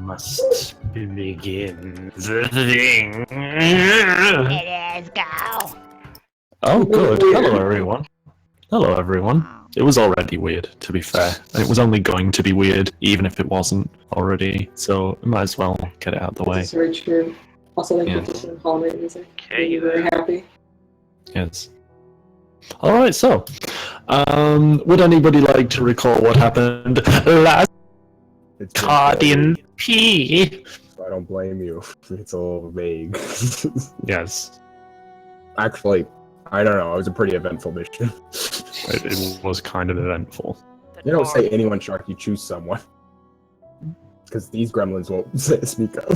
must begin the thing. Let's go. Oh, good. Hello, everyone. Hello, everyone. It was already weird, to be fair. And it was only going to be weird, even if it wasn't already. So, I might as well get it out of the way. It's very true. Also, like Yes. with holiday music. Okay, You're very happy. Yes. Alright, so, would anybody like to recall what happened last It's been Guardian vague, P? so I don't blame you. It's a little vague. Yes, Actually, I don't know. It was a pretty eventful mission. it was kind of eventful. You don't say anyone, Shark. You choose someone. Because these gremlins won't speak up.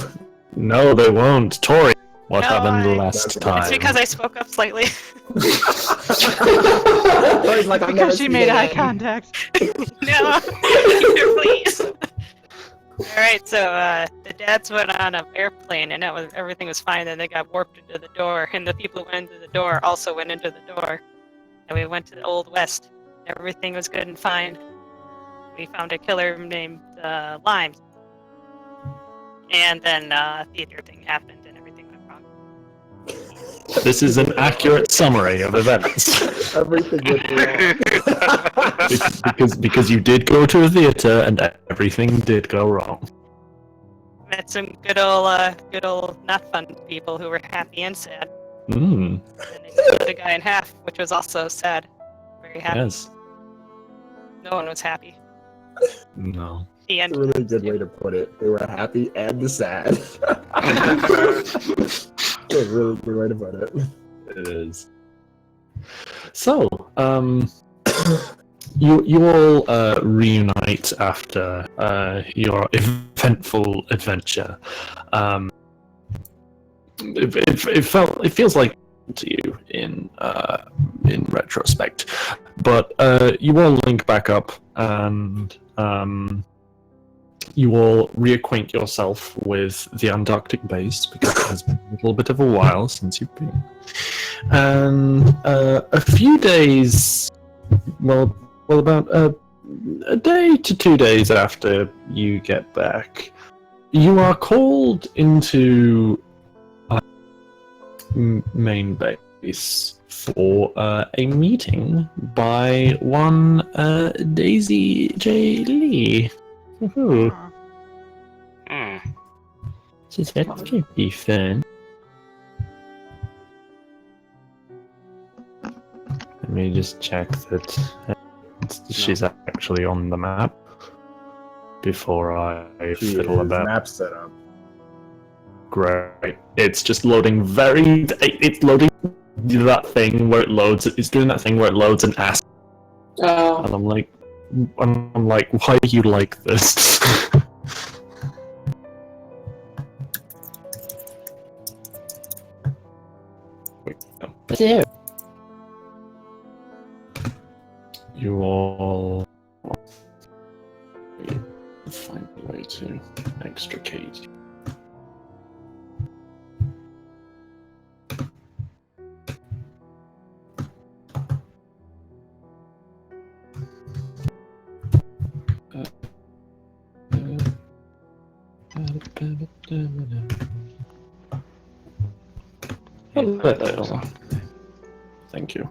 No, they won't. Tori, what No, happened last time? It's because I spoke up slightly. Because she made eye contact. No, please. Alright, so the dads went on an airplane and everything was fine, and they got warped into the door, and the people who went into the door also went into the door. And we went to the Old West. Everything was good and fine. We found a killer named Limes. And then theater thing happened and everything went wrong. This is an accurate summary of events. Everything went wrong. because you did go to a theater and everything did go wrong. Met some good old not fun people who were happy and sad. Mm, And they split the guy in half, which was also sad. Very happy. yes. No one was happy. No. The end. That's a really good way to put it. They were happy and the sad. That's a really good way to put it. It is. So, you all reunite after your eventful adventure. It feels like to you in retrospect, but you all link back up and you all reacquaint yourself with the Antarctic base because it has been a little bit of a while since you've been. And a few days, well, about a day to 2 days after you get back, you are called into main base for a meeting by one Daisy J. Lee. Woohoo. So that could be fun. Let me just check that she's actually on the map before I fiddle about. Map setup. Great. It's just loading it's loading that thing where it loads. It's doing that thing where it loads an ass. Oh. And I'm like, why do you like this? Wait, no. There. You all find a way to extricate. Hello. Thank you.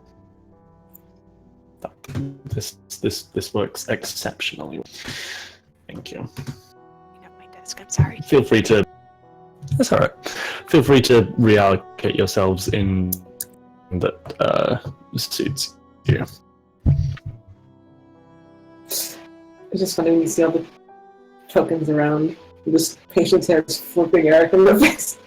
This works exceptionally. Thank you. Clean up my desk. I'm sorry. Feel free to. That's all right. Feel free to reallocate yourselves in that suits you. It's just funny when you see all the tokens around. Just patient's hair is flipping Eric in the face.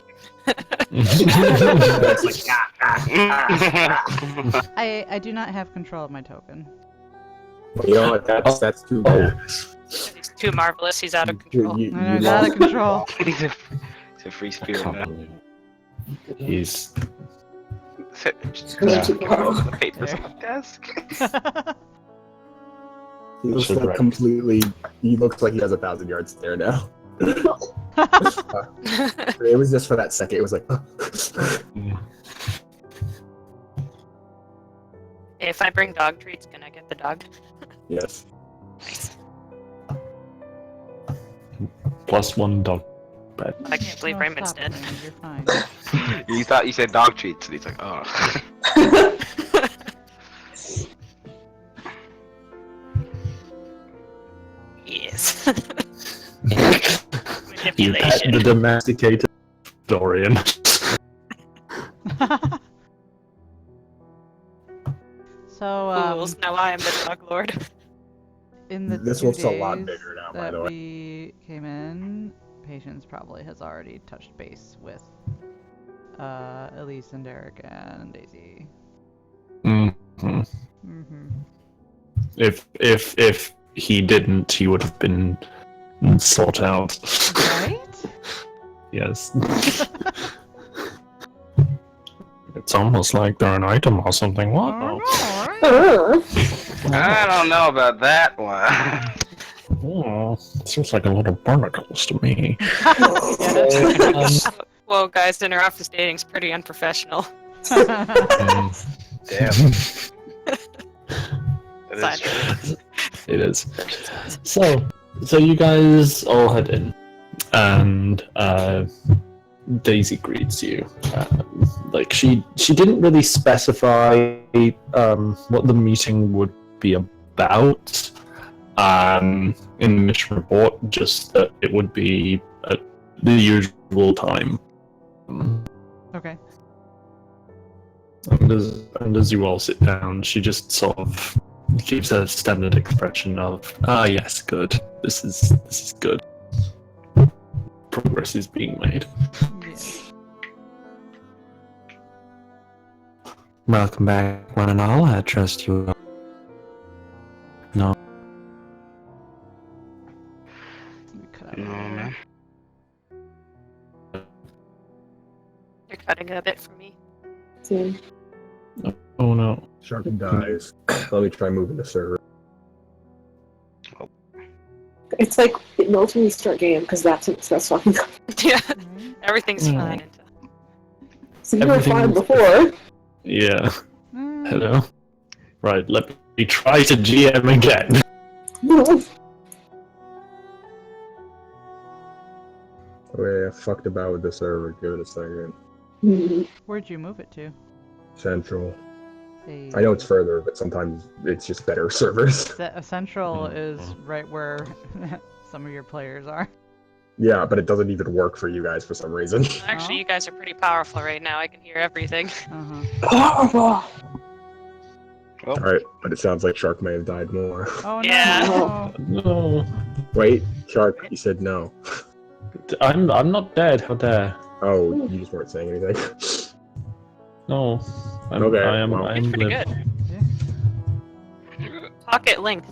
I do not have control of my token. You know what? That's too bad. He's too marvelous. He's out of control. You I'm out of control. He's a free I spirit can't now. believe it. He's Going too far. The papers on the desk. He looks Should like wreck. completely. He looks like he has 1,000 yards stare now. It was just for that second. It was like. If I bring dog treats, can I get the dog? Yes. Nice. +1 dog bed. I can't believe Oh, Raymond's stop, dead. Raymond, you're fine. You thought you said dog treats, and he's like, oh. Yes. You pet the domesticated Dorian. So, Fools, now I am the dog lord. in the This 2 wolf's a lot days bigger now, by that the way. we came in, Patience probably has already touched base with Elise and Derek and Daisy. Mhm. Mm-hmm. If he didn't, he would have been sought out. Right? Yes. It's almost like they're an item or something. What? I don't know about that one. Oh, seems like a lot of barnacles to me. Well, guys, inner office dating's pretty unprofessional. Damn. That is true. It is. So you guys all head in, and Daisy greets you. Like she didn't really specify what the meeting would be about in the mission report, just that it would be at the usual time. Okay. And as you all sit down, she just sort of keeps a standard expression of, yes, good. This is good. Progress is being made. Yes. Welcome back, one and all. I trust you. No. We cut out No, earlier. man. You're cutting a bit for me. Same. Oh no. Sharky dies. Let me try moving the server. It's like it knows when you start game because that's fucking. Yeah, Right? everything's Mm. fine until. So you were Everything fine was- before. Yeah. Mm. Hello. Right. Let me try to GM again. Wait, I fucked about with the server. Give it a second. Where'd you move it to? Central. Hey. I know it's further, but sometimes it's just better servers. Central is right where some of your players are. Yeah, but it doesn't even work for you guys for some reason. Actually, you guys are pretty powerful right now. I can hear everything. Uh-huh. Alright, but it sounds like Shark may have died more. Oh Yeah. no! No. Wait, Shark, you said no. I'm not dead. How dare? Oh, you just weren't saying anything. No. Okay, I am. well. I It's am pretty live. good. Pocket length.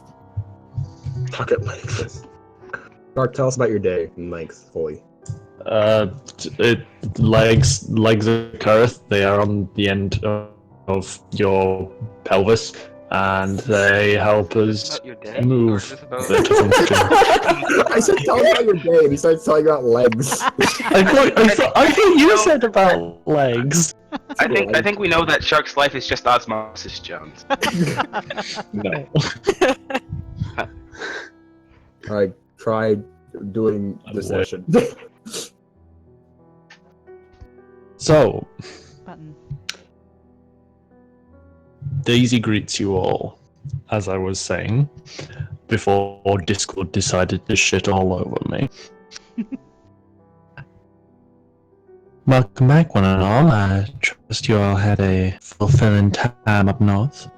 Talk at length. Shark, tell us about your day in length, fully. Legs occur. They are on the end of your pelvis, and they help us About your day? move. Or just about- the different skin. I said tell us about your day, and he started telling about legs. I thought you said about legs. I think we know that Shark's life is just osmosis, Jones. No. Alright, try doing the I'm session. So, Button. Daisy greets you all, as I was saying, before Discord decided to shit all over me. Welcome back, one and all. I trust you all had a fulfilling time up north.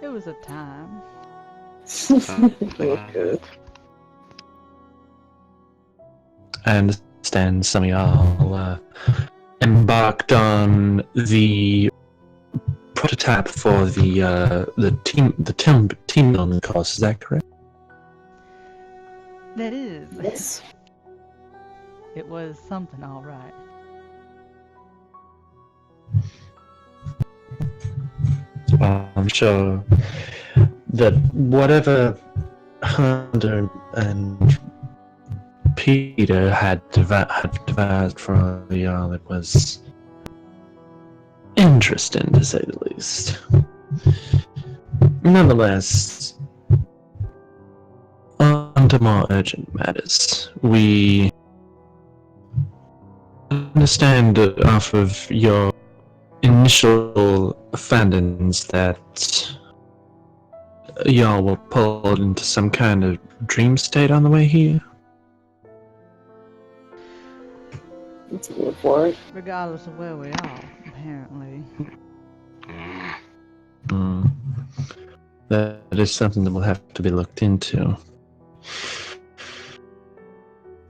It was a time. Okay. I understand some of y'all embarked on the prototype for the team building course. Is that correct? That is. Yes. It was something, all right. Well, I'm sure that whatever Hunter and Peter had devised for y'all, it was interesting to say the least. Nonetheless, on on to more urgent matters. We understand off of your initial findings that y'all were pulled into some kind of dream state on the way here. That's a word for it. Regardless of where we are, apparently. Hmm. That is something that will have to be looked into.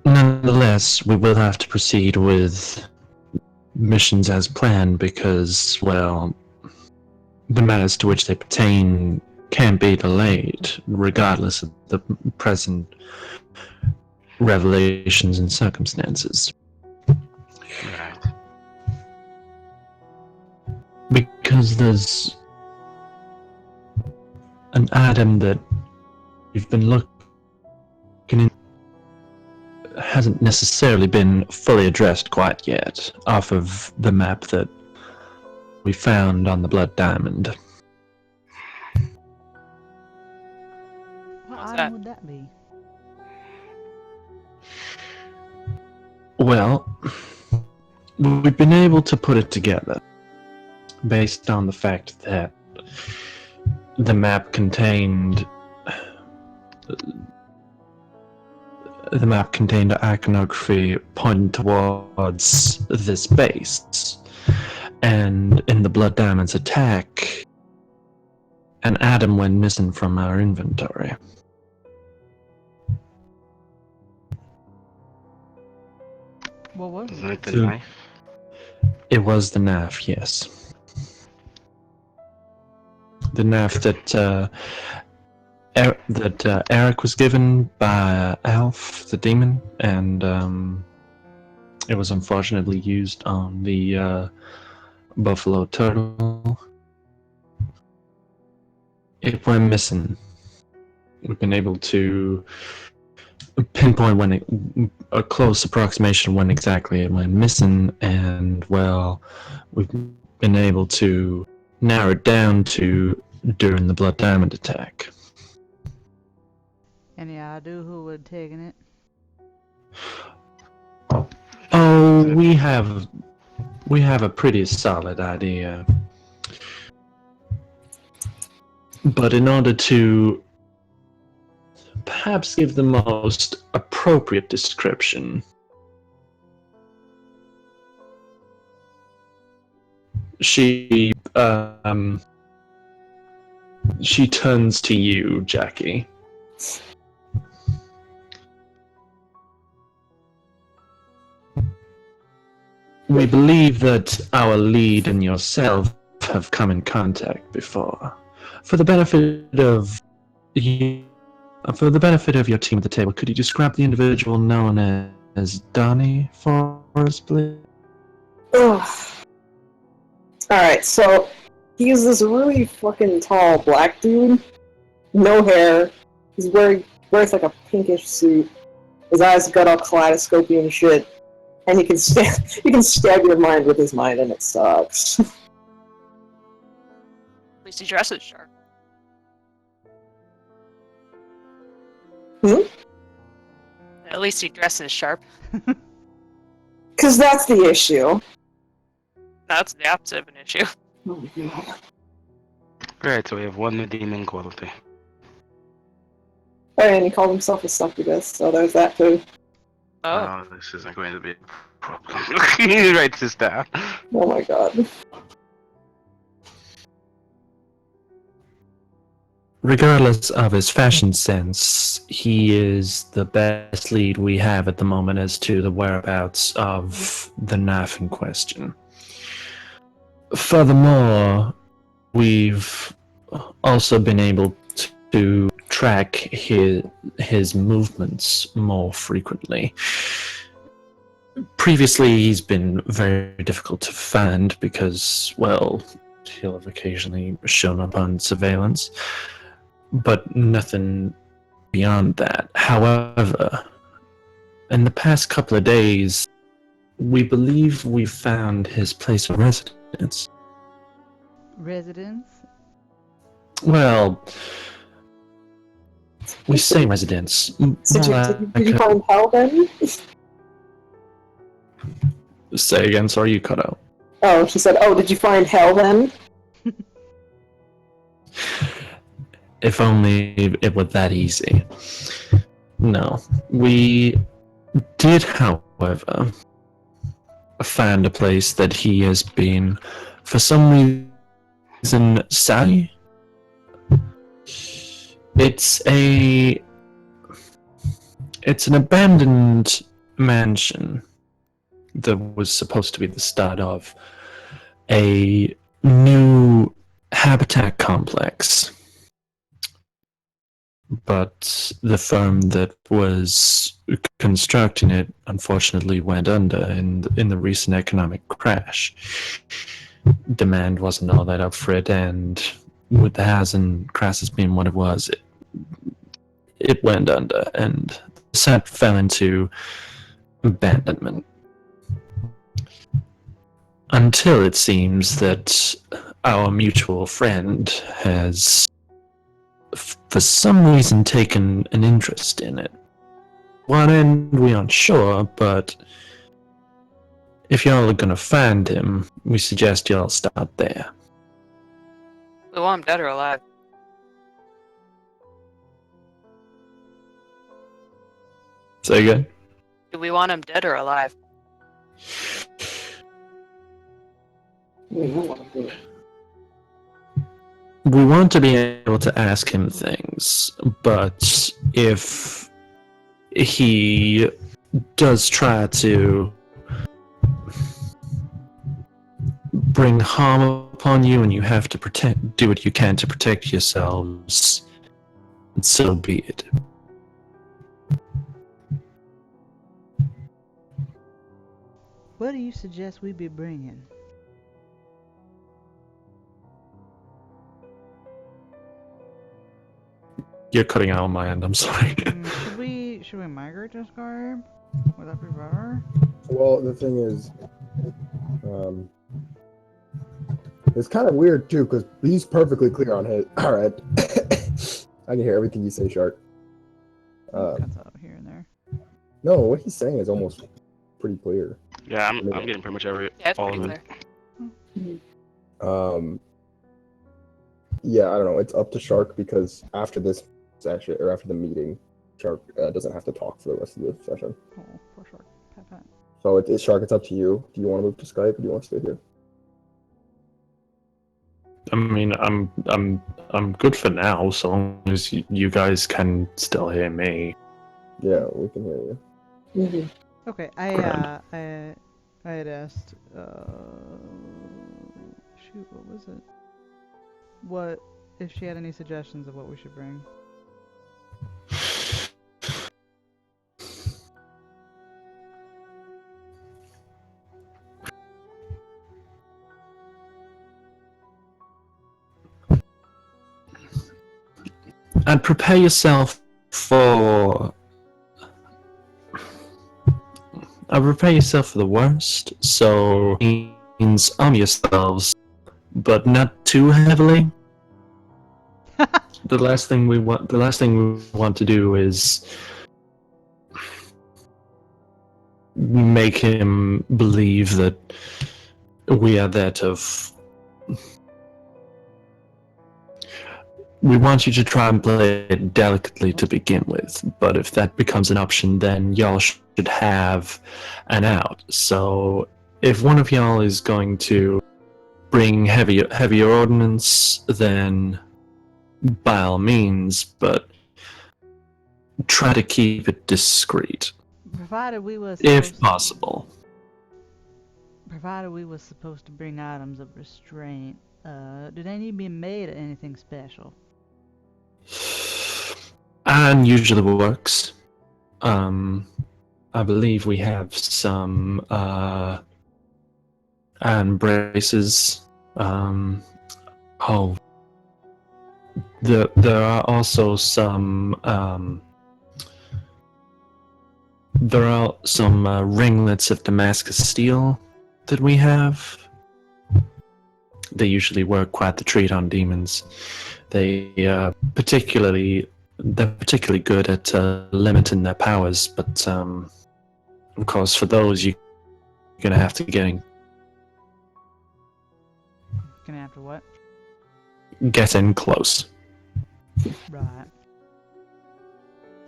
Nonetheless, we will have to proceed with missions as planned because, well, the matters to which they pertain can't be delayed, regardless of the present revelations and circumstances. Right. Because there's an item that you've been looking in hasn't necessarily been fully addressed quite yet off of the map that we found on the Blood Diamond. What What's item that? would that be? Well, we've been able to put it together based on the fact that the map contained iconography pointing towards this base, and in the Blood Diamond's attack, an atom went missing from our inventory. What was Isn't it? it the So- knife? It was the knife, yes. The knife that Eric was given by Alf, the demon, and it was unfortunately used on the buffalo turtle. It went missing. We've been able to pinpoint a close approximation when exactly it went missing, and well, we've been able to narrow it down to during the Blood Diamond attack. Any idea who would have taken it? Oh, we have a pretty solid idea. But in order to perhaps give the most appropriate description, she turns to you, Jackie. We believe that our lead and yourself have come in contact before. For the benefit of you, for the benefit of your team at the table, could you describe the individual known as Donnie for us, please? Ugh. Alright, so he's this really fucking tall black dude. No hair. He's wears like a pinkish suit. His eyes got all kaleidoscopy and shit. And he can stab your mind with his mind, and it sucks. At least he dresses sharp. At least he dresses sharp. Cause that's the issue. That's the opposite of an issue. Oh my god. Right, so we have one demon quality. Oh, and he called himself a succubus, so there's that too. Oh, This isn't going to be a problem. Write this down. Oh my god. Regardless of his fashion sense, he is the best lead we have at the moment as to the whereabouts of the knife in question. Furthermore, we've also been able to track his movements more frequently. Previously, he's been very difficult to find because, well, he'll have occasionally shown up on surveillance, but nothing beyond that. However, in the past couple of days, we believe we found his place of residence. Residence? Well, We say residence. So More did you like find hell then? say again, sorry, you cut out. Oh, she said, oh, did you find hell then? If only it were that easy. No. We did, however, find a place that he has been, for some reason, sad. It's an abandoned mansion that was supposed to be the start of a new habitat complex. But the firm that was constructing it unfortunately went under in the recent economic crash. Demand wasn't all that up for it, and with the housing crisis being what it was, it went under, and the site fell into abandonment. Until it seems that our mutual friend has, for some reason, taken an interest in it. One end, we aren't sure, but if y'all are gonna find him, we suggest y'all start there. We want him dead or alive. Say again? Do we want him dead or alive? We want to be able to ask him things, but if he does try to bring harm upon you and you have to do what you can to protect yourselves, so be it. What do you suggest we be bringing? You're cutting out on my end, I'm sorry. Should we migrate to Skyrim? Would that be better? Well, the thing is, it's kind of weird too, because he's perfectly clear on his. All right, I can hear everything you say, Shark. Cuts out here and there. No, what he's saying is almost pretty clear. Yeah, I'm getting pretty much Yeah, it's all pretty of it. clear. Yeah, I don't know. It's up to Shark because after this session or after the meeting, Shark doesn't have to talk for the rest of the session. Oh, poor Shark. Pat, pat. So it's Shark. It's up to you. Do you want to move to Skype or do you want to stay here? I mean, I'm good for now, so long as you guys can still hear me. Yeah, we can hear you. Mm-hmm. Okay, Grand. I had asked, shoot, what was it? What, if she had any suggestions of what we should bring? And prepare yourself for... prepare yourself for the worst, so means arm yourselves, but not too heavily. The last thing we want to do is make him believe that we are there to. We want you to try and play it delicately to begin with, but if that becomes an option, then y'all should have an out. So if one of y'all is going to bring heavier ordnance, then by all means, but try to keep it discreet, Provided we was if possible. Provided we was supposed to bring items of restraint, do they need to be made of anything special? And usually works. I believe we have some iron braces. There are also some ringlets of Damascus steel that we have. They usually work quite the treat on demons. They particularly they're particularly good at limiting their powers, but of course, for those you're gonna have to get Gonna have to what? in close. Right.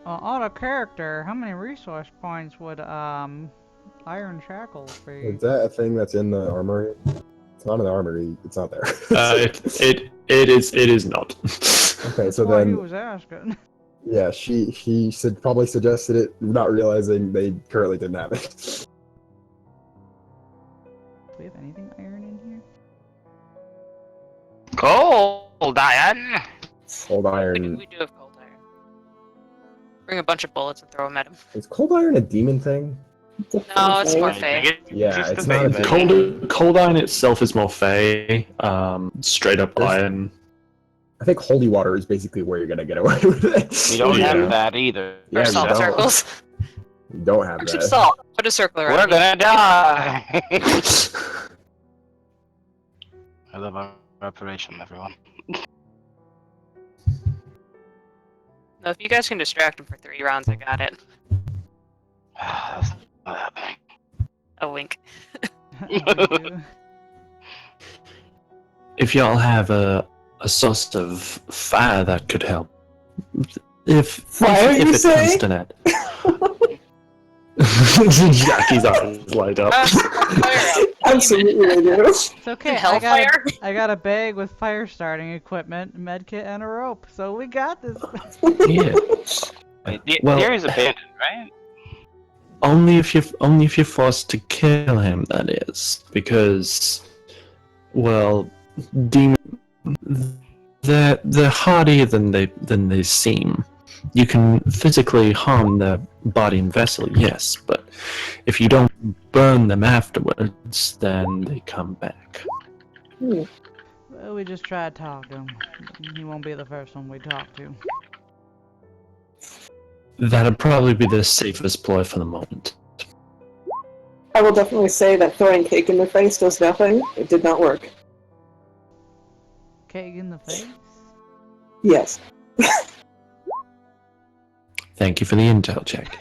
Auto character, how many resource points would Iron Shackles be? Is that a thing that's in the armory? It's not in the armory. It's not there. It is not. Okay, so That's why he then was asking. yeah, he probably suggested it, not realizing they currently didn't have it. Do we have anything iron in here? Cold iron. Cold iron. We do have cold iron. Bring a bunch of bullets and throw them at him. Is cold iron a demon thing? No, it's more fey. Yeah, it's not a Cold iron itself is more fey. Straight up There's- iron. I think holy water is basically where you're gonna get away with it. We don't Yeah. have that either. Yeah, Or we salt don't. circles. You don't have Bunch of that. salt. Put a circle around We're it. gonna die. I love our operation, everyone. No, if you guys can distract him for 3 rounds, I got it. That's not happening. A wink. If y'all have a source of fire that could help. If Fire, if you it say? comes to that. Jackie's eyes light up. Absolutely, I do. It's okay. Hellfire? I got a bag with fire starting equipment, a medkit, and a rope, so we got this. Yeah. Wait, the Well- area is abandoned, right? Only if you're forced to kill him, that is, because, well, demon, they're hardier than they seem. You can physically harm their body and vessel, yes, but if you don't burn them afterwards, then they come back. Well, we just tried to talk to him. He won't be the first one we talk to. That'd probably be the safest ploy for the moment. I will definitely say that throwing cake in the face does nothing. It did not work. Cake in the face? Yes. Thank you for the intel check.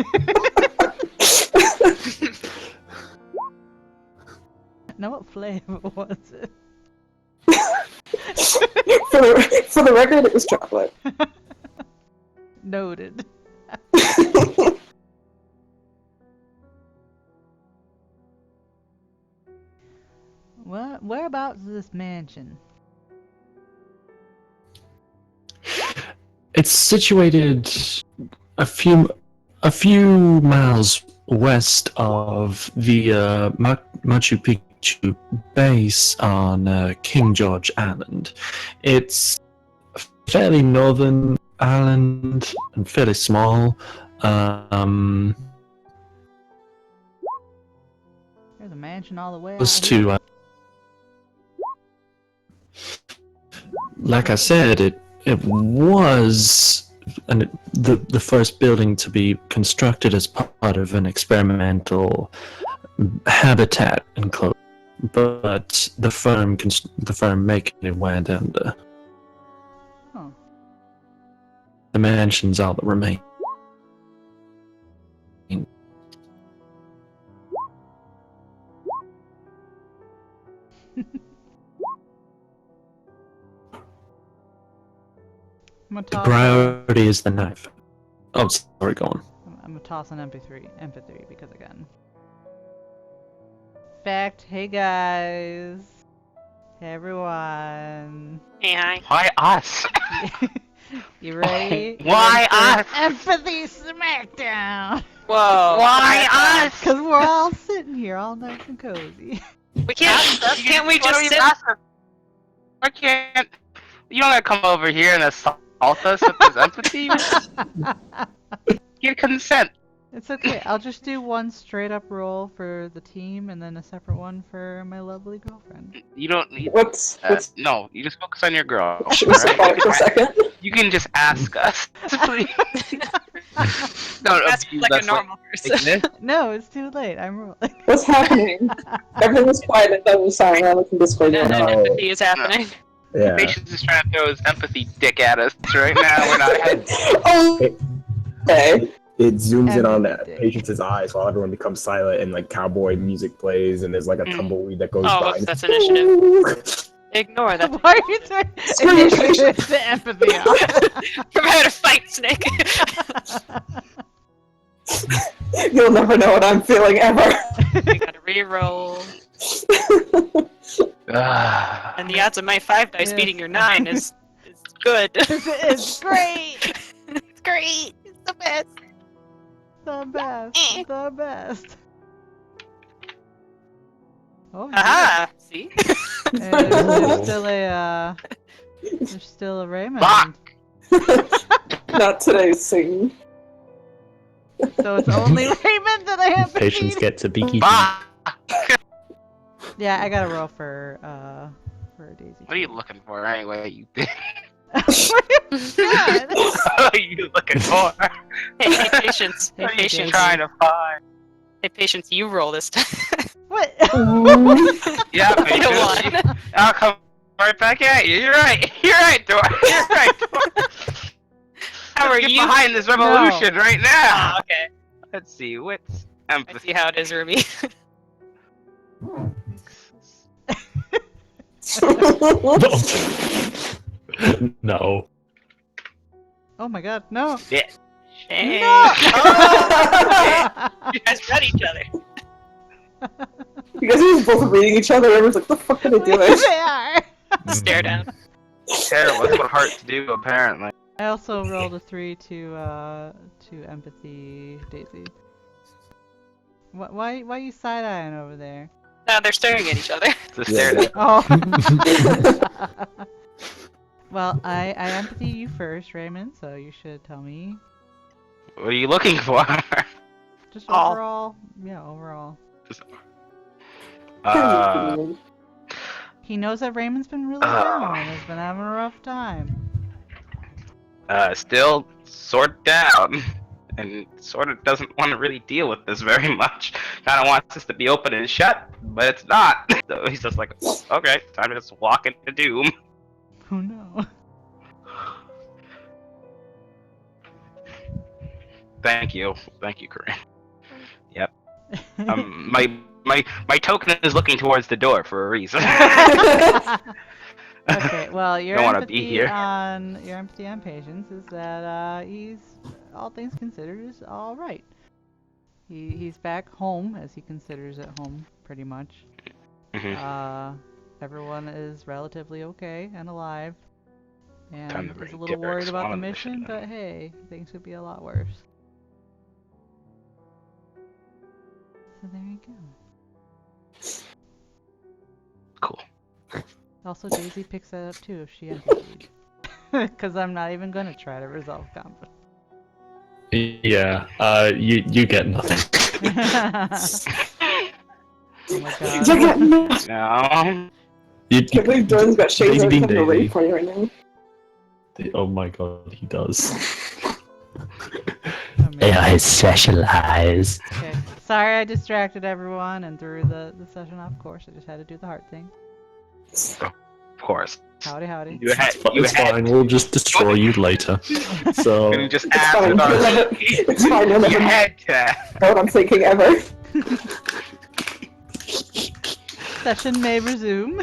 Now what flavor was it? For the record, it was chocolate. Noted. Whereabouts is this mansion? It's situated a few miles west of the Machu Picchu base on King George Island. It's a fairly northern island and fairly small. There's a mansion all the way Close out here. to, like I said, it was the first building to be constructed as part of an experimental habitat enclosure, but the firm making it went under. Huh. The mansion's all that remains. I'm The priority is the knife. Oh, sorry, go on. I'm gonna toss an MP3 because again. Fact, hey guys. Hey everyone. Hey, hi. Why us? You ready? Why us? Empathy Smackdown! Whoa. Why us? Cause we're all sitting here all nice and cozy. We can't we just sit? Why can't you don't gotta come over here and assault us with this empathy? Get consent. It's okay, I'll just do one straight up roll for the team and then a separate one for my lovely girlfriend. You don't need What's no, you just focus on your girl. should we step out for a second? You can just ask us. Please. No, That's like a what- normal like person. this? No, it's too late, I'm rolling. What's happening? Everything was quiet. I thought it was silent. I looked in Discord. And then No. empathy is happening. Yeah. Patience is trying to throw his empathy dick at us right now. We're not head. Oh, okay. It zooms in on Empathy dick. Patience's eyes while everyone becomes silent and like cowboy music plays and there's like a tumbleweed that goes Oh, by. whoops, that's initiative. Ignore that. Why are you doing initiative to empathy off? Prepare to fight, Snake. You'll never know what I'm feeling ever. We gotta re-roll. Ah. And the odds of my 5 dice Yes. beating your 9 is good. It's great! It's great. It's the best. The best. The best. Oh, yeah. Aha! See? And there's still a, there's still a Raymond. Fuck! Not today, Satan. So it's only Raymond that I have to Patience beat. gets a beaky. Fuck! Yeah, I gotta roll for Daisy. What are you looking for anyway, you bitch? God. What are you looking for? Hey, Patience. Hey, What are you Patience. trying to find? Hey, Patience, you roll this time. What? Yeah, Go Patience. on. I'll come right back at you. You're right. You're right, Dora. You're right, Dora. How Let's are get you? behind this revolution right now? Oh, okay. Let's see. What's I empathy? see how it is, Ruby. No. Oh my god, no! Yeah. Hey. No! Oh, you guys read each other. You guys are just both reading each other. Everyone's like, "The fuck are they doing?" They are! Stare down. Terrible. That's what hearts do, apparently. I also rolled a 3 to empathy, Daisy. Why you side-eyeing over there? No, they're staring at each other. It's a stare down. Oh. Well, I empathy you first, Raymond, so you should tell me. What are you looking for? Just Oh. overall. Yeah, overall. He knows that Raymond's been really down and has been having a rough time. Still sort of down. And sort of doesn't want to really deal with this very much. Kind of wants this to be open and shut, but it's not. So he's just like, okay, time to just walk into doom. Oh no. Thank you, Corinne. Yep. My token is looking towards the door for a reason. Okay, well, your Don't wanna be empathy here. on Patience is that he's, all things considered, is all right. He's back home, as he considers it home, pretty much. Mhm. Everyone is relatively okay and alive, Time and to he's bring a little worried Garrick's about the on mission, mission. but hey, things could be a lot worse. So there you go. Cool. Also, Daisy picks that up too if she empathied. Because I'm not even going to try to resolve conflict. Yeah. You get nothing. Oh my god. I can't No. You, believe Jordan's got shades Daisy on being coming to Daisy. rape for you right now. Oh my god, he does. Amazing. specialized. Okay. Sorry I distracted everyone and threw the session off course. I just had to do the hard thing. Of course. Howdy, howdy. You had. It's fine. We'll just destroy you later. So You just It's asked fine. about You'll never, it's fine. You'll You never know had to. what I'm thinking ever. Session may resume.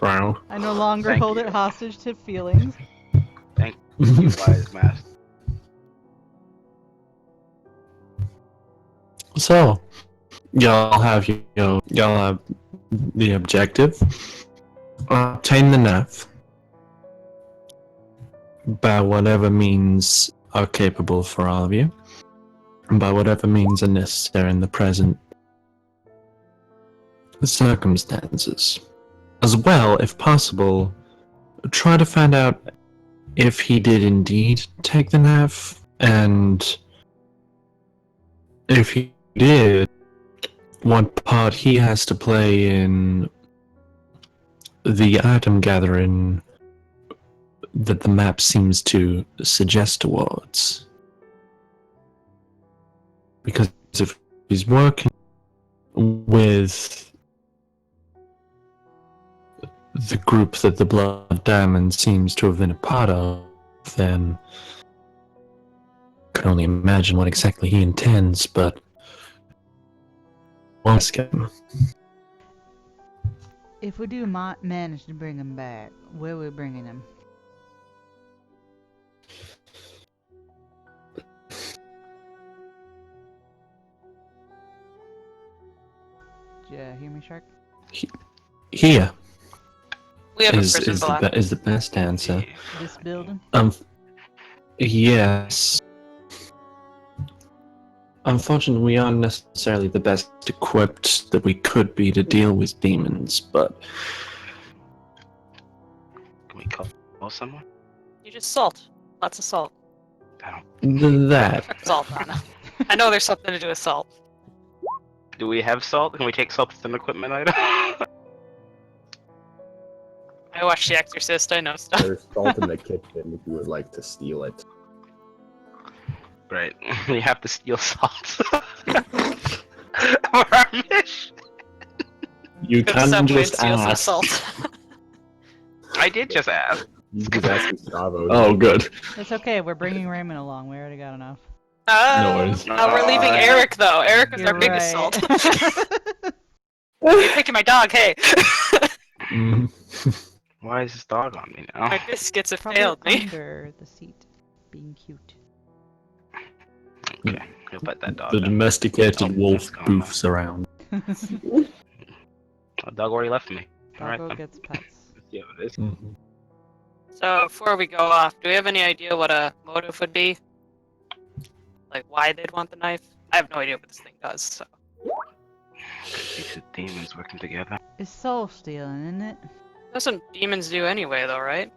wow. I no longer Thank hold you. it hostage to feelings. You wise master. So, y'all have y'all have the objective. Obtain the nav by whatever means are capable for all of you, and by whatever means are necessary in the present circumstances. As well, if possible, try to find out if he did indeed take the nav, and if he did, what part he has to play in the item gathering that the map seems to suggest towards. Because if he's working with the group that the Blood Diamond seems to have been a part of, then I can only imagine what exactly he intends, but I'll ask him. If we do manage to bring him back, where are we bringing him? Did you hear me, Shark? Here We have a is, prison is, block. is the best answer. This building? Yes. Unfortunately, we aren't necessarily the best equipped that we could be to deal with demons, but Can we call someone? You just salt. Lots of salt. I don't. that. Salt on it. I know there's something to do with salt. Do we have salt? Can we take salt as an equipment item? I watched The Exorcist. I know stuff. There's salt in the kitchen if you would like to steal it. Right. We have to steal salt. For our mission. You Go to can Subway and just steal some ask. salt. I did just ask. You just ask Gustavo. Oh, good. It's okay, we're bringing Raymond along. We already got enough. No worries. We're leaving Eric though. Eric is You're our biggest right. salt. You're taking my dog. Hey. Mhm. Why is this dog on me now? My biscuits have Probably failed me. under the seat, being cute. Okay, he'll pet that dog. The then. domesticated Oh, wolf that's gone. boofs around. The dog already left me. Alright Doggo then. gets pets. Let's see how it is. Mhm. So before we go off, do we have any idea what a motive would be? Like why they'd want the knife? I have no idea what this thing does. So These demons working together. It's soul stealing, isn't it? that's what demons do anyway, though, right?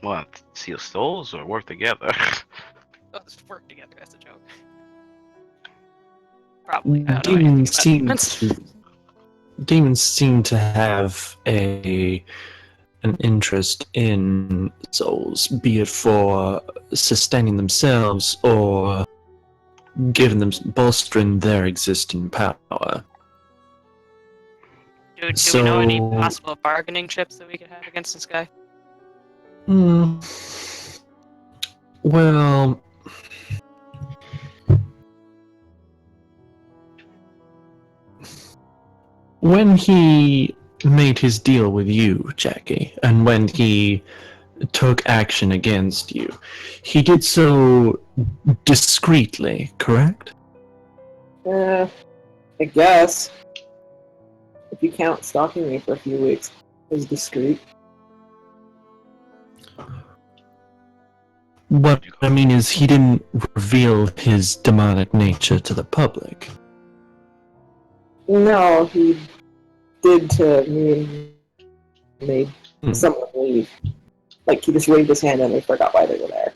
What? Steal souls or work together? Oh, just work together. That's a joke. Probably. I don't know anything Demons about seem demons. to demons seem to have an interest in souls, be it for sustaining themselves or giving them bolstering their existing power. Do we know any So- possible bargaining chips that we could have against this guy? Well, when he made his deal with you, Jackie, and when he took action against you, he did so discreetly, correct? I guess. If you count stalking me for a few weeks as discreet. What I mean is, he didn't reveal his demonic nature to the public. No, he did to me and made Hmm. someone leave. Like, he just waved his hand and they forgot why they were there.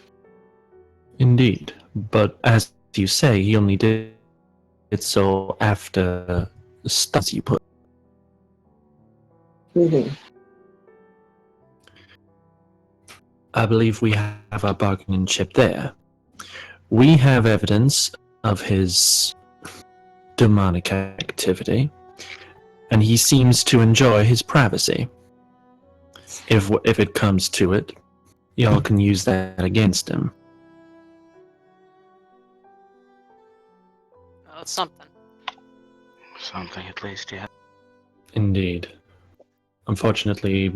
Indeed, but as you say, he only did it so after the stuff you put. Mm-hmm. I believe we have our bargaining chip there. We have evidence of his demonic activity, and he seems to enjoy his privacy. If it comes to it, y'all can use that against him. Well, it's something. Something at least, yeah. Indeed. Unfortunately,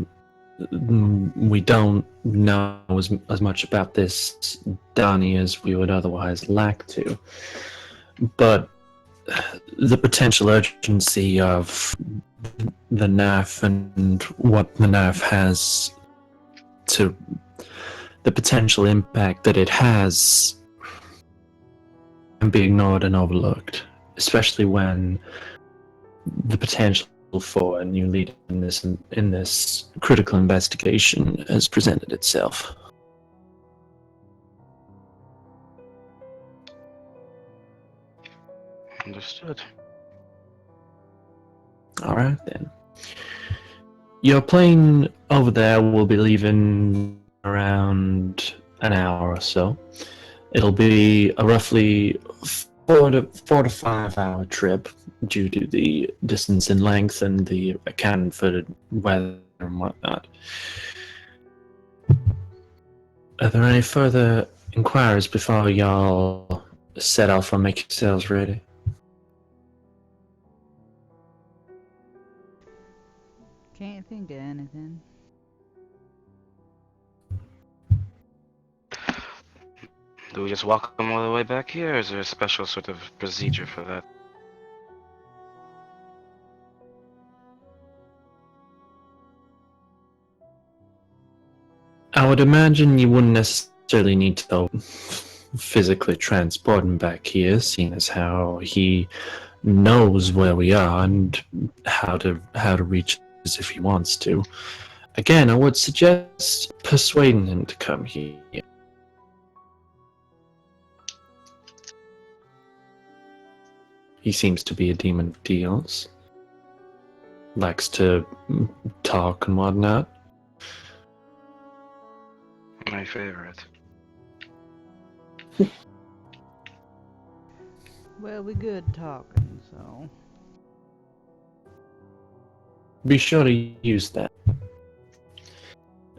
we don't know as much about this Donnie as we would otherwise like to. But the potential urgency of the knife and what the knife has to the potential impact that it has can be ignored and overlooked, especially when the potential for a new leader in this critical investigation has presented itself. Understood. All right then. Your plane over there will be leaving around an hour or so. It'll be a roughly 4 to 5 hour trip due to the distance and length and the accounting for the weather and whatnot. Are there any further inquiries before y'all set off or make yourselves ready? Can't think of anything. Do we just walk them all the way back here, or is there a special sort of procedure for that? I would imagine you wouldn't necessarily need to physically transport him back here, seeing as how he knows where we are and how to reach us if he wants to. Again, I would suggest persuading him to come here. He seems to be a demon of deals. Likes to talk and whatnot. My favorite. Well, we good talking, so. Be sure to use that.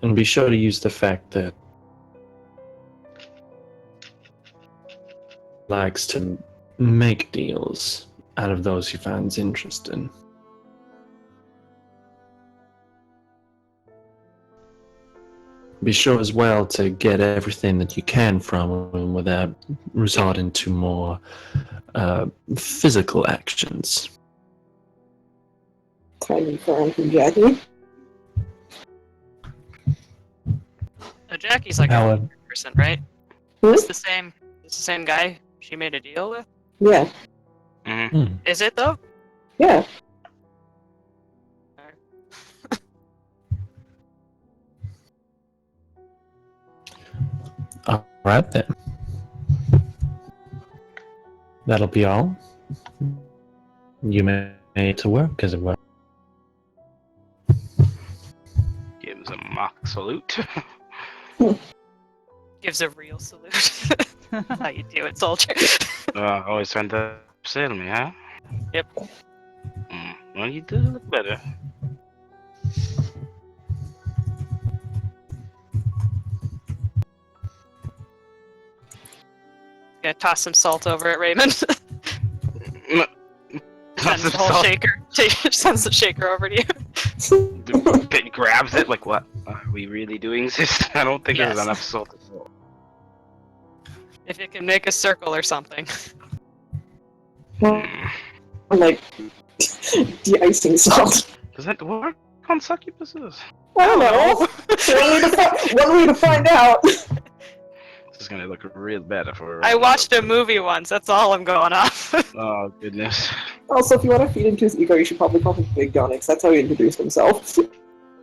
And be sure to use the fact that likes to make deals out of those he finds interesting. Be sure as well to get everything that you can from him without resorting to more physical actions. Tiny firm from Jackie. Jackie's like However- a weird person, right? Hmm? It's the same guy she made a deal with? Yeah. Mm-hmm. Is it though? Yeah. Alright then. That'll be all. You may to work as it were. Gives a mock salute. Gives a real salute. How you do it, soldier? Always trying to upsell me, huh? Yep. Well, you do look better. Gonna toss some salt over at Raymond. Sends Toss the some whole salt. shaker. Sends the shaker over to you. It grabs it like, what? Are we really doing this? I don't think Yes. there's enough salt. If it can make a circle or something. Hmm. Like, de-icing salt. Does that work on succubuses? I don't know. One way to find out. This is gonna look real bad if we're. I watched a movie once, that's all I'm going off. Oh goodness. Also, if you want to feed into his ego, you should probably call him Big Donny, 'cause that's how he introduced himself.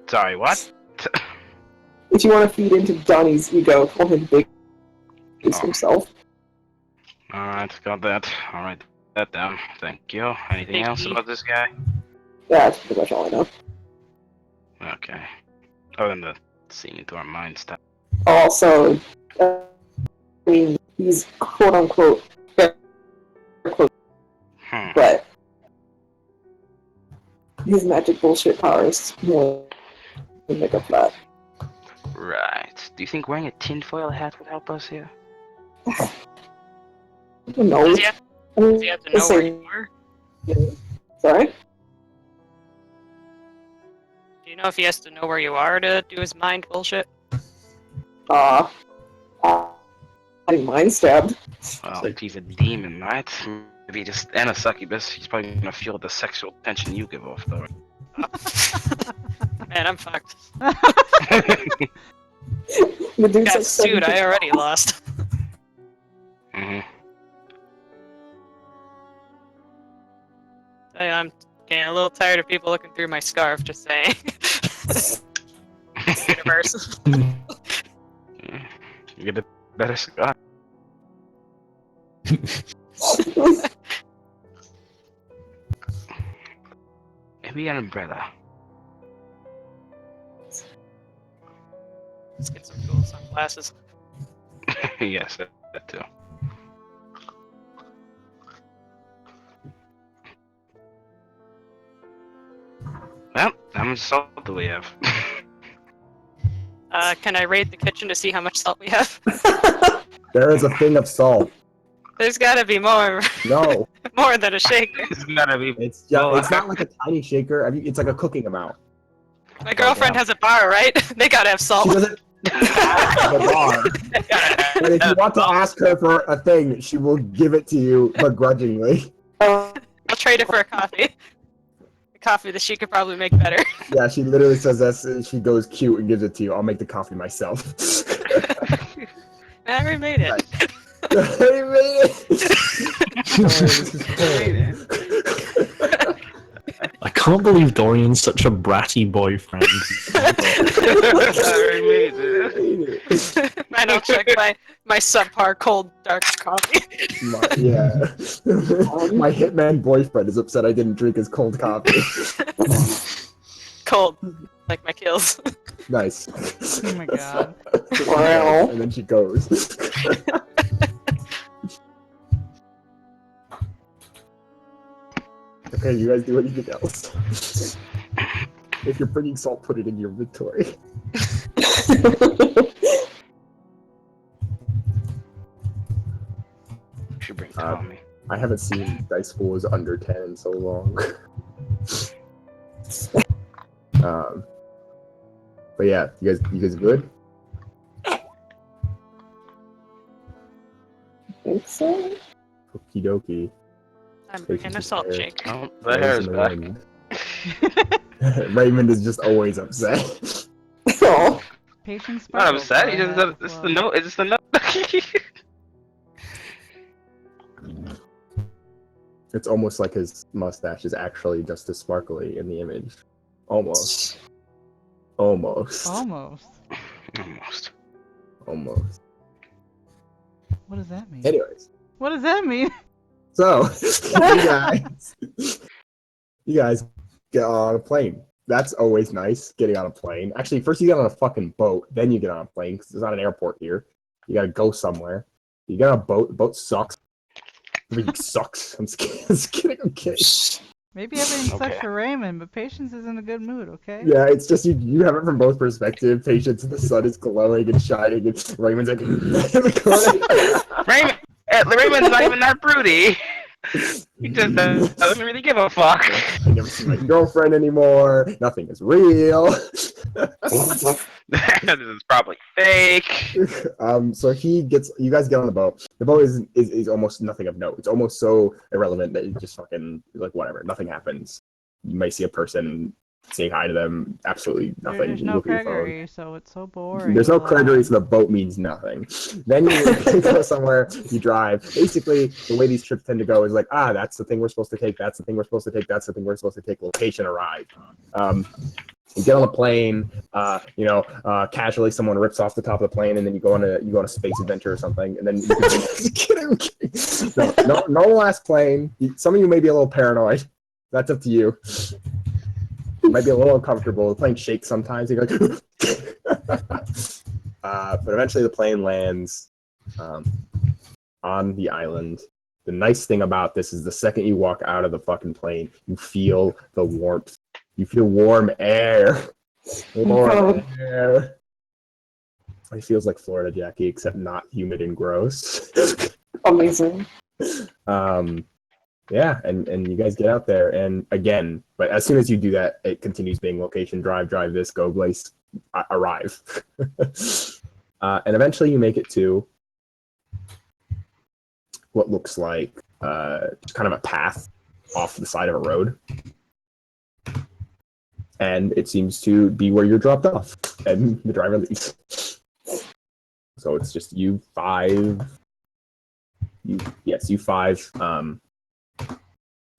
Sorry, what? If you want to feed into Donnie's ego, call him Big himself. Alright, got that. Alright, that down. Thank you. Anything Big else E. about this guy? Yeah, that's pretty much all I know. Okay. Other than the seeing into our mind stuff. Also, I mean, he's quote unquote, fair quote, but his magic bullshit powers will make up for that. Right. Do you think wearing a tinfoil hat would help us here? I don't know. Does he have, I mean, does he have to know where you are? Sorry? Do you know if he has to know where you are to do his mind bullshit? Getting mind stabbed. Well, if he's a demon, right? If he just and a succubus, he's probably gonna feel the sexual tension you give off, though. Man, I'm fucked. The dude's Got like sued, I already lost. Mm-hmm. I'm getting a little tired of people looking through my scarf, just saying. Universe. You get a better cigar. Maybe an umbrella. Let's get some cool sunglasses. Yes, that too. Well, how much salt do we have? Can I raid the kitchen to see how much salt we have? There is a thing of salt. There's gotta be more, No, more than a shaker. It's gotta be. it's just, it's not like a tiny shaker. I mean, it's like a cooking amount. My girlfriend has a bar, right? They gotta have She salt. doesn't have a bar. But if you want to ask her for a thing, she will give it to you begrudgingly. I'll trade it for a coffee. A coffee that she could probably make better. Yeah, she literally says that. She goes cute and gives it to you. I'll make the coffee myself. I already made it. I made it. Oh, this is cool. I can't believe Dorian's such a bratty boyfriend. I don't check my subpar cold dark coffee. Yeah. My hitman boyfriend is upset I didn't drink his cold coffee. Cold, like my kills. Nice. Oh my god. Wow. And then she goes. Okay, you guys do anything else? If you're bringing salt, put it in your inventory. Should bring Tommy. I haven't seen Dice Pools under 10 in so long. But yeah, you guys good? think so. Okie dokie. I'm bringing a salt shaker. Oh, the hair's back. Raymond is just always upset. Oh, Patience. Not upset. He sparkles just by it's that the as note. It's just the note. It's almost like his mustache is actually just as sparkly in the image. Almost. Almost. well. Almost. Almost. Almost. What does that mean? Anyways, What does that mean? so you guys get on a plane. That's always nice, getting on a plane. Actually, first you get on a fucking boat, then you get on a plane, because there's not an airport here. You gotta go somewhere. You get on a boat, the boat sucks. Everything sucks. I'm just kidding, I'm kidding. Maybe everything sucks Okay. for Raymond, but Patience is in a good mood, okay? Yeah, it's just you have it from both perspectives. Patience, the sun is glowing and shining, and Raymond's like in the corner. Raymond's not even that broody. He just doesn't really give a fuck. I never see my girlfriend anymore. Nothing is real. This is probably fake. So you guys get on the boat. The boat is almost nothing of note. It's almost so irrelevant that you just fucking like whatever. Nothing happens. You may see a person saying hi to them. Absolutely nothing. There's You no look at your phone. Gregory, so it's so boring. There's no Gregory, so the boat means nothing. Then you go somewhere, you drive. Basically, the way these trips tend to go is like, that's the thing we're supposed to take, that's the thing we're supposed to take, that's the thing we're supposed to take, location arrive. You get on the plane, casually someone rips off the top of the plane, and then you go on a space adventure or something, and then you can No, normal ass plane. Some of you may be a little paranoid. That's up to you. It might be a little uncomfortable. The plane shakes sometimes. You go, but eventually the plane lands on the island. The nice thing about this is the second you walk out of the fucking plane, you feel the warmth. You feel warm air. Warm air. It feels like Florida, Jackie, except not humid and gross. amazing. Yeah, and you guys get out there, and again, but as soon as you do that, it continues being location, drive this, go place, arrive. And eventually you make it to what looks like just kind of a path off the side of a road. And it seems to be where you're dropped off, and the driver leaves. So it's just you five,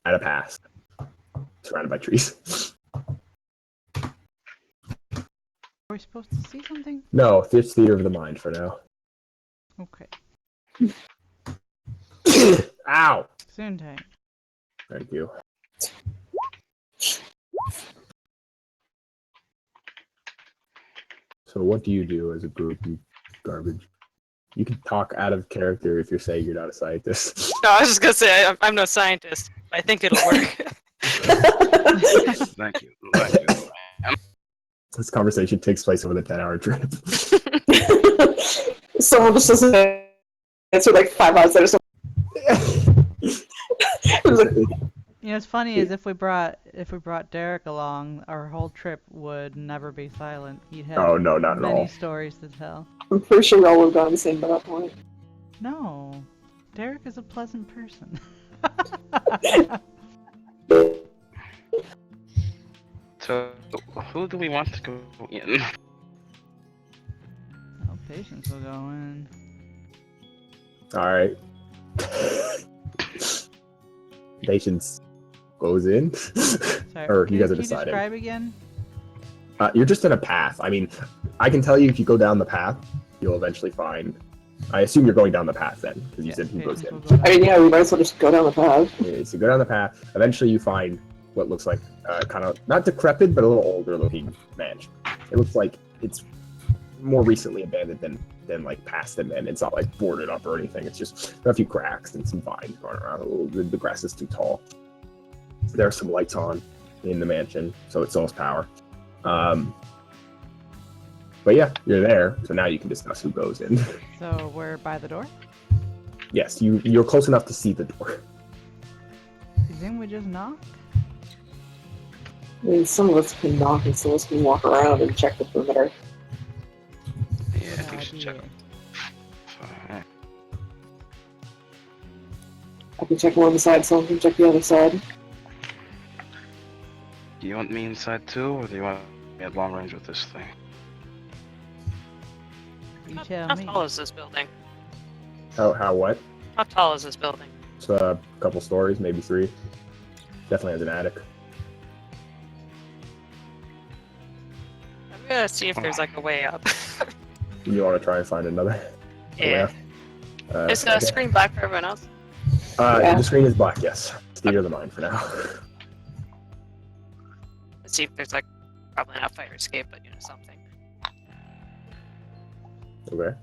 at a path, surrounded by trees. Are we supposed to see something? No, it's theater of the mind for now. Okay. Ow! Soon time. Thank you. So what do you do as a group, you garbage? You can talk out of character if you're saying you're not a scientist. No, I was just gonna say I'm no scientist. I think it'll work. Thank you. Thank you. This conversation takes place over the 10-hour trip. Someone just doesn't answer like 5 hours later. It was like, You know, what's funny is if we brought Derek along, our whole trip would never be silent. He'd have Oh, no, not at many all. stories to tell. I'm pretty sure y'all would have gone the same by that point. No, Derek is a pleasant person. So, who do we want to go in? Oh, Patience will go in. Alright. Patience goes in. Sorry, Or can you guys are can deciding. describe again? You're just in a path. I mean, I can tell you if you go down the path, you'll eventually find. I assume you're going down the path then, because you said who goes Patience in. will go I down. mean, yeah, we might as well just go down the path. Okay, so go down the path. Eventually, you find what looks like kind of not decrepit, but a little older looking mansion. It looks like it's more recently abandoned than like past abandoned. It's not like boarded up or anything. It's just there are a few cracks and some vines growing around. The grass is too tall. There are some lights on in the mansion, so it still has power. But yeah, you're there, so now you can discuss who goes in. So we're by the door? Yes, you're close enough to see the door. You think we just knock? I mean, some of us can knock and some of us can walk around and check the perimeter. Yeah, I think we should check. Idea. I can check one side, someone can check the other side. Do you want me inside too, or do you want me at long range with this thing? You How tell me. tall is this building? How what? How tall is this building? It's a couple stories, maybe 3. Definitely has an attic. I'm gonna see if there's like a way up. You want to try and find another? Yeah. Is the okay. screen black for everyone else? Yeah. The screen is black, yes. It's theater of the mind for now. Let's see if there's like probably not fire escape, but you know something. Okay.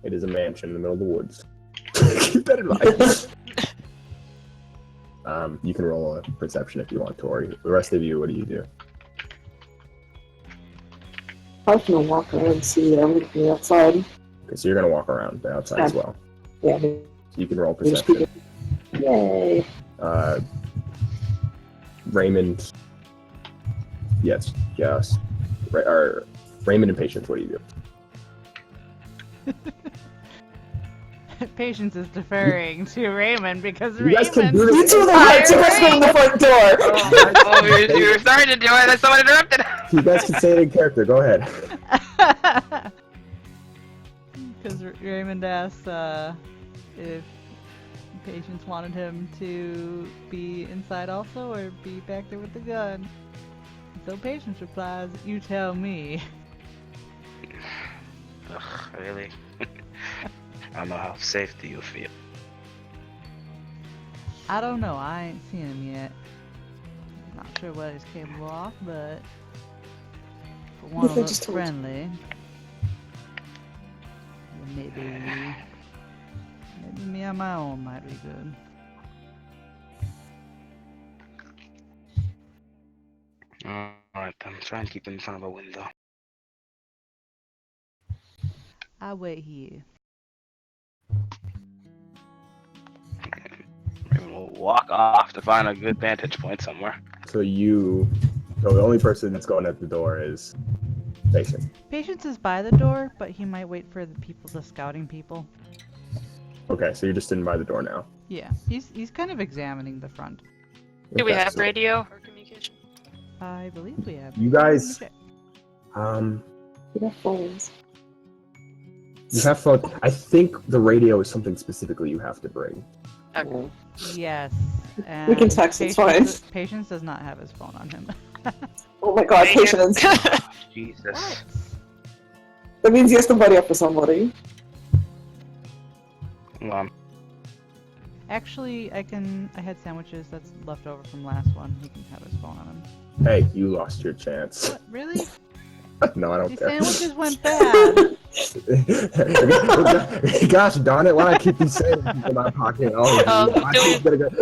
It is a mansion in the middle of the woods. Keep that in mind. You can roll a perception if you want, Tori. The rest of you, what do you do? I'm gonna walk around and see everything from the outside. Okay, so you're gonna walk around the outside as well. Yeah, So you can roll we just perception. Yay! Raymond. Yes. Raymond and Patience, what do you do? Patience is deferring to Raymond because You guys can Raymond. do You this. two are the right to us from the front door! Oh, you're starting to do it, and someone interrupted. You guys can say it in character. Go ahead. Because Raymond asked if Patience wanted him to be inside also or be back there with the gun. So Patience replies, "You tell me." Ugh, really? I don't know, how safe do you feel? I don't know, I ain't seen him yet. Not sure what he's capable of, but for one If to they look just told- friendly, maybe me on my own might be good. Alright then, try and keep them in front of a window. I wait here. Maybe we'll walk off to find a good vantage point somewhere. So the only person that's going at the door is Patience. Patience is by the door, but he might wait for the scouting people. Okay, so you're just sitting by the door now. Yeah, he's kind of examining the front. Do we Okay, have so, radio or communication? I believe we have. You guys- Check. We got phones. You have phone. I think the radio is something specifically you have to bring. Okay. Yes. We can and text, it's Patience does not have his phone on him. Oh my god, Patience. Jesus. What? That means he has to buddy up with somebody. Actually, I had sandwiches that's left over from last one. He can have his phone on him. Hey, you lost your chance. What? Really? No, I don't These care. sandwiches went bad. Gosh darn it! Why I keep these sandwiches in my pocket?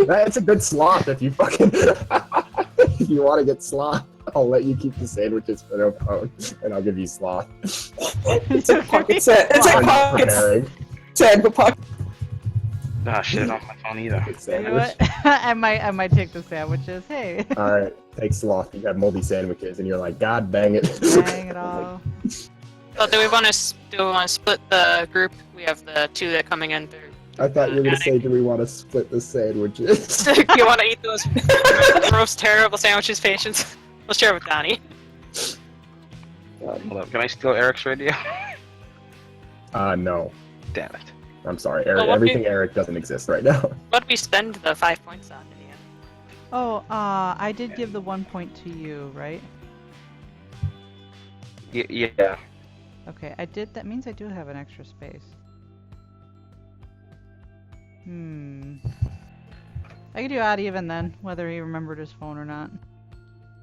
That's a good slop if you fucking if you want to get slop. I'll let you keep the sandwiches for their phone, and I'll give you slop. It's a pocket set. It's a I'm not pocket preparing. set, but pocket. Nah, shit on my phone either. Good You know what? sandwich. I might take the sandwiches. Hey. All right, take sloth. You have moldy sandwiches, and you're like, God dang it! Dang it all. Well, do we want to split the group? We have the two that are coming in through. I thought you were gonna say, do we want to split the sandwiches? You want to eat those gross, terrible sandwiches, patience? We'll share with Donnie. Hold up, can I steal Eric's radio? No. Damn it. I'm sorry, Eric. Well, what Everything do you- Eric doesn't exist right now. What did we spend the 5 points on in the end? Oh, I did give the 1 point to you, right? Yeah. Okay, I did. That means I do have an extra space. I could do odd even then, whether he remembered his phone or not.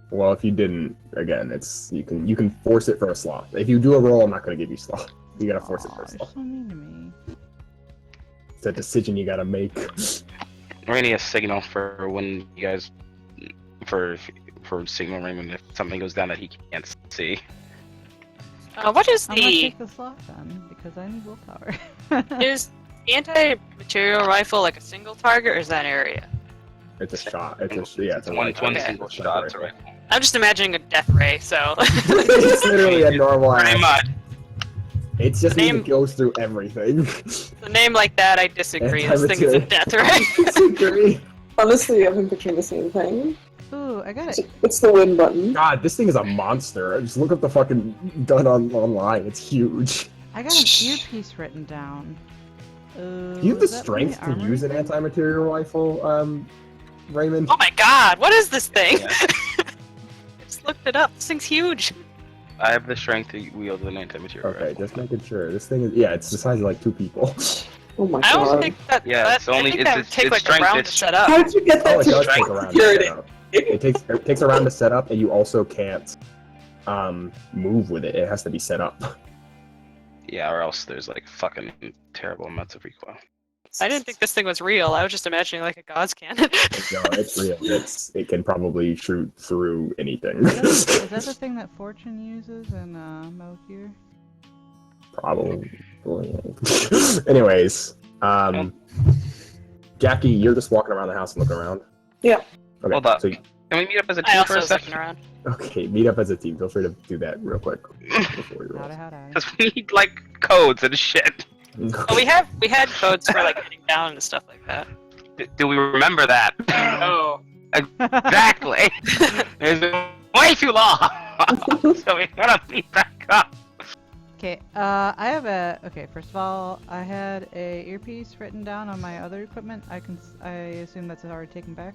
Well, if you didn't, again, it's you can force it for a sloth. If you do a roll, I'm not gonna give you sloth. You gotta force it for a Aw, you're sloth. so mean to me. It's a decision you gotta make. We're gonna need a signal for when you guys for signal Raymond if something goes down that he can't see. What is I'm gonna the take the slot then, because I need willpower. is the anti-material rifle like a single target or is that an area? It's a shot. It's a it's a one rifle. single It's a shot, rifle. right? I'm just imagining a death ray, so It's literally a normal Pretty ass. much. It's just Name- it goes through everything. the name like that, I disagree. This thing is a death ray. Disagree. Honestly, I've been picturing the same thing. Ooh, I got it. It's the win button. God, this thing is a monster. Just look up the fucking gun online. It's huge. I got an earpiece written down. Do you have the is that strength from to the use an armory thing? anti-material rifle, Raymond? Oh my god, what is this thing? Yeah. I just looked it up. This thing's huge. I have the strength to wield an anti-material Okay, rifle. just making sure. This thing is it's the size of like 2 people. Oh my I don't god. think that. Yeah, that it's only- I think it's- that would it's- take it's like strength, a round to it's- set up. How did you get that Oh, it to does strength take around to Secure set up. It takes around to set up, and you also can't move with it. It has to be set up. Yeah, or else there's like fucking terrible amounts of recoil. I didn't think this thing was real. I was just imagining like a God's cannon. No, it's real. It can probably shoot through anything. Is that the thing that Fortune uses in Metal Gear? Probably. Anyways, Jackie, you're just walking around the house and looking around. Yeah. Okay. Hold up. So, Can we meet up as a I team also for a was looking second? around. okay, meet up as a team. Feel free to do that real quick before you roll. Howdy. Because we need like codes and shit. Oh, we had codes for like hitting down and stuff like that. Do we remember that? Oh. Exactly. It's way too long. So we gotta meet back up. Okay, okay, first of all, I had a earpiece written down on my other equipment. I assume that's already taken back.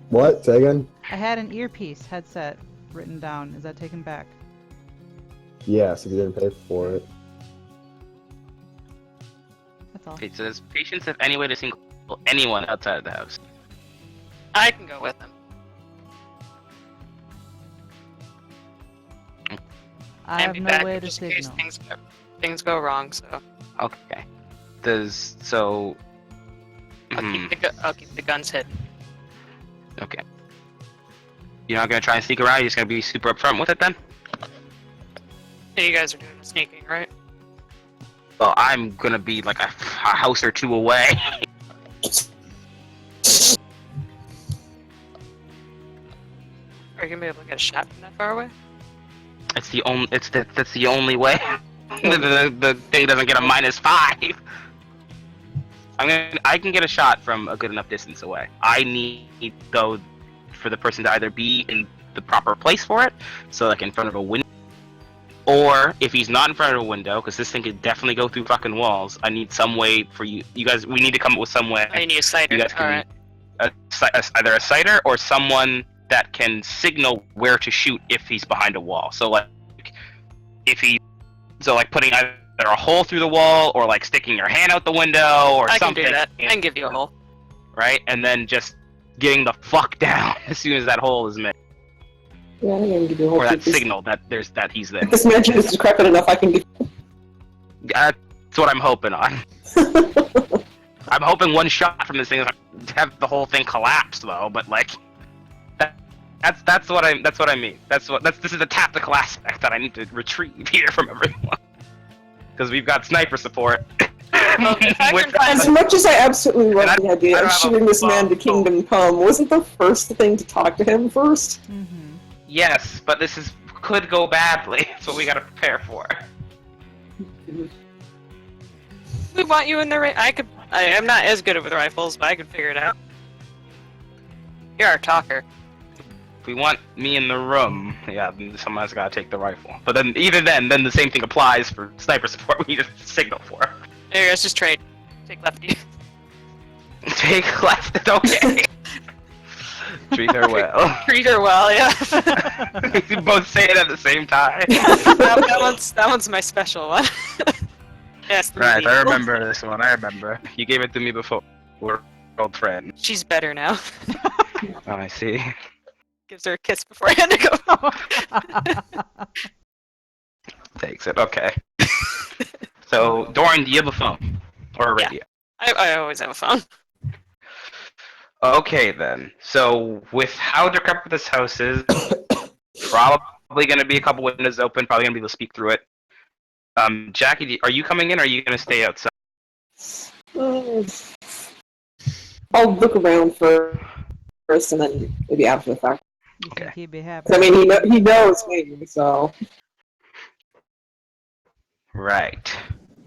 What? Say again? I had an earpiece headset written down. Is that taken back? Yes, if you didn't pay for it. That's all. Okay, so does patients have any way to single anyone outside of the house? I can go with them. I have be no back way to just in case signal. things go wrong. So Okay. So. I'll keep the guns hidden. Okay. You're not gonna try and sneak around. You're just gonna be super upfront with it then. So you guys are doing the sneaking, right? Well, I'm gonna be like a house or two away. Are you gonna be able to get a shot from that far away? It's the only. That's the only way. the thing doesn't get a -5. I can get a shot from a good enough distance away. I need though for the person to either be in the proper place for it, so like in front of a window, or if he's not in front of a window, because this thing could definitely go through fucking walls. I need some way for you guys. We need to come up with some way. I need a sighter. You guys can Alright. either a sighter or someone that can signal where to shoot if he's behind a wall. So like putting either a hole through the wall or like sticking your hand out the window or I can something. do that. I can give you a hole. Right? And then just getting the fuck down as soon as that hole is made. Yeah, I can give you a whole or that truth. signal that he's there. If this mansion is decrepit enough, I can give. That's what I'm hoping on. I'm hoping one shot from this thing is to have the whole thing collapse, though. But like, that's what I mean. This is a tactical aspect that I need to retrieve here from everyone, because we've got sniper support. Well, if I can find As much as I absolutely love And the I idea don't of have a shooting this man to phone. Kingdom Come, wasn't the first thing to talk to him first? Mm-hmm. Yes, but this could go badly. That's what we gotta prepare for. We want you in the I'm not as good with rifles, but I can figure it out. You're our talker. If we want me in the room, yeah, then someone's gotta take the rifle. But then, even then the same thing applies for sniper support. We need a signal for. There, let's just trade. Take lefty. Take left. Okay. Treat her well. Treat her well, yeah. We both say it at the same time. that one's my special one. Yes. Right, Lily. I remember this one. I remember. You gave it to me before. We're old friends. She's better now. Oh, I see. Gives her a kiss before I had to go. Takes it. Okay. So, Doran, do you have a phone or a Yeah. radio? I always have a phone. Okay then. So, with how decrepit this house is, probably going to be a couple windows open. Probably going to be able to speak through it. Jackie, are you coming in, or are you going to stay outside? I'll look around first, and then maybe after the fact. You Okay. think he'd be happy? 'Cause, I mean, he knows me, so Right.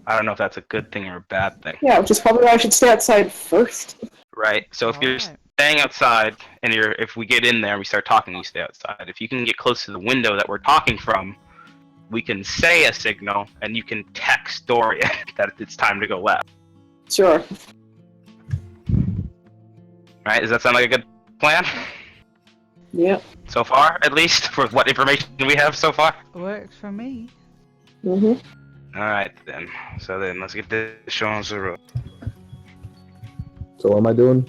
I don't know if that's a good thing or a bad thing. yeah, which is probably why I should stay outside first. Right. So if you're Alright. staying outside, and if we get in there and we start talking, you stay outside. If you can get close to the window that we're talking from, we can say a signal, and you can text Dorian that it's time to go left. Sure. Right? Does that sound like a good plan? Yeah. So far, at least, for what information we have so far? Works for me. Mhm. Alright then. So then, let's get this show on the road. So what am I doing?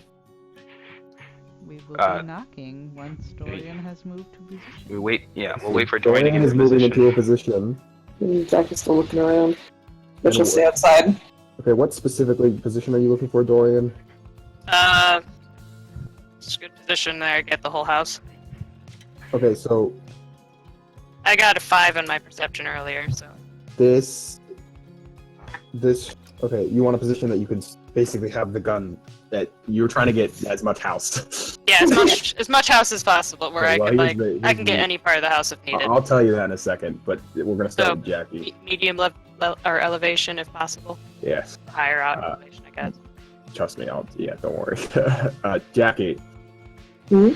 We will Uh, be knocking once Dorian has moved to position. We'll wait for Dorian to Dorian get is in moving position. into a position. And Jack is still looking around. But And she'll stay outside. Okay, what specifically position are you looking for, Dorian? It's a good position there. Get the whole house. Okay, so I got a 5 on my perception earlier, so. this, okay, you want a position that you can basically have the gun that you're trying to get as much house. Yeah, as much house as possible, where Okay, I well, can here's like the- I can get here's any part of the house if needed. I'll tell you that in a second, but we're gonna start So- with Jackie. Medium or elevation if possible. Yes, Higher elevation, I guess. trust me. Don't worry. Jackie, Hmm?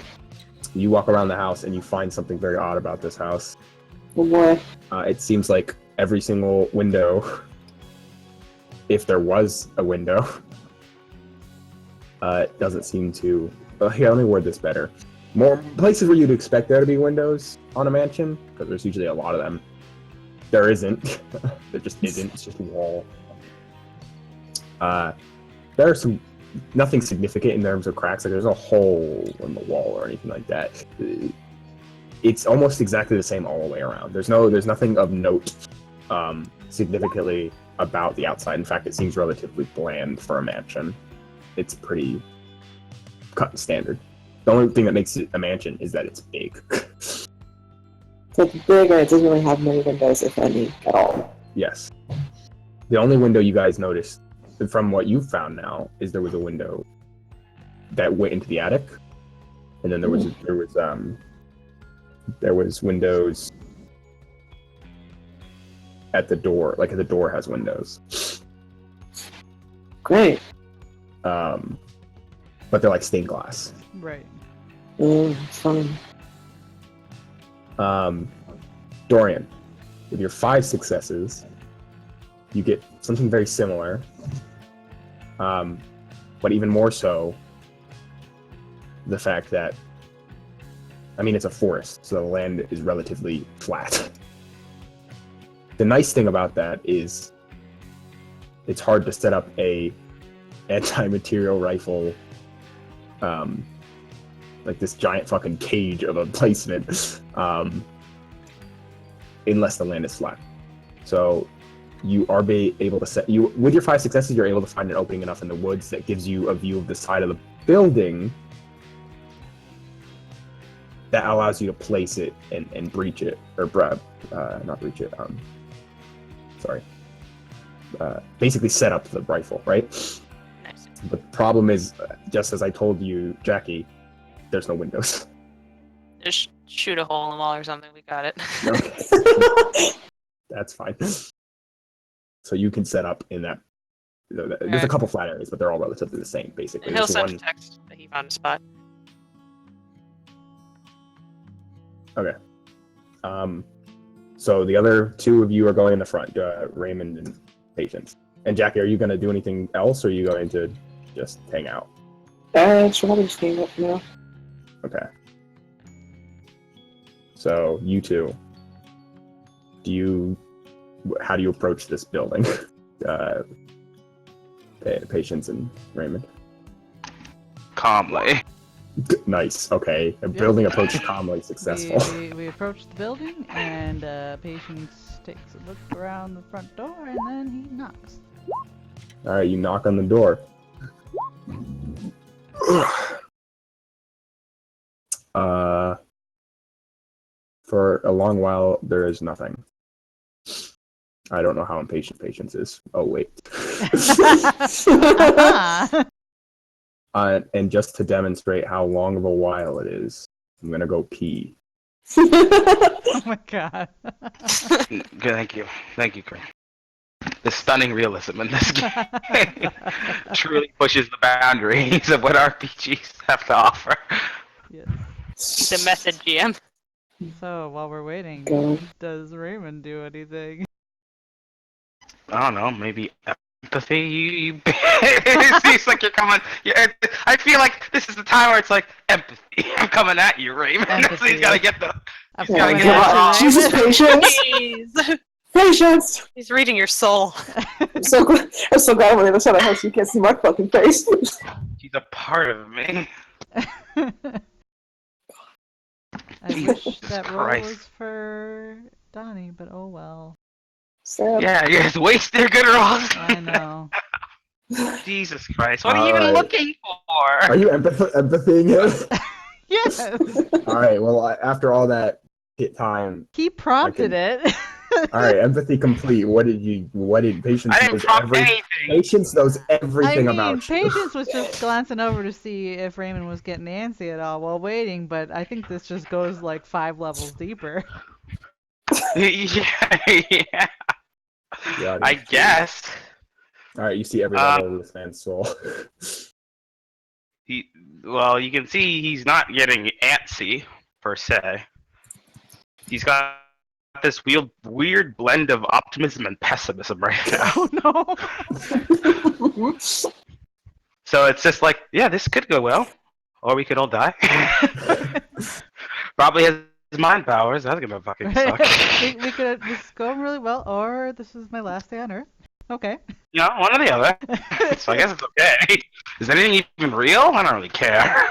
you walk around the house and you find something very odd about this house. Oh boy. It seems like every single window, if there was a window, doesn't seem to. Here, let me word this better. More places where you'd expect there to be windows on a mansion, because there's usually a lot of them. There isn't. There just isn't. It's just a wall. There are nothing significant in terms of cracks. Like there's a hole in the wall or anything like that. It's almost exactly the same all the way around. There's nothing of note significantly about the outside. In fact, it seems relatively bland for a mansion. It's pretty cut and standard. The only thing that makes it a mansion is that it's big. So it's big and it doesn't really have many windows, if any, at all. Yes. The only window you guys noticed, from what you've found now, is there was a window that went into the attic, and then there was windows at the door. Like the door has windows. Great. But they're like stained glass. Right. Fun. Dorian, with your 5 successes, you get something very similar. But even more so, the fact that, I mean, it's a forest, so the land is relatively flat. The nice thing about that is it's hard to set up a anti-material rifle like this giant fucking cage of a placement, unless the land is flat. So you are able to set you with your 5 successes. You're able to find an opening enough in the woods that gives you a view of the side of the building that allows you to place it and breach it, or not breach it. Sorry. Basically set up the rifle, right? Nice. But the problem is, just as I told you, Jackie, there's no windows. Just shoot a hole in the wall or something. We got it. Okay. That's fine. So you can set up in that. There's a Alright. couple flat areas, but they're all relatively the same, basically. And he'll There's send a one. text that he found a spot. So the other 2 of you are going in the front, Raymond and Patience. And Jackie, are you going to do anything else, or are you going to just hang out? Should probably just hang up now. Okay. So you 2, how do you approach this building? Patience and Raymond. Calmly. Nice. Okay. A building approach calmly successful. We approach the building, and Patience takes a look around the front door, and then he knocks. All right. You knock on the door. For a long while, there is nothing. I don't know how impatient Patience is. Oh wait. Ah. And just to demonstrate how long of a while it is, I'm gonna go pee. Oh my god. Thank you, Chris. The stunning realism in this game truly pushes the boundaries of what RPGs have to offer. Yes. The method GM. So while we're waiting, God. does Raymond do anything? I don't know, maybe empathy. You it seems like you're coming. I feel like this is the time where it's like empathy. I'm coming at you, Raymond. So he's gotta get the. I'm He's gotta coming get at the. you, Jesus, Raymond. Patience! Jeez. Patience! He's reading your soul. I'm so glad I'm on the other side of the house so you can't see my fucking face. He's a part of me. I Jesus wish that role Christ. was for Donnie, but oh well. Sad. Yeah, you guys waste their good rolls. I know. Jesus Christ, what are you even Alright. looking for? Are you empathying him? Yes! All right. Well, after all that hit time, He prompted it. all right, empathy complete. What did Patience I didn't knows prompt anything. Patience knows everything I mean, about you. Patience was just glancing over to see if Raymond was getting antsy at all while waiting, but I think this just goes like 5 levels deeper. Yeah, Yeah, I guess. All right, you see every level of this man's soul. Well, you can see he's not getting antsy per se. He's got this weird blend of optimism and pessimism right now. Oh no! So it's just like, yeah, this could go well, or we could all die. Probably has mind powers. That's gonna fucking suck. we could this going really well, or this is my last day on Earth. Okay. You know, one or the other. So I guess it's okay. Is anything even real? I don't really care.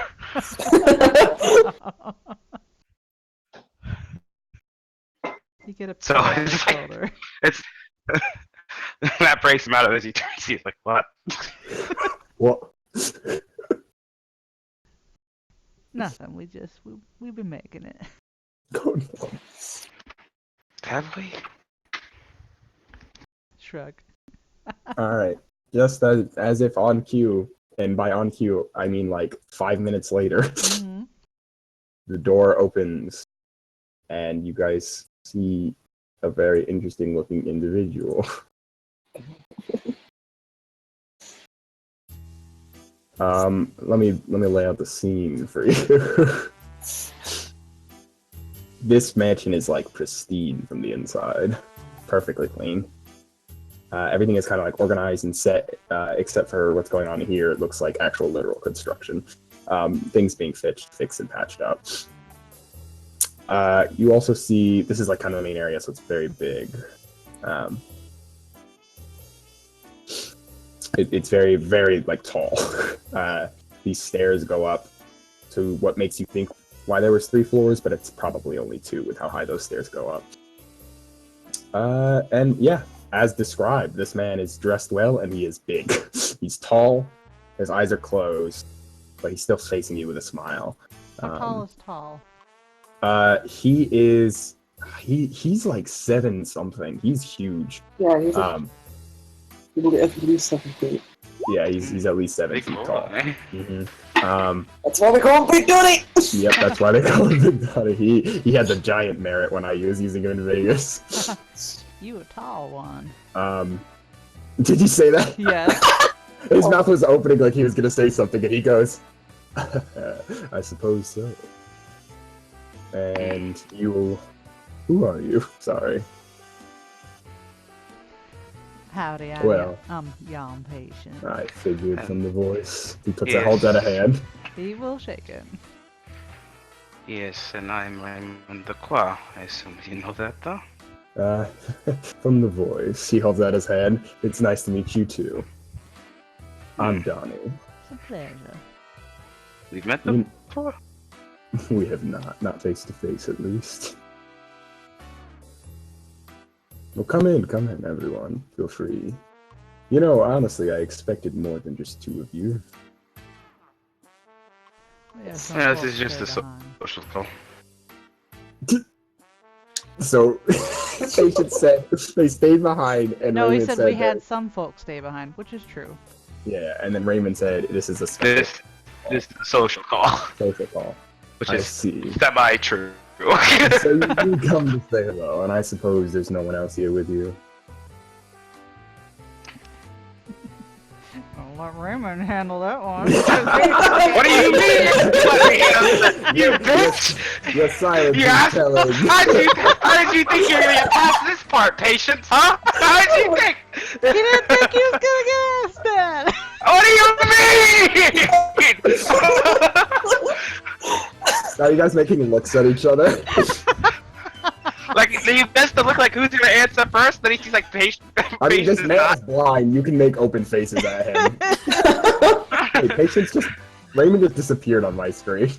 You get a So pat on the it's like- shoulder. It's that breaks him out of his eternity. He's like, what? What? Nothing. We've been making it. Oh, no. Have we? Shrug. All right, just as if on cue, and by on cue I mean like 5 minutes later, Hmm. the door opens, and you guys see a very interesting looking individual. Let me lay out the scene for you. This mansion is like pristine from the inside, perfectly clean. Everything is kind of like organized and set, except for what's going on here. It looks like actual literal construction. Things being fixed and patched up. You also see, this is like kind of the main area, so it's very big. It's very, very like tall. These stairs go up to what makes you think why there was 3 floors, but it's probably only 2 with how high those stairs go up. And yeah, as described, this man is dressed well and he is big. He's tall, his eyes are closed, but he's still facing you with a smile. How tall is tall? He's like 7 something. He's huge. Yeah, he's at least 7 feet. Yeah, he's at least 7 Big feet boy. tall. That's why they call him Big Daddy! Yep, that's why they call him Big Daddy. He had the giant merit when I was using him in Vegas. You a tall one. Did you say that? Yes. His mouth was opening like he was gonna say something, and he goes, I suppose so. And you... Who are you? Sorry. Howdy, Well. I'm Jan Patient. I figured from the voice. He puts Yes. holds out a hand. He will shake it. Yes, and I'm Raymond the Qua. I assume you know that, though? From the voice. He holds out his hand. It's nice to meet you too. I'm Donnie. It's a pleasure. We've met them You- before? We have not face to face at least. Well, come in, everyone. Feel free. You know, honestly, I expected more than just 2 of you. We have some Yeah, this folks is just stay a behind. social call. So, Patient said they stayed behind, and No, he Raymond said we that- had some folks stay behind, which is true. Yeah, and then Raymond said this is a special This is a social call, social call. which I is see. semi-true. So you come to say hello, and I suppose there's no one else here with you. I'll let Raymond handle that one. What do you mean? You bitch! Your silence You is asked? telling. How did you think you were gonna get past this part, Patience? Huh? How did you think? He didn't think he was gonna get asked that! What do you mean? Are you guys making looks at each other? Like, you best to look like who's gonna answer first, then he's like, Patience. I mean, this Patience is man is not. blind. You can make open faces at him. Hey, Patience just... Raymond just disappeared on my screen.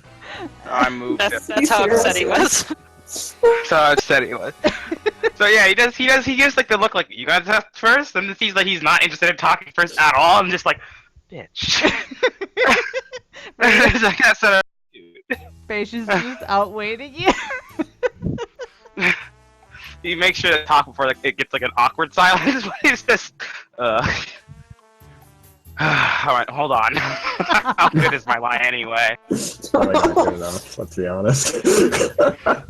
I moved him. That's how upset he was. So upset he was. So yeah, he gives like the look like you guys asked first, and then he's like he's not interested in talking first at all, and just like, bitch. It's like, that's a dude. Patience just out waiting you. You make sure to talk before like it gets like an awkward silence. But it's just, all right, hold on. How good is my line anyway? Probably not good enough, let's be honest.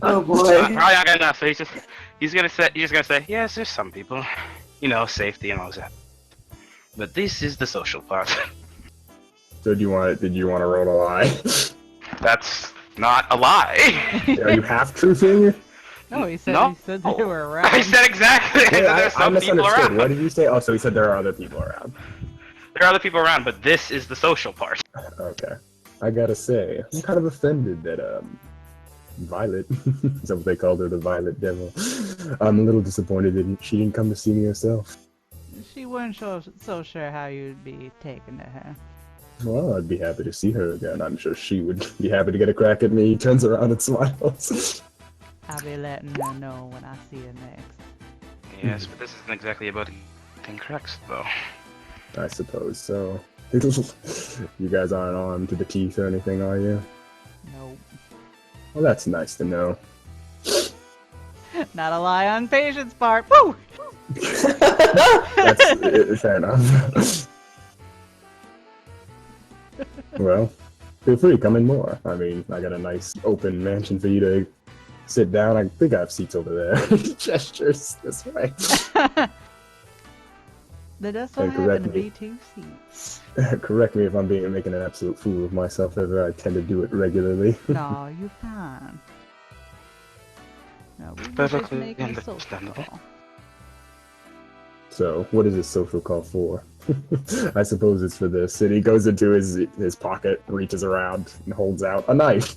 Oh boy. Probably not good enough. So he's just gonna say, yes, there's some people, you know, safety and all that. But this is the social part. So did you want to roll a lie? That's not a lie. Are you half-truthing? No, he said No. they were around. I said exactly. I said Yeah, there's I some people misunderstood. around. What did you say? Oh, so he said there are other people around. There are other people around, but this is the social part. Okay. I gotta say, I'm kind of offended that, Violet, is that what they called her, the Violet Devil? I'm a little disappointed that she didn't come to see me herself. She wasn't so sure how you'd be taken to her. Well, I'd be happy to see her again. I'm sure she would be happy to get a crack at me. He turns around and smiles. I'll be letting her know when I see her next. Yes, but this isn't exactly about getting cracks, though. I suppose so. You guys aren't armed to the teeth or anything, are you? Nope. Well, that's nice to know. Not a lie on Patience part. Woo! That's fair enough. Well, feel free, come in more. I mean, I got a nice open mansion for you to sit down. I think I have seats over there. Gestures this way. There does so Hey, happen correct to me. be 2 seats. Correct me if I'm making an absolute fool of myself ever. I tend to do it regularly. No, you're fine. No, we were just Perfectly making a social understandable. call. So, what is this social call for? I suppose it's for this. And he goes into his pocket, reaches around, and holds out a knife.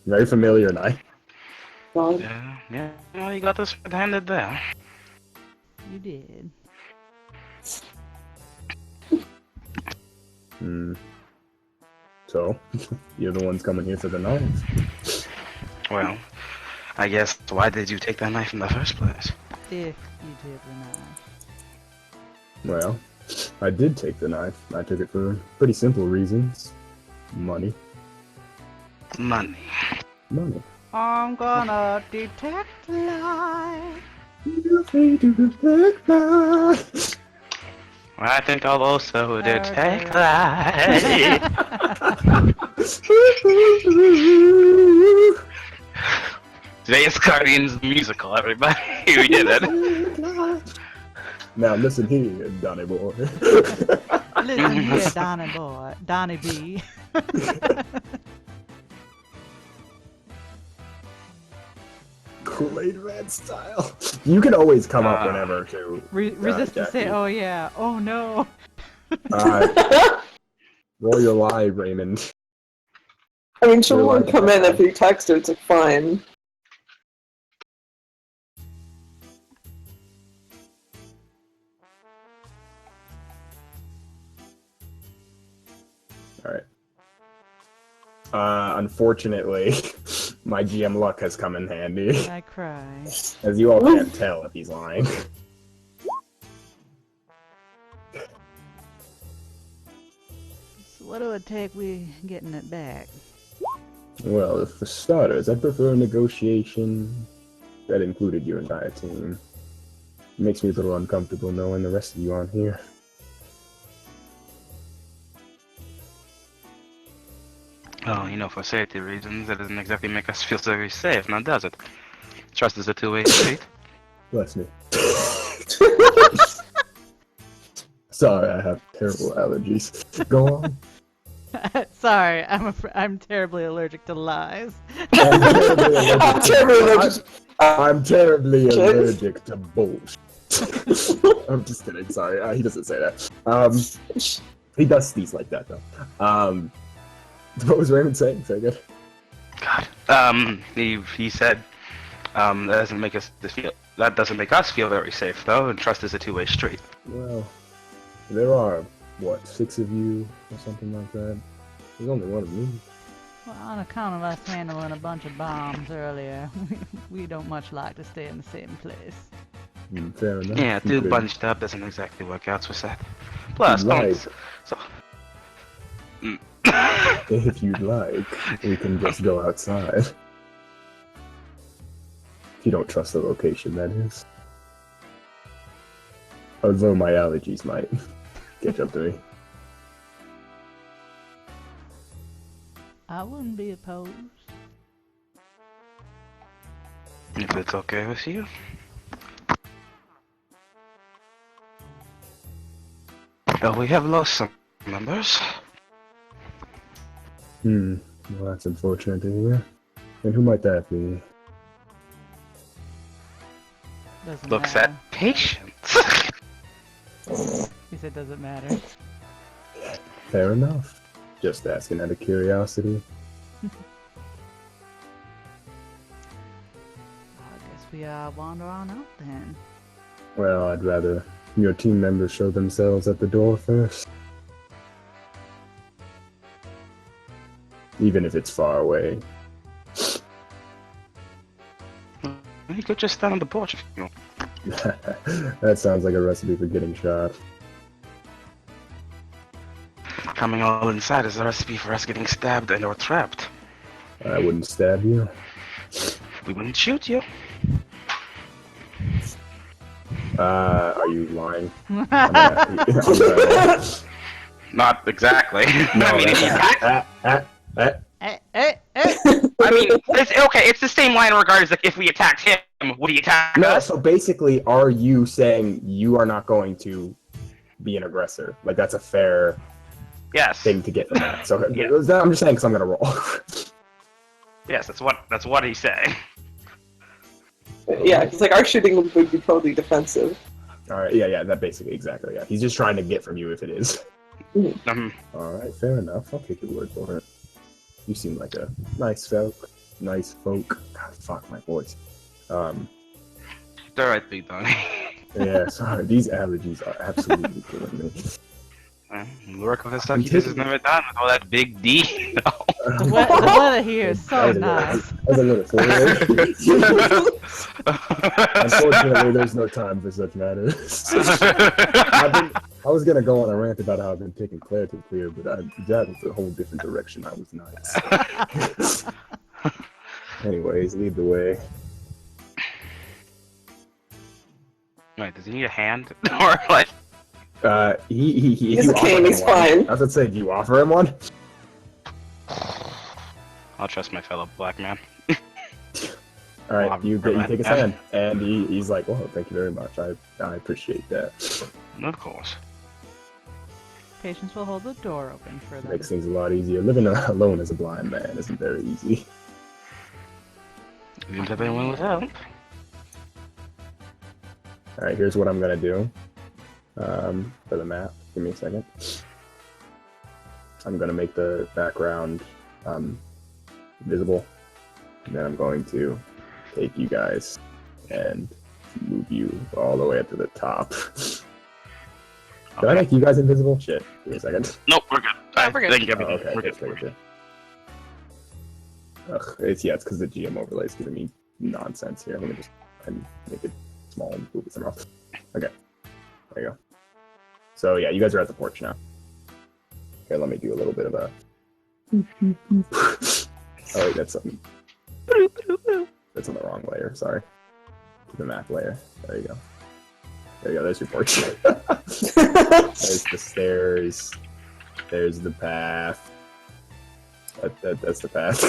Very familiar knife. Well, Yeah, well, you got this handed there. You did. So, you're the ones coming here for the knife. Well, I guess why did you take that knife in the first place? If you did the knife. Well, I did take the knife. I took it for pretty simple reasons. Money. Money. Money. I'm gonna detect life. You think to protect life. I think I'll also detect Okay. that. Today is Guardians the Musical, everybody. We did it. Now listen here, Donny boy. Listen here, Donny boy. Donny B. Kool-Aid Man style. You can always come up whenever to Resist to say, Jackie. oh yeah, oh no. Roll your lie, Raymond. I mean, she'll You're only like come in that. if you text her, it's fine. Alright. Unfortunately, my GM luck has come in handy. I cry. As you all can't tell if he's lying. So what'll it take we getting it back? Well, for starters, I'd prefer a negotiation that included your entire team. It makes me a little uncomfortable knowing the rest of you aren't here. Oh, you know, for safety reasons, that doesn't exactly make us feel very safe, now does it? Trust is a two-way street. Bless me. Sorry, I have terrible allergies. Go on. Sorry, I'm terribly allergic to lies. I'm terribly allergic to bullshit. I'm just kidding. Sorry, he doesn't say that. He does sneeze like that though. What was Raymond saying? Say again. God. He said, that doesn't make us feel very safe, though, and trust is a two-way street. Well, there are what 6 of you or something like that. There's only one of me. Well, on account of us handling a bunch of bombs earlier, we don't much like to stay in the same place. Fair enough. Yeah, You two could- bunched up doesn't exactly work out for Seth. Plus, Right. so... If you'd like, we can just go outside. If you don't trust the location, that is. Although my allergies might catch up to me. I wouldn't be opposed. If it's okay with you. Well, we have lost some members. Well, that's unfortunate to hear. And who might that be? Doesn't Looks matter. at patience. He said doesn't matter. Fair enough. Just asking out of curiosity. I guess we wander on out then. Well, I'd rather your team members show themselves at the door first. Even if it's far away. You could just stand on the porch if you want. That sounds like a recipe for getting shot. Coming all inside is a recipe for us getting stabbed and or trapped. I wouldn't stab you. We wouldn't shoot you. Are you lying? Not exactly. No, I mean, if you I mean, it's okay. It's the same line in regards like if we attacked him, would he attack No, us? so basically, are you saying you are not going to be an aggressor? Like, that's a fair Yes. thing to get from that. So Yeah. I'm just saying because I'm gonna roll. Yes, that's what he's saying. Yeah, because like our shooting would be totally defensive. All right, yeah, that basically exactly. Yeah, he's just trying to get from you if it is. All right, fair enough. I'll take your word for it. You seem like a nice folk. Nice folk. God, fuck my voice. All right, Big Donnie. Yeah, sorry. These allergies are absolutely killing me. Work with the stuff you just has never done with all that big D. The weather here is so nice. That was a little forward. Unfortunately, there's no time for such matters. I was gonna go on a rant about how I've been taking Claire to clear, but that was a whole different direction. I was not. Anyways, lead the way. Wait, does he need a hand or like? He's a king, he's fine. I was gonna say, do you offer him one? I'll trust my fellow black man. All right, you take his hand, and he's like, "Well, thank you very much. I appreciate that." Of course. Patience will hold the door open for them. Makes things a lot easier. Living alone as a blind man isn't very easy. Didn't have anyone with help. All right, here's what I'm gonna do. For the map, give me a second. I'm gonna make the background visible, and then I'm going to take you guys and move you all the way up to the top. Did I make you guys invisible? Shit. Give me a second. Nope, we're good. We're good. I think everything. Okay, we're good, good. good. Ugh, it's because the GM overlay is giving me nonsense here. Let me just make it small and move it somewhere else. Okay, there you go. So yeah, you guys are at the porch now. Okay, let me do a little bit of a. Oh wait, that's something. That's on the wrong layer. Sorry. The map layer. There you go. There you go. There's your porch. There's the stairs. There's the path. That's the path.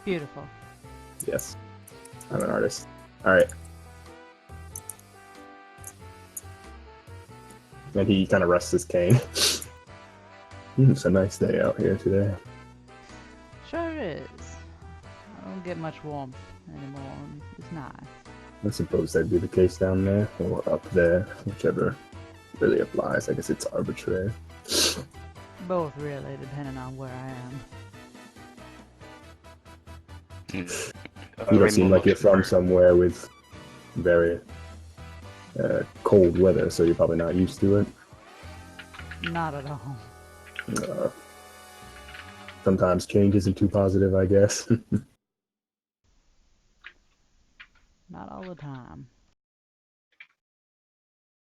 Beautiful. Yes. I'm an artist. Alright. And he kind of rests his cane. It's a nice day out here today. Sure is. I don't get much warmth anymore. It's nice. I suppose that'd be the case down there, or up there, whichever really applies. I guess it's arbitrary. Both really, depending on where I am. You don't seem like you're from somewhere with very cold weather, so you're probably not used to it. Not at all. Sometimes change isn't too positive, I guess. Not all the time.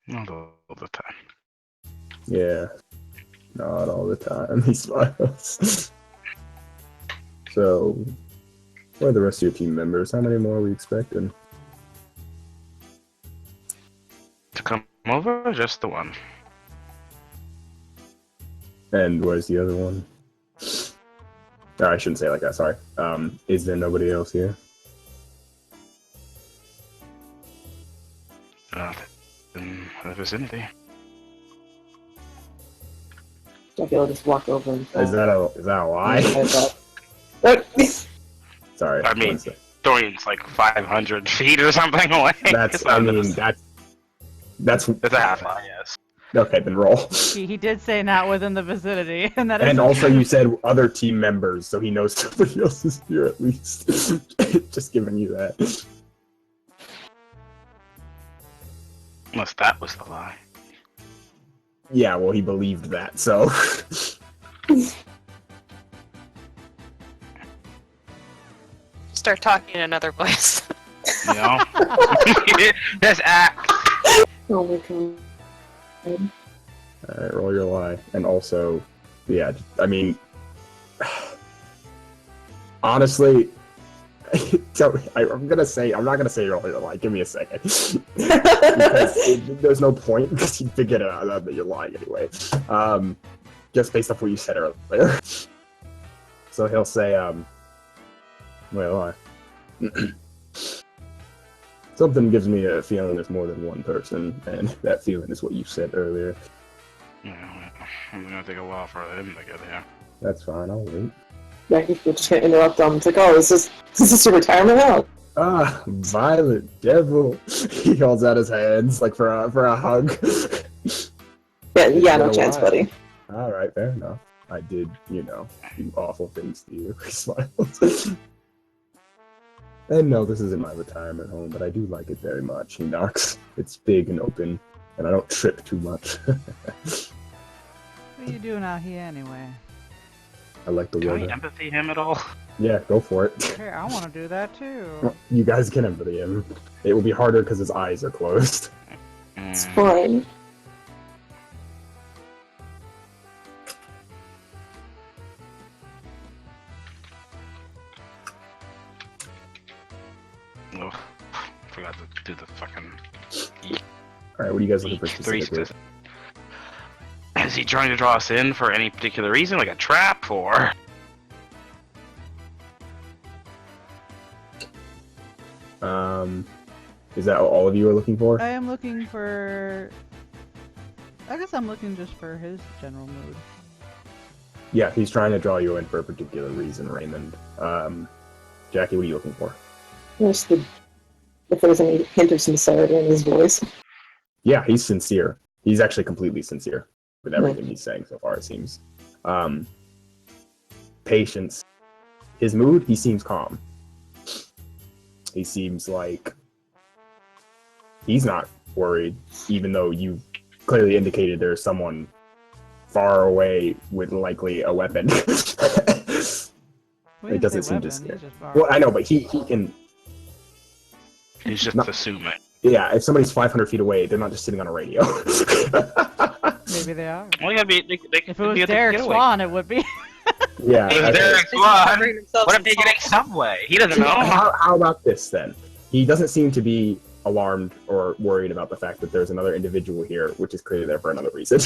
Not all the time. Yeah, not all the time. He smiles. So, what are the rest of your team members? How many more are we expecting? To come over, or just the one? And where's the other one? Oh, I shouldn't say it like that, sorry. Is there nobody else here? In the vicinity. I'll just walk over and Is that a lie? Sorry. I mean, Dorian's like 500 feet or something away. That's a half lie, yes. Okay, then roll. He did say not within the vicinity, and that is. And also, you said other team members, so he knows somebody else is here at least. Just giving you that. Unless that was the lie. Yeah, well, he believed that, so. Start talking in another voice. You know? Just act. Oh my god. Alright, roll your lie. And also, yeah, I mean, honestly, I'm not gonna say roll your lie. Give me a second. Because there's no point, because you figured it out that you're lying anyway. Just based off what you said earlier. So he'll say, well, something gives me a feeling there's more than one person, and that feeling is what you said earlier. Yeah, I'm gonna take a while for him to get here. That's fine, I'll wait. Yeah, you just can't interrupt them. It's like, oh, is this your retirement house? Ah, Violet Devil. He holds out his hands like for a hug. Yeah, no chance, buddy. Alright, fair enough. I did, do awful things to you. He smiles. And no, this isn't my retirement home, but I do like it very much. He knocks. It's big and open. and I don't trip too much. What are you doing out here anyway? I like the Can we weather. empathy him at all? Yeah, go for it. Hey, I want to do that too. You guys can empathy him. It will be harder because his eyes are closed. It's fine. Oh, forgot to do the fucking All right, what are you guys looking for three. specifically? Is he trying to draw us in for any particular reason, like a trap, or? Is that what all of you are looking for? I am looking for. I guess I'm looking just for his general mood. Yeah, he's trying to draw you in for a particular reason, Raymond. Jackie, what are you looking for? Just if there's any hint of sincerity in his voice. Yeah, he's sincere. He's actually completely sincere with everything he's saying so far, it seems. Patience. His mood, he seems calm. He seems like he's not worried, even though you clearly indicated there's someone far away with likely a weapon. It doesn't seem to scare. Well, I know, but he can. He's just Not- assuming. Yeah, if somebody's 500 feet away, they're not just sitting on a radio. Maybe they are. Well, yeah, they If it was Derek Swan. Swan, it would be. Yeah. It was okay. Derek Swan. What if they get a subway? He doesn't know. How about this then? He doesn't seem to be alarmed or worried about the fact that there's another individual here, which is clearly there for another reason.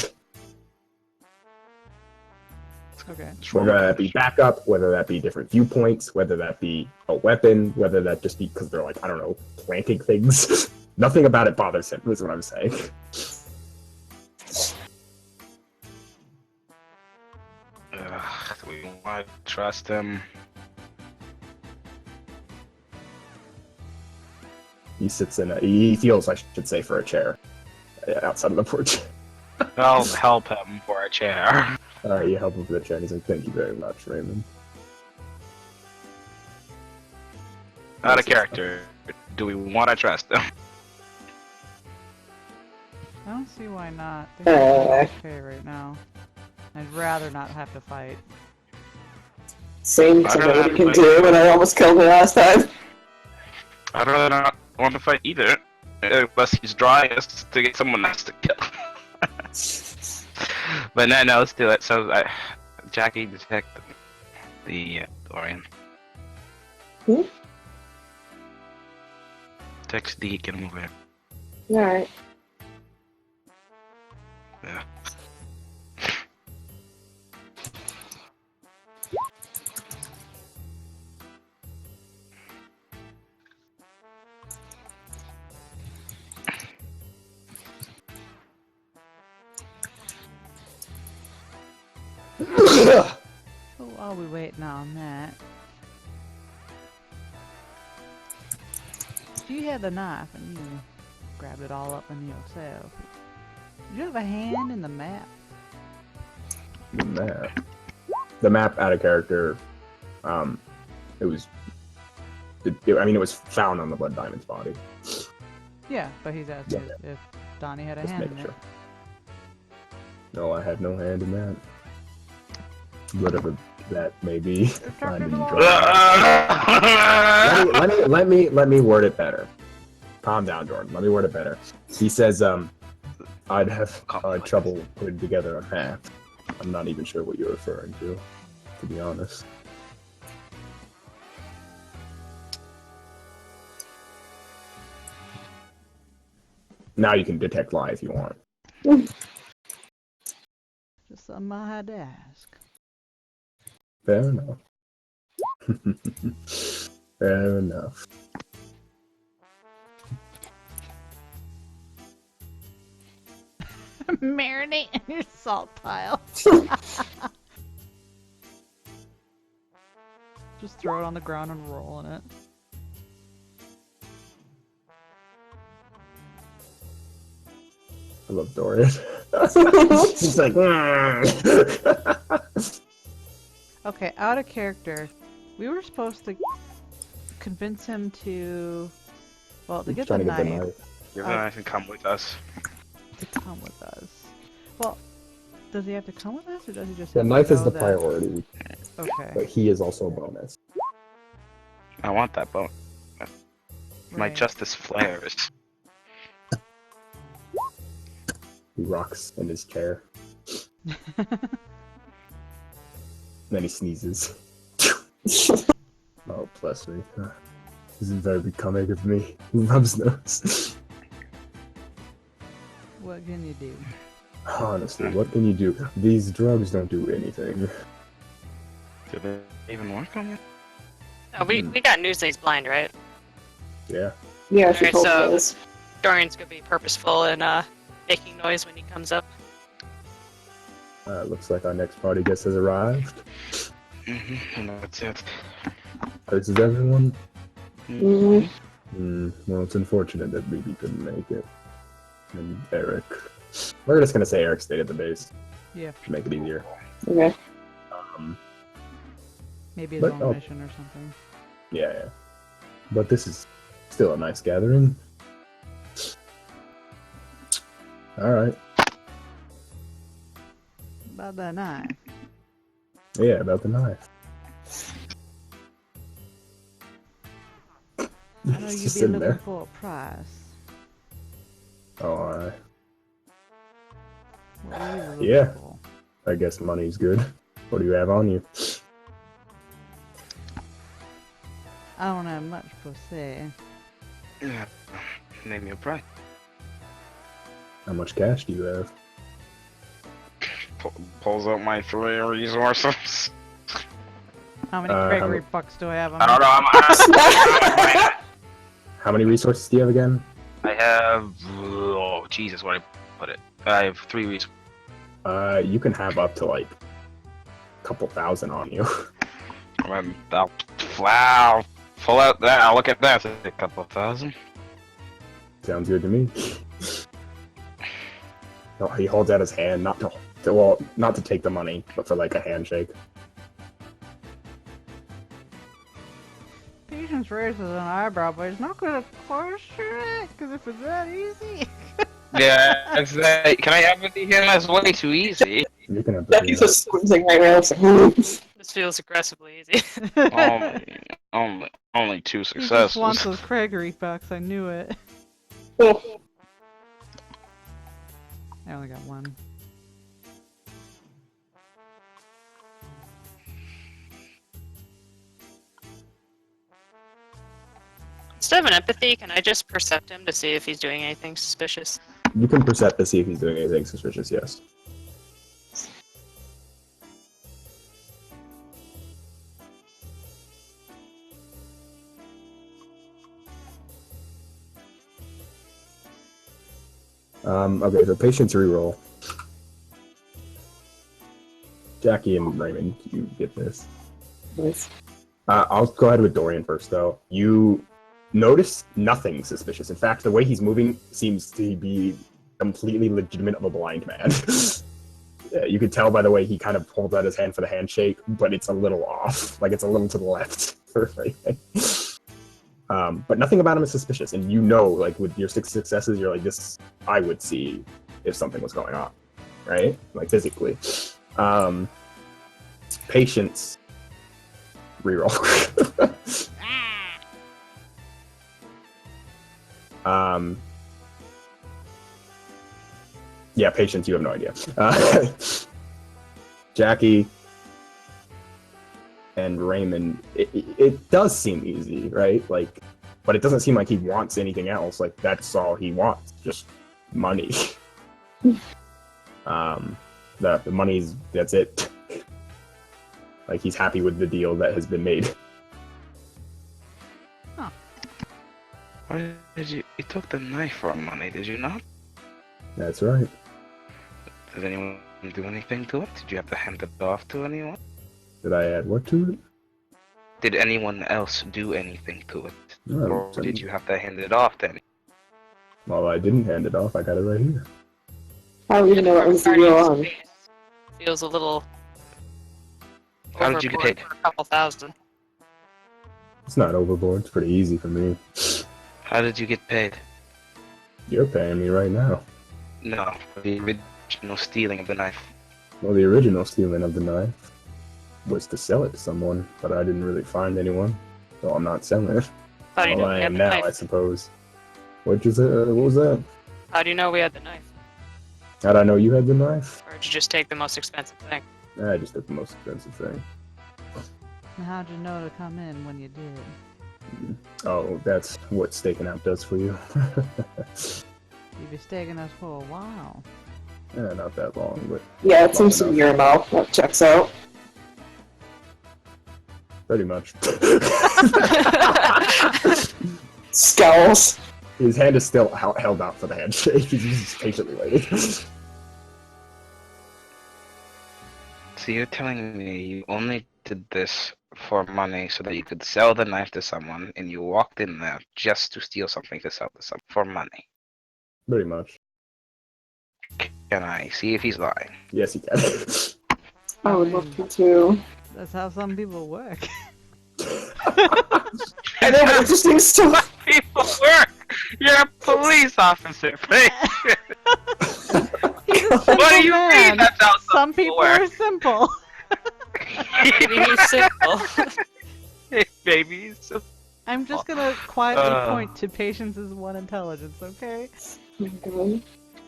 Okay. Whether that be backup, whether that be different viewpoints, whether that be a weapon, whether that just be because they're like, I don't know, planting things. Nothing about it bothers him, is what I'm saying. Do we want to trust him? He sits in he feels, I should say, for a chair outside of the porch. I'll help him for a chair. Alright, you help him for the chair, and he's like, thank you very much, Raymond. Out of character. Do we want to trust him? I don't see why not. They're okay right now. I'd rather not have to fight. Same, I because I don't know what have he can to do, and I almost killed him last time. I'd rather not want to fight either. Unless he's drawing us to get someone else to kill. But no, let's do it. So, Jackie, detect the Dorian. Hmm? Text D, get him over here. Alright. Yeah. So while we waiting on that, if you had the knife and you grabbed it all up in yourself, did you have a hand in the map? The map out of character, it was, I mean, it was found on the Blood Diamond's body. Yeah, but he's asking if Donnie had a Just hand in making it. sure. No, I had no hand in that. Whatever that may be. I didn't draw it. Let me word it better. Calm down, Jordan. Let me word it better. He says, I'd have trouble putting together a map. I'm not even sure what you're referring to be honest. Now you can detect lie if you want. Just something I had to ask. Fair enough. Fair enough. Marinate in your salt pile. Just throw it on the ground and roll in it. I love Dorian. He's like, Okay, out of character. We were supposed to convince him to, well, to get the trying to get the knife. knife. You're gonna have to come with us. to come with us. Well, does he have to come with us, or does he just The have to knife is know the that- priority, Okay. but he is also a bonus. I want that bone. My Right. justice flares. He rocks in his chair. Then he sneezes. Oh, bless me. This is very becoming of me. Rubs nose. What can you do? Honestly, what can you do? These drugs don't do anything. Do they even work on you? Oh, we got news that he's blind, right? Yeah. Yeah, she Alright, told so- me this. Dorian's gonna be purposeful in making noise when he comes up. Looks like our next party guest has arrived. Mm-hmm. That's it. This is everyone. Mm-hmm. Well, it's unfortunate that BB couldn't make it. And Eric. We're just gonna say Eric stayed at the base Yeah, to make it easier. Okay. maybe his But- own oh. mission or something. Yeah. But this is still a nice gathering. Alright. About that knife. Yeah, about the knife. I know It's you'd just be sitting looking there. for a price. Oh, alright. What are you looking Yeah. for? I guess money's good. What do you have on you? I don't have much per se. Yeah. Name your price. How much cash do you have? Pulls out my 3 resources. How many how Gregory mu- bucks do I have on I me? don't know. How many resources do you have again? I have. Oh, Jesus, where did I put it? I have 3 resources. You can have up to like a couple thousand on you. Wow. Pull out that. I'll look at that. A couple thousand. Sounds good to me. No, he holds out his hand, not to take the money, but for like a handshake. Patience raises an eyebrow, but he's not gonna question it, because if it's that easy. Yeah, it's that. Can I have with you here? That's way too easy. You can have the Becky's just squinting right now. So, This feels aggressively easy. Only 2 He just successes. wants those Gregory bucks, I knew it. oh, I only got 1. Instead of an empathy, can I just percept him to see if he's doing anything suspicious? You can percept to see if he's doing anything suspicious, yes. Okay, so patience reroll. Jackie and Raymond, you get this. nice. I'll go ahead with Dorian first, though. You notice nothing suspicious. In fact, the way he's moving seems to be completely legitimate of a blind man. Yeah, you could tell by the way he kind of holds out his hand for the handshake, but it's a little off. Like, it's a little to the left for Raymond. But nothing about him is suspicious, and you know, like, with your 6 successes, you're like, this, I would see if something was going on, right? Like, physically. Patience. Reroll. Yeah, patience, you have no idea. Jackie and Raymond, it does seem easy, right? Like, but it doesn't seem like he wants anything else. Like, that's all he wants, just money. The money's, that's it. Like, he's happy with the deal that has been made. Why did you took the knife from money, did you not? That's right. Did anyone do anything to it? Did you have to hand it off to anyone? Did I add what to it? Did anyone else do anything to it? No, Or did you have to hand it off to anyone? Well, I didn't hand it off. I got it right here. I don't even know what was the Guardian's real on. face feels a little. How did you get overboard paid? for a couple thousand. It's not overboard. It's pretty easy for me. How did you get paid? You're paying me right now. No, the original stealing of the knife. Well, the original stealing of the knife was to sell it to someone, but I didn't really find anyone, so I'm not selling it. How do you know Well, I we had am the now, knife? I suppose. What was that? How do you know we had the knife? How'd I know you had the knife? Or did you just take the most expensive thing? I just took the most expensive thing. And how'd you know to come in when you did? Oh, that's what staking out does for you. You've been staking us for a while. Not that long, but Yeah, it seems to be your mouth. That checks out. pretty much. Scowls. His hand is still held out for the handshake. He's just patiently waiting. So you're telling me you only did this for money so that you could sell the knife to someone, and you walked in there just to steal something to sell to someone for money? Pretty much. Can I see if he's lying? Yes, he can. I would love to too. That's how some people work. I know, but interesting stuff. People work. You're a police officer. He's a simple What do you man. mean? That's how Some people work. are simple. Maybe he's simple. Hey, baby. So I'm just gonna quietly Uh. point to Patience's 1 intelligence, okay?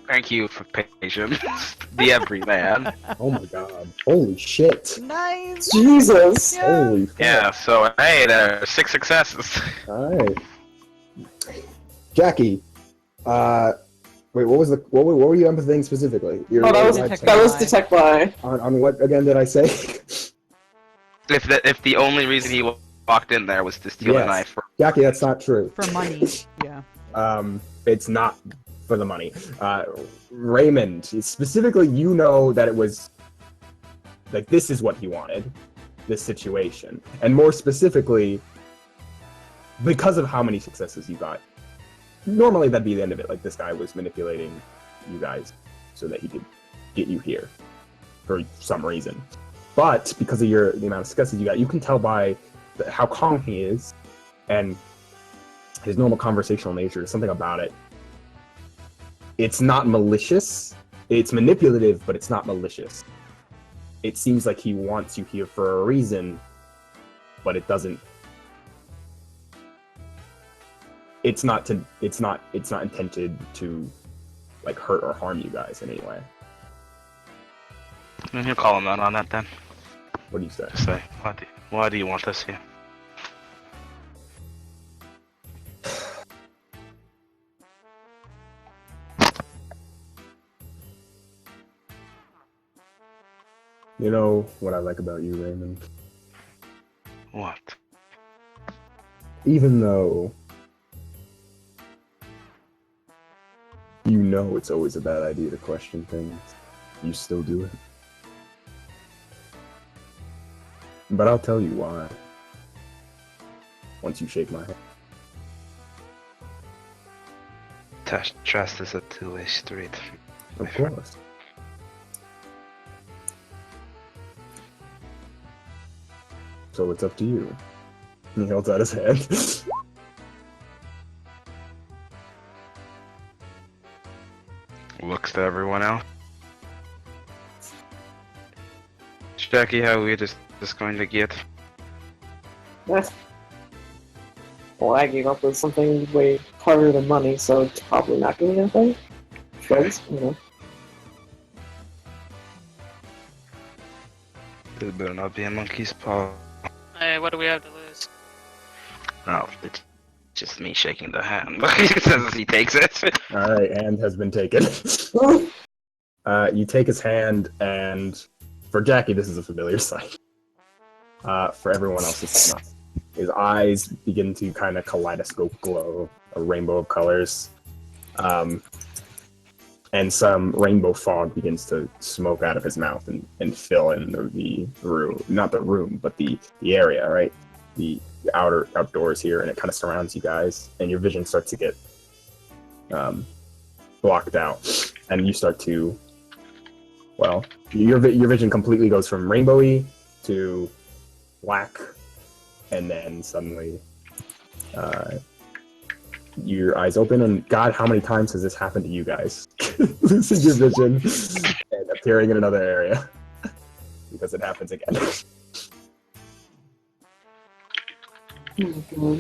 thank you for patience, the everyman. Oh my god. Holy shit. Nice! Jesus. Yeah. Holy fuck. Yeah. So hey, there are 6 successes. Alright. Jackie, wait, what were you emphasizing specifically? Oh, that was Detect that was lie. detect lie. on what again did I say? If the only reason he walked in there was to steal Yes. a knife, Jackie, that's not true. For money, yeah. It's not for the money. Raymond, specifically, you know that it was like this is what he wanted, this situation, and more specifically, because of how many successes you got. Normally, that'd be the end of it. Like this guy was manipulating you guys so that he could get you here for some reason. But because of the amount of successes you got, you can tell by how calm he is and his normal conversational nature. There's something about it. It's not malicious. It's manipulative, but it's not malicious. It seems like he wants you here for a reason, but it doesn't. It's not intended to like hurt or harm you guys in any way. and he'll call him out on that then. What do you say? Say, why do you want this here? You know what I like about you, Raymond? What? Even though you know it's always a bad idea to question things, you still do it. But I'll tell you why. Once you shake my hand. Trust is a two-way street. Of course. So it's up to you. He holds out his hand. Looks to everyone else. Jackie, how weird is this going to get? Well, I gave up with something way harder than money, so it's probably not doing anything. Because, you know. This better not be a monkey's paw. Hey, what do we have to lose? Oh, it's just me shaking the hand. He says he takes it. Alright, hand has been taken. You take his hand, and for Jackie, this is a familiar sight. For everyone else, it's not. His eyes begin to kind of kaleidoscope glow, a rainbow of colors. And some rainbow fog begins to smoke out of his mouth and fill in the room. Not the room, but the area, right? The outdoors here, and it kind of surrounds you guys, and your vision starts to get blocked out. And you start to, well, your vision completely goes from rainbowy to black, and then suddenly your eyes open, and God, how many times has this happened to you guys? Losing your vision and appearing in another area. Because it happens again.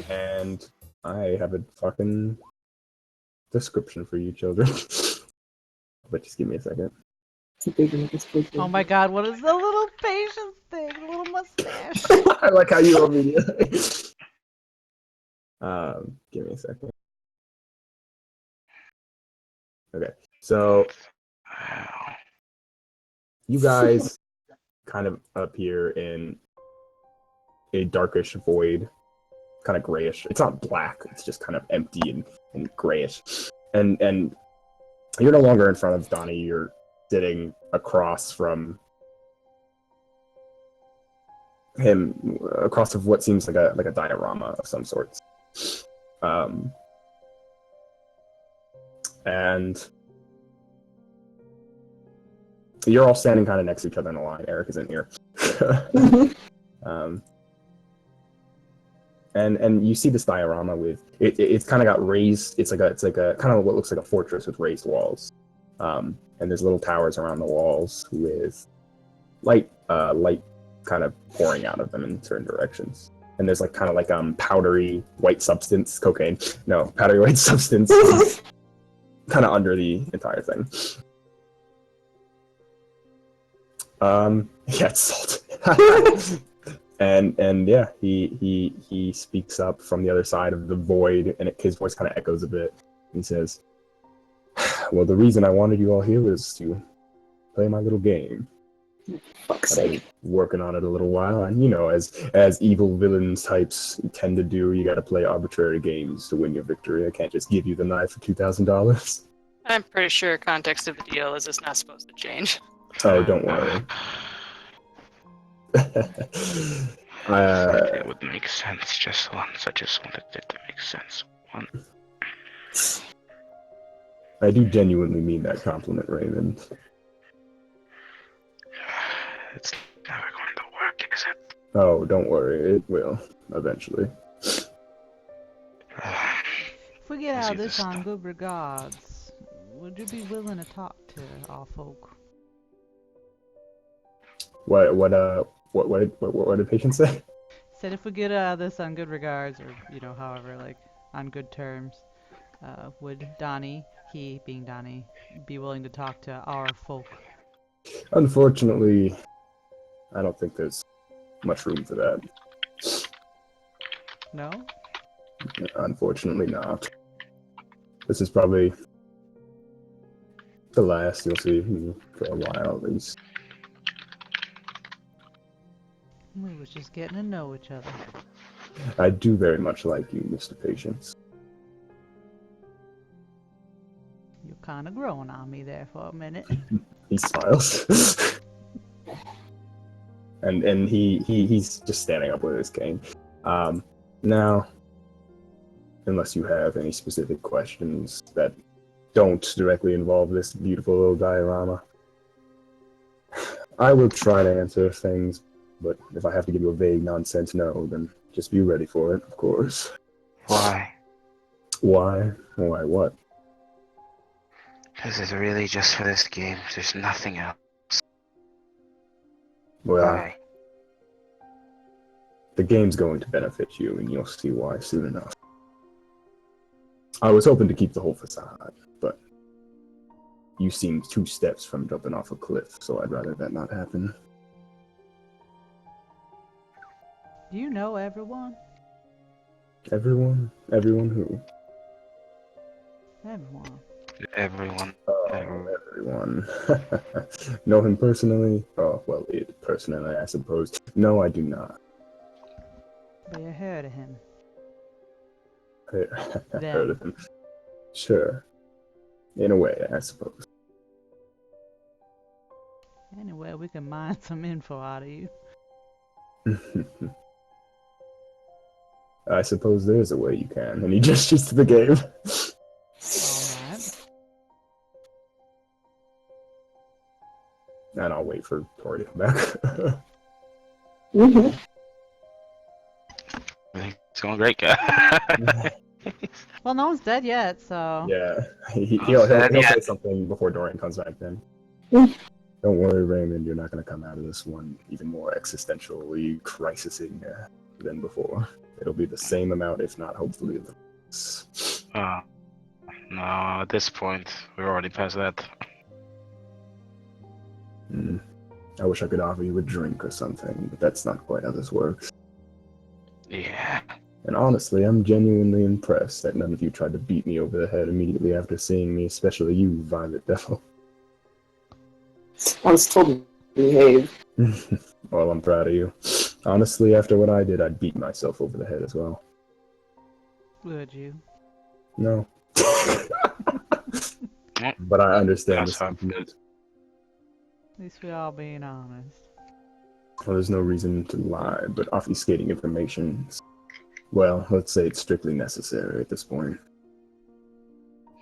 And I have a fucking description for you children. But just give me a second. Oh my god, what is the little patience thing? The little mustache. I like how you immediately. Give me a second. Okay, so you guys kind of appear in a darkish void, kind of grayish. It's not black; it's just kind of empty and grayish. And you're no longer in front of Donnie. You're sitting across from him, across of what seems like a diorama of some sorts. And you're all standing kind of next to each other in a line. Eric isn't here. And you see this diorama with it's kind of got raised. It's like a kind of what looks like a fortress with raised walls. And there's little towers around the walls with light kind of pouring out of them in certain directions. And there's kind of powdery white substance, cocaine. No, powdery white substance, kind of under the entire thing. Yeah, it's salt. and yeah, he speaks up from the other side of the void, and his voice kind of echoes a bit. He says, "Well, the reason I wanted you all here was to play my little game. Fuck's I've been sake. working on it a little while, and as evil villains types tend to do, you got to play arbitrary games to win your victory. I can't just give you the knife for $2,000. I'm pretty sure context of the deal is it's not supposed to change. Oh, don't worry." It would make sense just once. I just wanted it to make sense once. I do genuinely mean that compliment, Raymond. It's never going to work, is it? Oh, don't worry, it will eventually. If we get out of this on good regards, would you be willing to talk to our folk? What did patients say? Said if we get out of this on good regards, or however, on good terms, would Donnie, he being Donnie, be willing to talk to our folk? Unfortunately, I don't think there's much room for that. No? Unfortunately not. This is probably the last you'll see for a while, at least. We was just getting to know each other. I do very much like you, Mr. Patience. You're kind of growing on me there for a minute. He smiles. and he's just standing up with his cane. Now, unless you have any specific questions that don't directly involve this beautiful little diorama, I will try to answer things, but if I have to give you a vague nonsense no, then just be ready for it, of course. Why? Why? Why what? Because it's really just for this game. There's nothing else. Well, Why? the game's going to benefit you, and you'll see why soon enough. I was hoping to keep the whole facade, but you seem 2 steps from jumping off a cliff, so I'd rather that not happen. Do you know everyone? Everyone? Everyone who? Everyone. Everyone. Oh, everyone. Know him personally? Oh, well, it personally, I suppose. No, I do not. But you heard of him. I heard of him. Sure. In a way, I suppose. Anyway, we can mine some info out of you. I suppose there's a way you can, and he gestures to the game. Alright. And I'll wait for Tori to come back. Mm-hmm. Everything's going great, guy. Well, no one's dead yet, so. Yeah, Oh, he'll sad, yeah. say something before Dorian comes back then. Mm. Don't worry, Raymond, you're not going to come out of this one even more existentially crisising than before. It'll be the same amount, if not hopefully less. Oh, no, at this point, we're already past that. Mm. I wish I could offer you a drink or something, but that's not quite how this works. Yeah. And honestly, I'm genuinely impressed that none of you tried to beat me over the head immediately after seeing me, especially you, Violet Devil. I was told to behave. Well, I'm proud of you. Honestly, after what I did, I'd beat myself over the head as well. Would you? No. But I understand the That's how- sentiment. At least we all being honest. Well, there's no reason to lie, but obfuscating information, well, let's say it's strictly necessary at this point.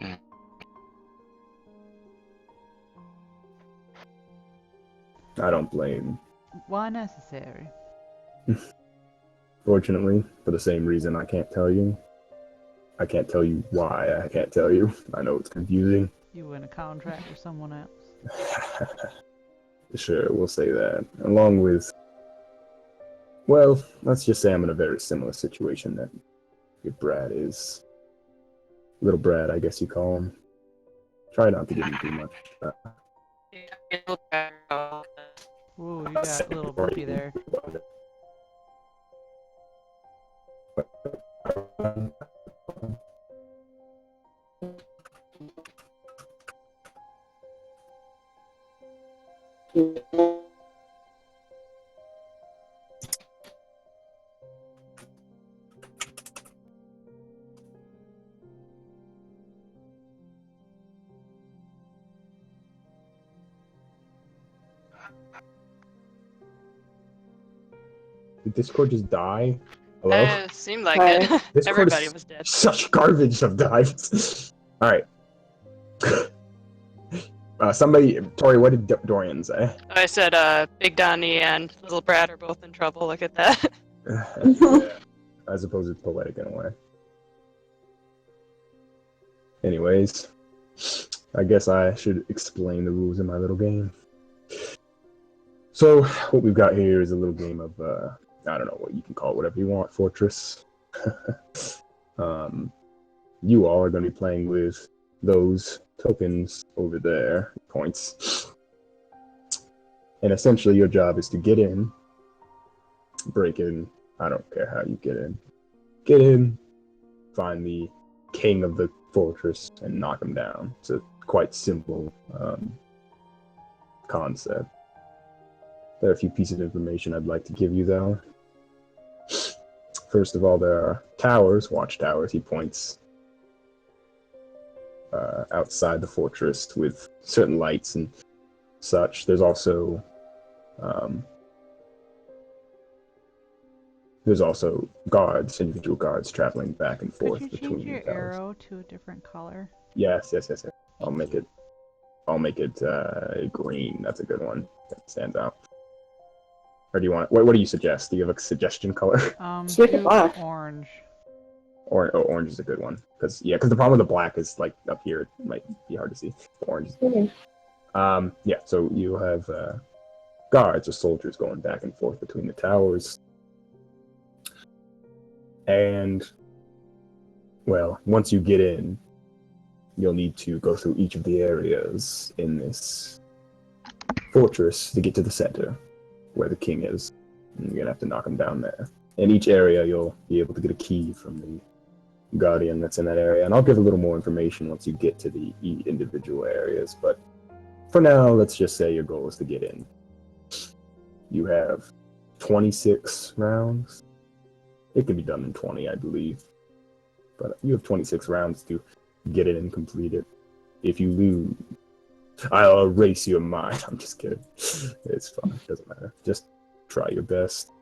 Hmm. I don't blame. Why necessary? Fortunately, for the same reason I can't tell you. I can't tell you why I can't tell you. I know it's confusing. You win a contract or someone else. Sure, we'll say that. Along with, well, let's just say I'm in a very similar situation that your Brad is. Little Brad, I guess you call him. Try not to give him too much. Ooh, you got a little boopy there. Did Discord just die? Hello? It seemed like Hi. it. Discord Everybody is was dead. such garbage of dives. Alright. Somebody, Tori, what did Dorian say? I said, Big Donnie and Little Brad are both in trouble. Look at that. Yeah. I suppose it's poetic in a way. Anyways, I guess I should explain the rules in my little game. So, what we've got here is a little game of, I don't know what you can call it, whatever you want, Fortress. You all are going to be playing with those tokens over there, points. And essentially your job is to get in, break in, I don't care how you get in. Get in, find the king of the fortress, and knock him down. It's a quite simple concept. There are a few pieces of information I'd like to give you, though. First of all, there are towers, watchtowers, he points outside the fortress with certain lights and such. There's also guards, individual guards traveling back and Could forth you between change your the towers. arrow to a different color? Yes. I'll make it green. That's a good one. That stands out. Or do you want? What do you suggest? Do you have a suggestion color? Just make it Do black. orange. Orange is a good one. Because the problem with the black is like up here, it might be hard to see. Orange. Yeah. So you have guards or soldiers going back and forth between the towers, and well, once you get in, you'll need to go through each of the areas in this fortress to get to the center, where the king is. And you're gonna have to knock him down there. In each area, you'll be able to get a key from the guardian that's in that area. And I'll give a little more information once you get to the individual areas. But for now, let's just say your goal is to get in. You have 26 rounds. It can be done in 20, I believe. But you have 26 rounds to get in and complete it. If you lose, I'll erase your mind. I'm just kidding. It's fine. It doesn't matter. Just try your best.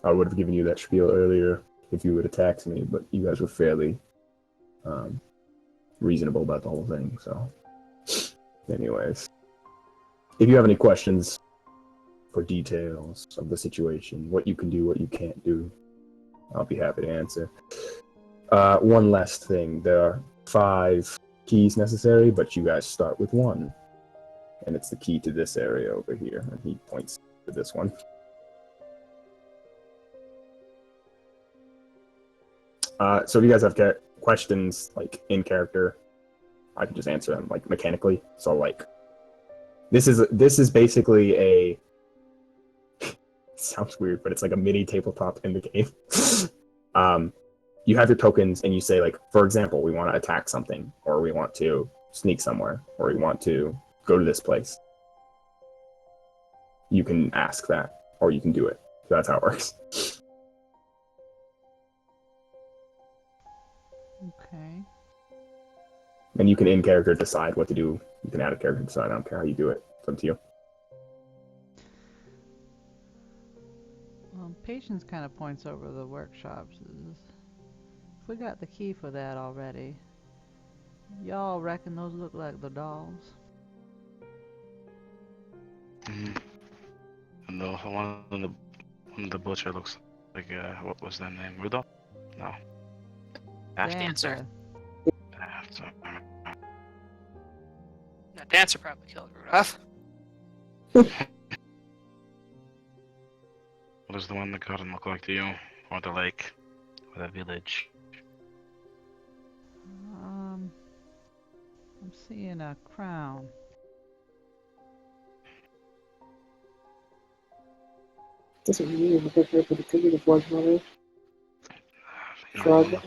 I would have given you that spiel earlier if you would have attacked me, but you guys were fairly reasonable about the whole thing. So, anyways, if you have any questions for details of the situation, what you can do, what you can't do, I'll be happy to answer. One last thing. There are 5 keys necessary, but you guys start with 1. And it's the key to this area over here. And he points to this one. So if you guys have questions, like, in character, I can just answer them, like, mechanically. So, like, this is basically a... sounds weird, but it's like a mini tabletop in the game. You have your tokens, and you say, like, for example, we want to attack something, or we want to sneak somewhere, or we want to go to this place. You can ask that, or you can do it. So that's how it works. Okay. And you can, in character, decide what to do. You can add a character decide. I don't care how you do it. It's up to you. Patience kind of points over the workshops. If we got the key for that already, y'all reckon those look like the dolls? No, one of the butcher looks like what was that name? Rudolph? No. Dancer. So, No, Dancer probably killed Rudolph. what does the one in the garden look like to you? Or the lake? Or the village? I'm seeing a crown. Doesn't really look like her, but it could be the blood money. You know, Shrug. yeah.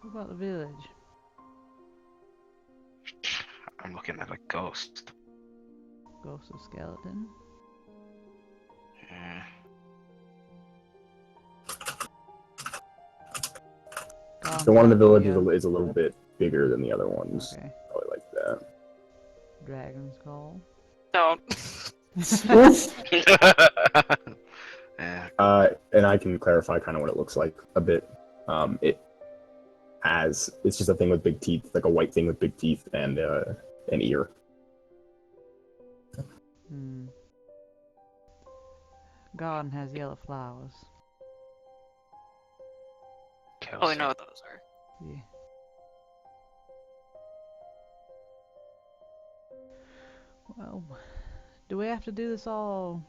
What about the village? I'm looking at a ghost. Ghost of skeleton? Mm. The one in the village Yeah. is a little bit bigger than the other ones. Okay. Probably like that. Dragon's Call. Don't. Yeah. And I can clarify kind of what it looks like a bit. It's just a thing with big teeth, like a white thing with big teeth and an ear. Garden has yellow flowers. Oh, I know what those are. Yeah. Well, do we have to do this all?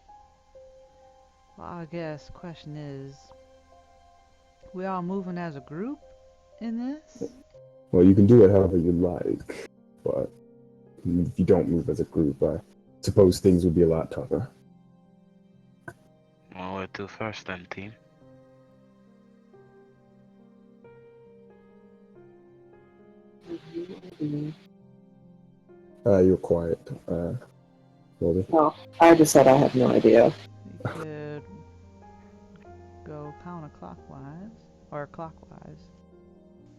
Well, I guess the question is, we all moving as a group in this? Well, you can do it however you like, but if you don't move as a group, I suppose things would be a lot tougher. Well, we'll do first then, team. You're quiet, Goldie. No, I just said I have no idea. We could go counterclockwise, or clockwise.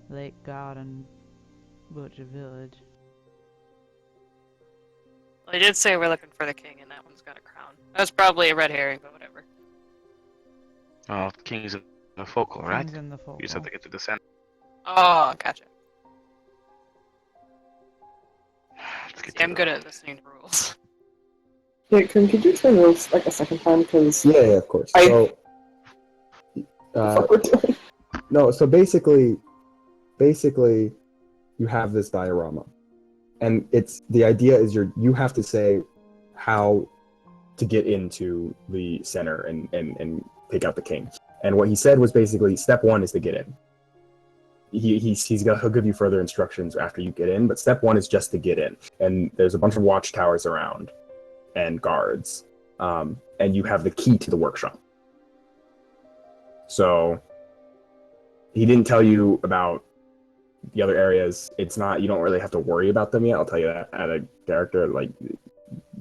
Lake Garden, Butcher Village. Well, I did say we're looking for the king, and that one's got a crown. That's probably a red herring, but whatever. Oh, king's in the focal, right? King's in the focal. You just have to get to the center. Oh, gotcha. Let's get See, to I'm the- good at listening to rules. Yeah, could you turn those like a second time? Because Yeah, of course. So, what we're doing. no, so basically, you have this diorama, and the idea is you have to say how to get into the center and take out the king. And what he said was basically step 1 is to get in. He'll give you further instructions after you get in, but step 1 is just to get in. And there's a bunch of watchtowers around and guards, and you have the key to the workshop. So he didn't tell you about the other areas. It's not, you don't really have to worry about them yet. I'll tell you that at a character, like,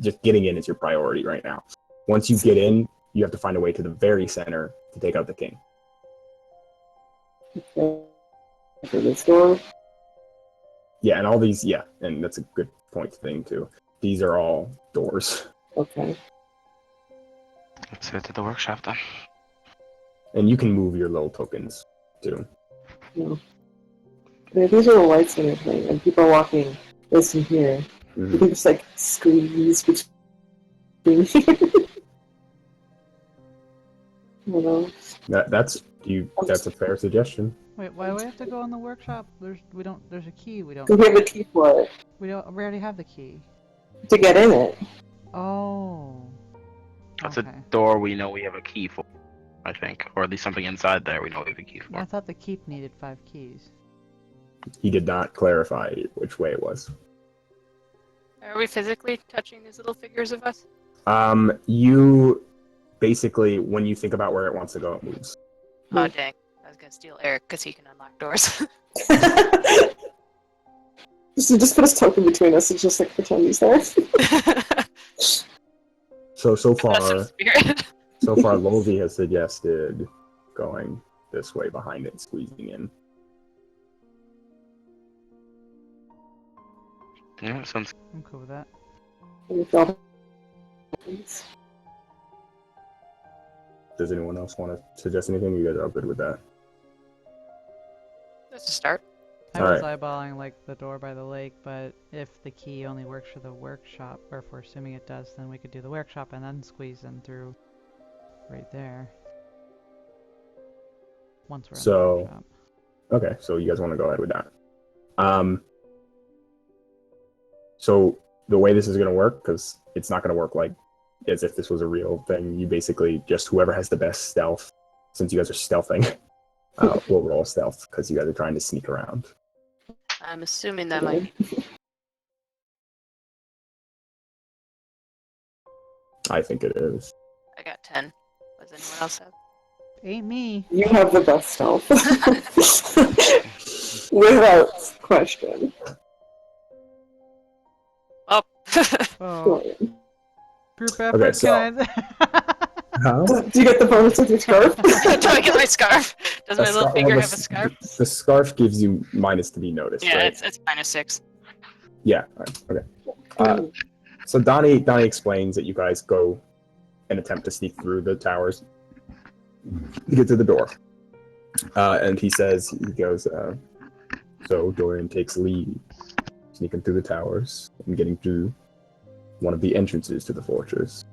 just getting in is your priority right now. Once you get in, you have to find a way to the very center to take out the king. For this door. Yeah, and all these, yeah, and that's a good point thing too. These are all doors. Okay. Let's head to the workshop then. And you can move your little tokens too. No. Yeah, these are the lights and everything, and people are walking this and here. Mhm. You can just like squeeze between. You know. That's a fair suggestion. Wait, why do we have to go in the workshop? There's a key. We We have a key for it we already have the key. to get in it. Oh. That's Okay. a door we know we have a key for, I think. Or at least something inside there we know we have a key I for. thought the keep needed 5 keys. He did not clarify which way it was. Are we physically touching these little figures of us? You basically, when you think about where it wants to go, it moves. Oh dang! I was gonna steal Eric because he can unlock doors. Just put his token between us and just like pretend he's there. So That's some far, spirit. Lovi has suggested going this way behind it, squeezing in. Yeah, sounds. I'm cool with that. Does anyone else want to suggest anything? You guys are good with that. That's a start. I was Alright. eyeballing like the door by the lake, but if the key only works for the workshop, or if we're assuming it does, then we could do the workshop and then squeeze in through right there. Once we're in the So- workshop. Okay, so you guys want to go ahead with that. So the way this is going to work, because it's not going to work like as if this was a real thing, you basically just whoever has the best stealth, since you guys are stealthing, will roll stealth, because you guys are trying to sneak around. I'm assuming that might be. I think it is. I got 10. Does anyone else have? Ain't me. You have the best stealth. Without question. Oh. Oh, Brilliant. group effort, Okay, so- can I... Huh? Do you get the bonus with your scarf? Do I get my scarf? Does my little finger have a scarf? The scarf gives you minus to be noticed, Yeah, right? it's -6. Yeah. Alright, okay. So Donnie explains that you guys go and attempt to sneak through the towers to get to the door. And he goes, so Dorian takes lead, sneaking through the towers and getting through one of the entrances to the fortress.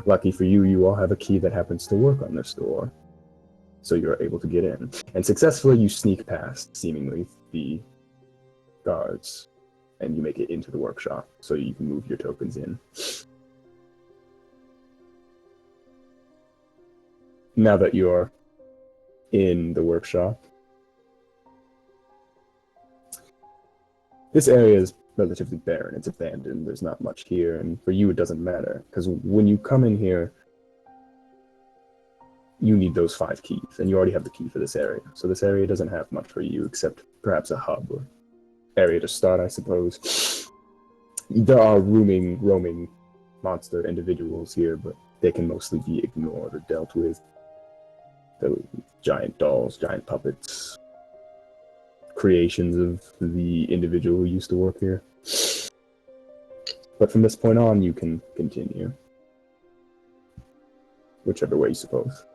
Lucky for you, you all have a key that happens to work on this door, so you're able to get in. And successfully, you sneak past, seemingly, the guards, and you make it into the workshop, so you can move your tokens in. Now that you're in the workshop, this area is relatively barren. It's abandoned. There's not much here, and for you it doesn't matter, because when you come in here, you need those 5 keys, and you already have the key for this area. So this area doesn't have much for you, except perhaps a hub or area to start, I suppose. There are roaming monster individuals here, but they can mostly be ignored or dealt with. The giant dolls, giant puppets, creations of the individual who used to work here. But from this point on, you can continue. Whichever way you suppose.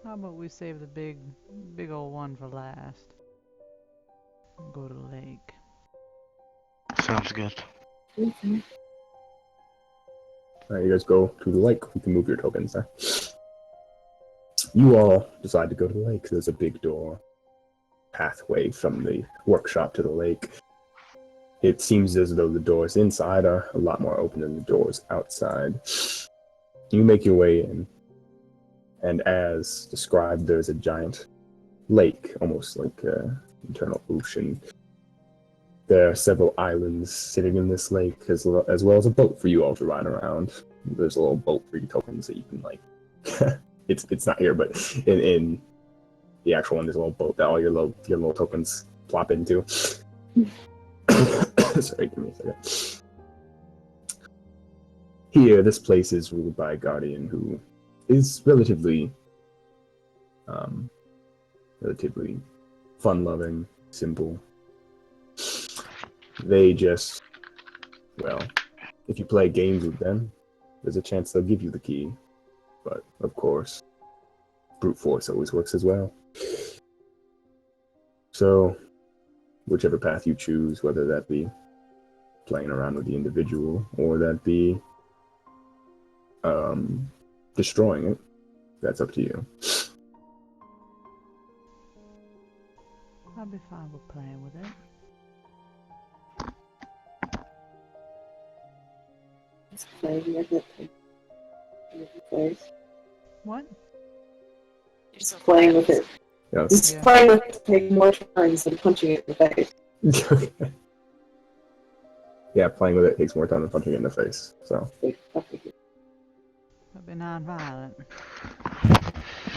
How about we save the big old one for last? Go to the lake. Sounds good. Alright, you guys go to the lake. You can move your tokens there. You all decide to go to the lake. There's a big door pathway from the workshop to the lake. It seems as though the doors inside are a lot more open than the doors outside. You make your way in, and as described, there's a giant lake, almost like an internal ocean. There are several islands sitting in this lake, as well as a boat for you all to ride around. There's a little boat for your tokens that you can, like... it's not here, but in the actual one, there's a little boat that all your little tokens plop into. Sorry, give me a second. Here, this place is ruled by a guardian who is relatively fun-loving, simple. They just, well, if you play games with them, there's a chance they'll give you the key. But, of course, brute force always works as well. So, whichever path you choose, whether that be playing around with the individual, or that be destroying it. That's up to you. I'll be fine with playing with it. It's playing with it. Players. What? You're so Playing with it. Yes. Just Yeah. playing with it to take more turns than punching it in the face. Yeah, playing with it takes more time than punching it in the face. So I'll be non-violent.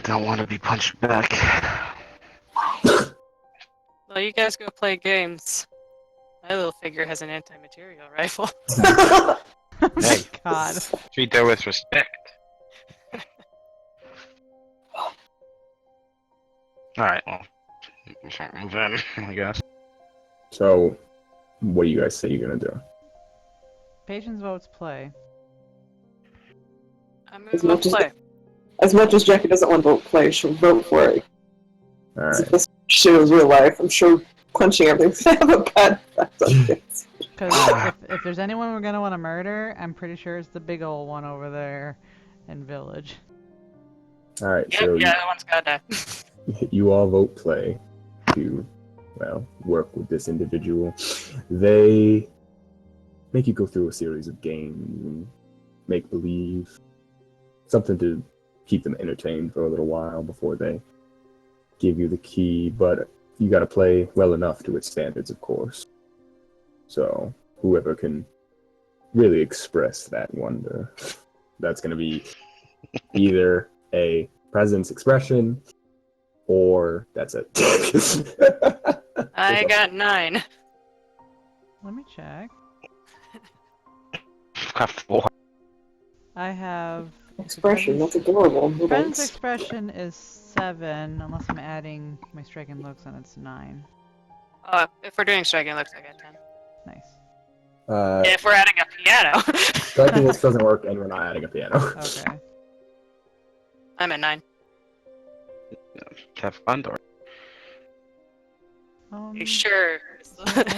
Don't want to be punched back. Well, you guys go play games. My little figure has an anti-material rifle. Oh my Hey. god. Treat her with respect. Alright, well. Then, I guess. So, what do you guys say you're gonna do? Patience votes play. I'm As gonna much as- play. As much as Jackie doesn't want to play, she'll vote for it. All If right. this shit was real life, I'm sure punching everything's gonna have a bad effect on kids. Because if there's anyone we're gonna want to murder, I'm pretty sure it's the big old one over there in Village. All right. Yep, So yeah, that one's gotta die. you all vote play to, well, work with this individual. They make you go through a series of games and make believe, something to keep them entertained for a little while before they give you the key. But you got to play well enough to its standards, of course. So whoever can really express that wonder, that's going to be either a presence expression or that's it. I got 9. Let me check. Got 4. I have Expression, that's adorable. Friend's expression is 7, unless I'm adding my striking looks, and it's 9. If we're doing striking looks, I got 10. Nice. If we're adding a piano, Striking looks doesn't work, and we're not adding a piano. Okay. I'm at 9. Have fun, Dor. Um, Are you sure?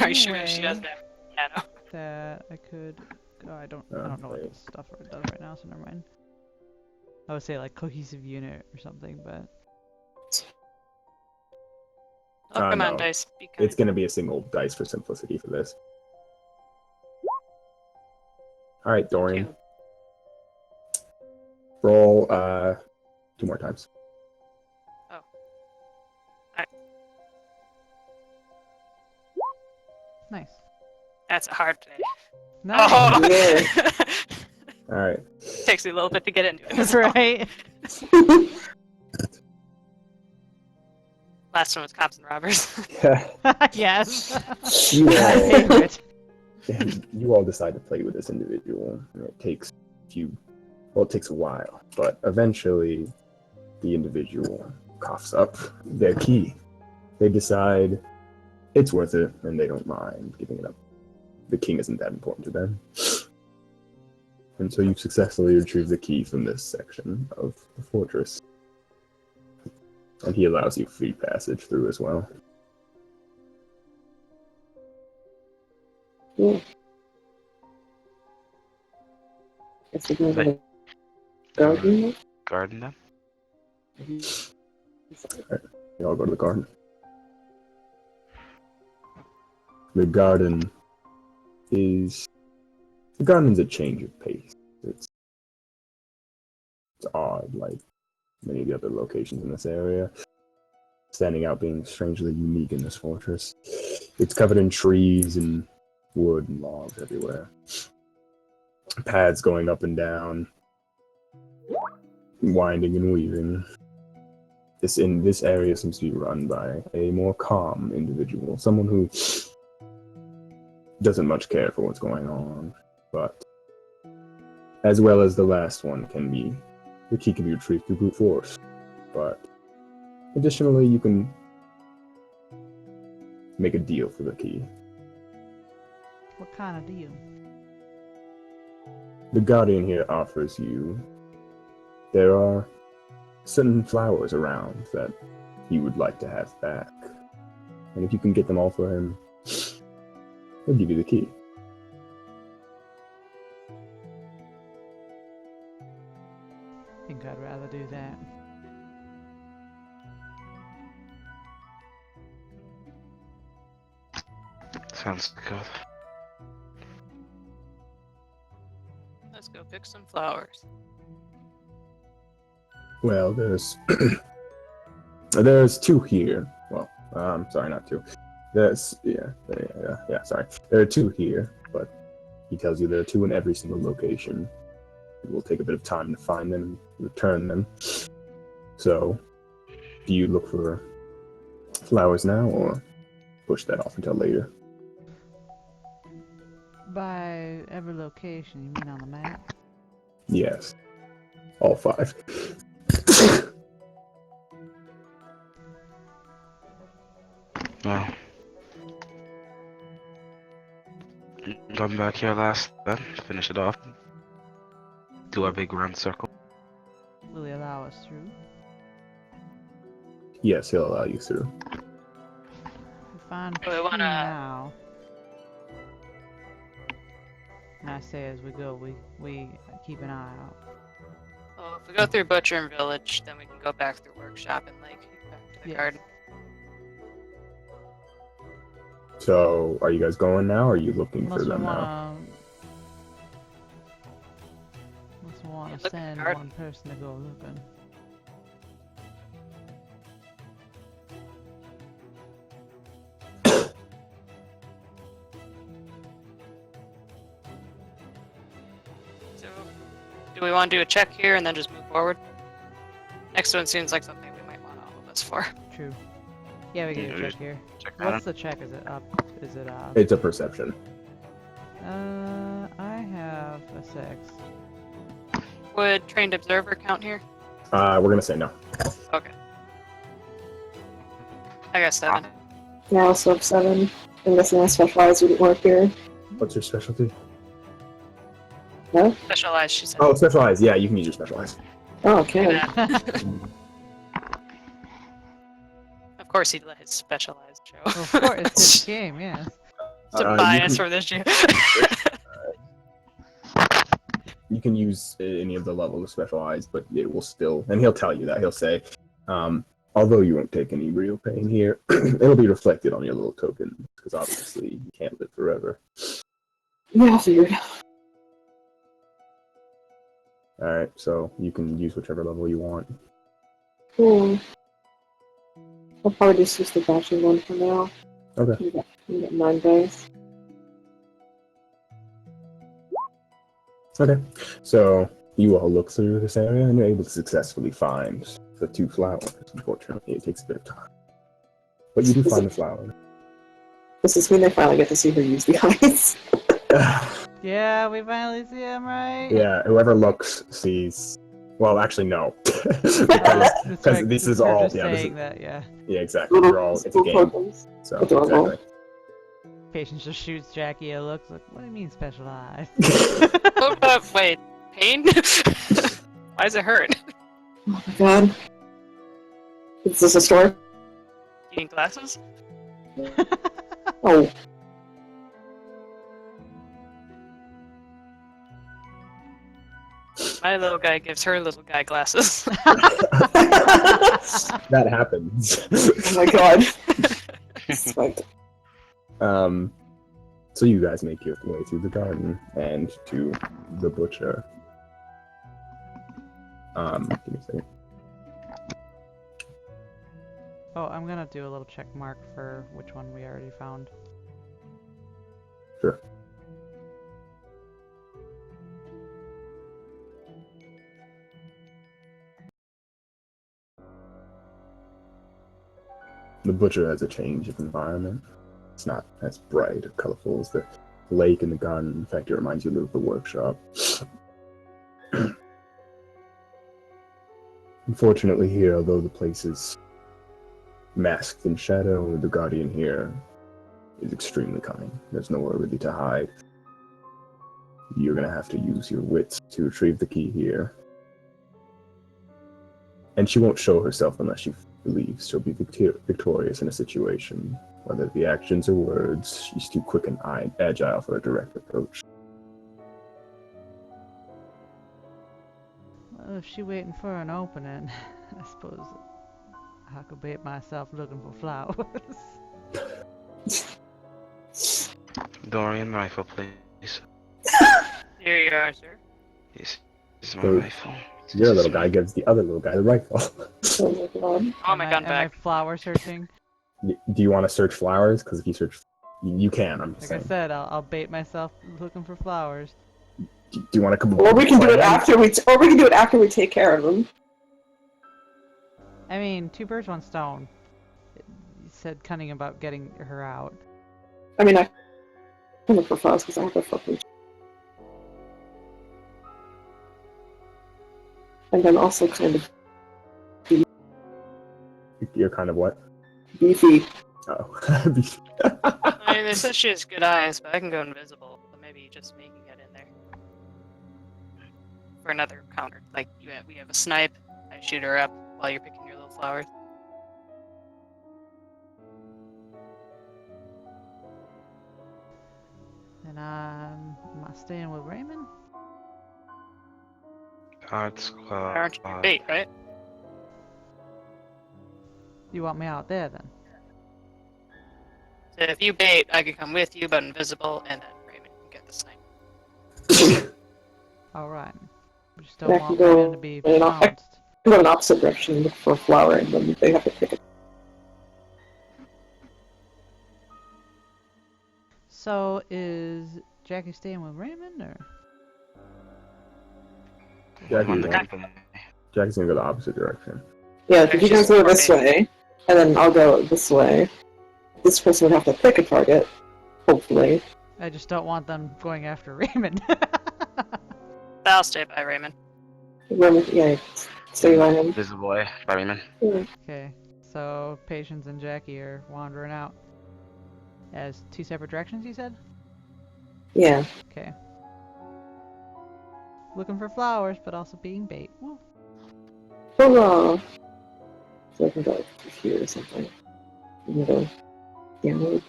Are you sure she does anyway. that piano? that I could. Oh, I don't know what wait. this stuff does right now, so never mind. I would say like cohesive unit or something, but Oh, come on, no. dice. Be kind. It's going to be a single dice for simplicity for this. All right, Dorian. 2. Roll 2 more times. nice. That's a hard day. Nice. Oh! Yeah. All right. Takes me a little bit to get into it. That's right. Last one was cops and robbers. Yes. you, My all, favorite. you all decide to play with this individual. And it takes it takes a while, but eventually the individual coughs up their key. They decide it's worth it, and they don't mind giving it up. The king isn't that important to them. And so you've successfully retrieved the key from this section of the fortress. And he allows you free passage through as well. Yeah. Guess we're going to the garden. Garden them? You all go to the garden. The garden's a change of pace. It's odd, like many of the other locations in this area. Standing out being strangely unique in this fortress. It's covered in trees and wood and logs everywhere. Paths going up and down, winding and weaving. This area seems to be run by a more calm individual, someone who doesn't much care for what's going on, but as well as the last one the key can be retrieved through brute force. But additionally, you can make a deal for the key. What kind of deal? The Guardian here offers you, there are certain flowers around that he would like to have back. And if you can get them all for him, he'll give you the key. Sounds good. Let's go pick some flowers. Well, there's two here. Well, sorry, not two. Sorry. There are two here, but he tells you there are two in every single location. It will take a bit of time to find them and return them. So, do you look for flowers now, or push that off until later? By every location, you mean on the map? Yes. All 5. Well, come back here last then, finish it off. Do our big round circle. Will he allow us through? Yes, he'll allow you through. We find We two wanna- now. And I say as we go, we keep an eye out. Well, if we go through Butcher and Village, then we can go back through Workshop and like back to the Yes. garden. So, are you guys going now, or are you looking Unless for we them now? wanna Yeah, look at the send garden. one person to go looking. So, do we want to do a check here and then just move forward? Next one seems like something we might want all of us for. True. Yeah, we can do Yeah, a check here. Check that What's out. the check? Is it up? Is it It's a perception. I have a 6. Would Trained Observer count here? We're gonna say no. Okay. I got 7. Yeah, I also have 7. I'm guessing I specialize wouldn't work here. What's your specialty? Specialized, she said. Oh, specialize. Yeah, you can use your specialize. Oh, Do okay. that. Of course, he'd let his specialized show. Well, of course, it's his game, yes. Some you bias can- for this year. You can use any of the level of specialized, but it will still, and he'll tell you that. He'll say, although you won't take any real pain here, it'll be reflected on your little token, because obviously you can't live forever. Yeah, I figured. Alright, so you can use whichever level you want. Cool. I'll probably just use the bashing one for now. Okay. You get 9 days. Okay. So you all look through this area and you're able to successfully find the 2 flowers. Unfortunately, it takes a bit of time. But you do find the flower. Does this mean I finally get to see her use the eyes? Yeah, we finally see him, right? Yeah, whoever looks sees. Well, actually, no. because this is all. Just Yeah, this is, saying that, yeah. yeah, exactly. We're all. It's a game. tokens. So Adorable. exactly. Patience just shoots Jackie a look. Like, what do you mean specialized? Hold up, wait. Pain? Why does it hurt? Oh my god. Is this a store? You need glasses? Oh. My little guy gives her little guy glasses. That happens. Oh my god. Spiked. So you guys make your way through the garden and to the butcher. Give me a second. Oh, I'm gonna do a little check mark for which one we already found. Sure. The butcher has a change of environment. It's not as bright or colorful as the lake and the garden. In fact, it reminds you of the workshop. Unfortunately here, although the place is masked in shadow, the guardian here is extremely cunning. There's nowhere really to hide. You're gonna have to use your wits to retrieve the key here. And she won't show herself unless she believes she'll be victorious in a situation. Whether it be actions or words, she's too quick and agile for a direct approach. Well, if she waiting for an opening, I suppose I could bait myself looking for flowers. Dorian rifle, please. Here you are, sir. This is my So, rifle. Your This little is guy my- gives the other little guy the rifle. Oh my god. Oh, my gun am I back. flower searching? Do you want to search flowers? Because if you search, you can. I'm just Like I saying. said, I'll bait myself looking for flowers. Do you want to come? Or we can do it plan? after we take care of them. I mean, two birds, one stone. You said cunning about getting her out. I mean, I can look for flowers because I have a fucking. And then also kind of You're kind of what? beefy. Oh. I mean, they said she has good eyes, but I can go invisible. So maybe just me can get in there. For another counter. Like, we have a snipe. I shoot her up while you're picking your little flowers. And am I staying with Raymond? Cards, Aren't you bait, right? You want me out there then? So if you bait, I could come with you, but invisible, and then Raymond can get the snipe. Alright. We just don't Yeah, want go Raymond to be right off. pounced. Go in the opposite direction and look for a flower, and then they have to pick it. So, is Jackie staying with Raymond, or? Jackie's gonna go the opposite direction. Yeah, if you guys She's go this okay. way, and then I'll go this way. This person would have to pick a target, hopefully. I just don't want them going after Raymond. I'll stay by Raymond. Yeah, stay by him. Visible way, Barryman. Okay, so Patience and Jackie are wandering out. As two separate directions, you said? Yeah. Okay. Looking for flowers, but also being bait. Woo. Hurrah! So I can go here or something. And go downward.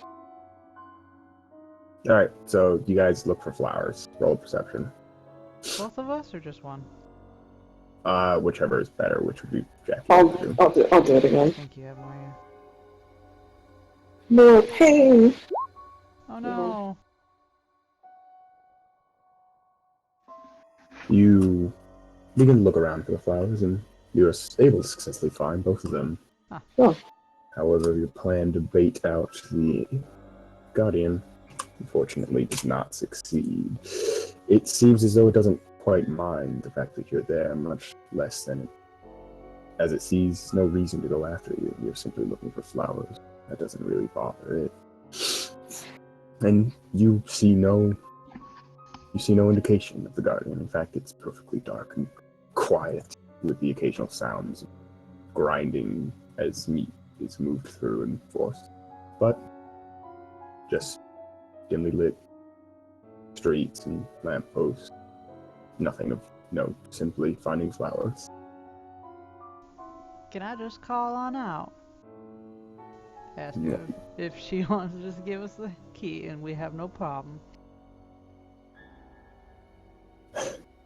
All right, so you guys look for flowers. Roll perception. Both of us, or just one? Whichever is better. Which would be Jackie. I'll do it I again. think you have more here. More pain! Oh no! You begin to look around for the flowers, and you are able to successfully find both of them. Ah. Oh. However, your plan to bait out the Guardian unfortunately does not succeed. It seems as though it doesn't quite mind the fact that you're there, much less than it, as it sees no reason to go after you. You're simply looking for flowers. That doesn't really bother it. And you see no indication of the Guardian. In fact, it's perfectly dark and quiet, with the occasional sounds of grinding as meat is moved through and forced. But just dimly lit streets and lampposts. Nothing of note, simply finding flowers. Can I just call on out? Ask Yeah. her if she wants to just give us the key and we have no problem.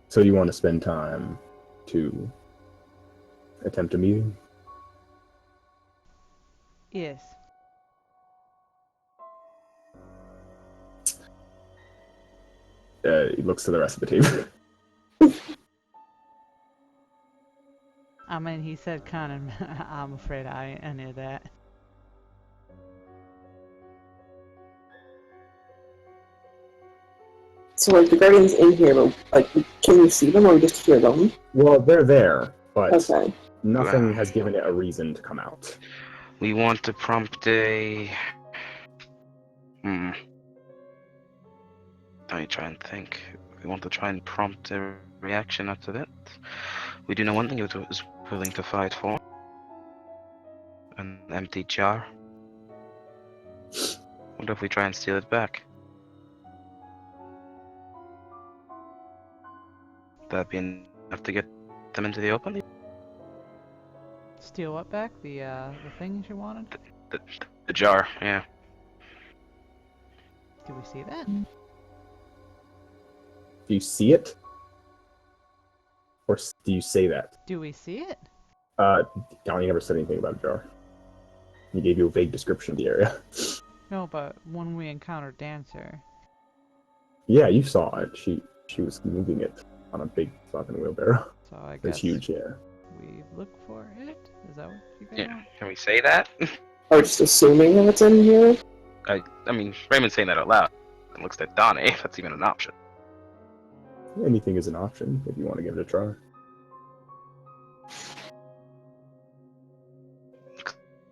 So you want to spend time to attempt a meeting? Yes. He looks to the rest of the team. I mean, he said kind of. I'm afraid I ain't any of that. So, like, the Guardian's in here, but, like, can you see them or we just hear them? Well, they're there, but Okay. nothing has given it a reason to come out. We want to prompt a. Let me try and think. We want to try and prompt a reaction after that. We do know one thing it was willing to fight for. An empty jar. What if we try and steal it back? That'd be enough to get them into the open? Steal what back? The thing she wanted? The jar, yeah. Do we see that? Do you see it? Or do you say that? Do we see it? Donnie never said anything about a jar. He gave you a vague description of the area. No, but when we encounter Dancer, Yeah, you saw it. She was moving it on a big fucking wheelbarrow. So I It's guess huge, yeah. we look for it. Is that what you guys Yeah. want? Can we say that? Are just assuming that it's in here? I mean, Raymond's saying that out loud. It looks at Donnie. If that's even an option. Anything is an option if you want to give it a try.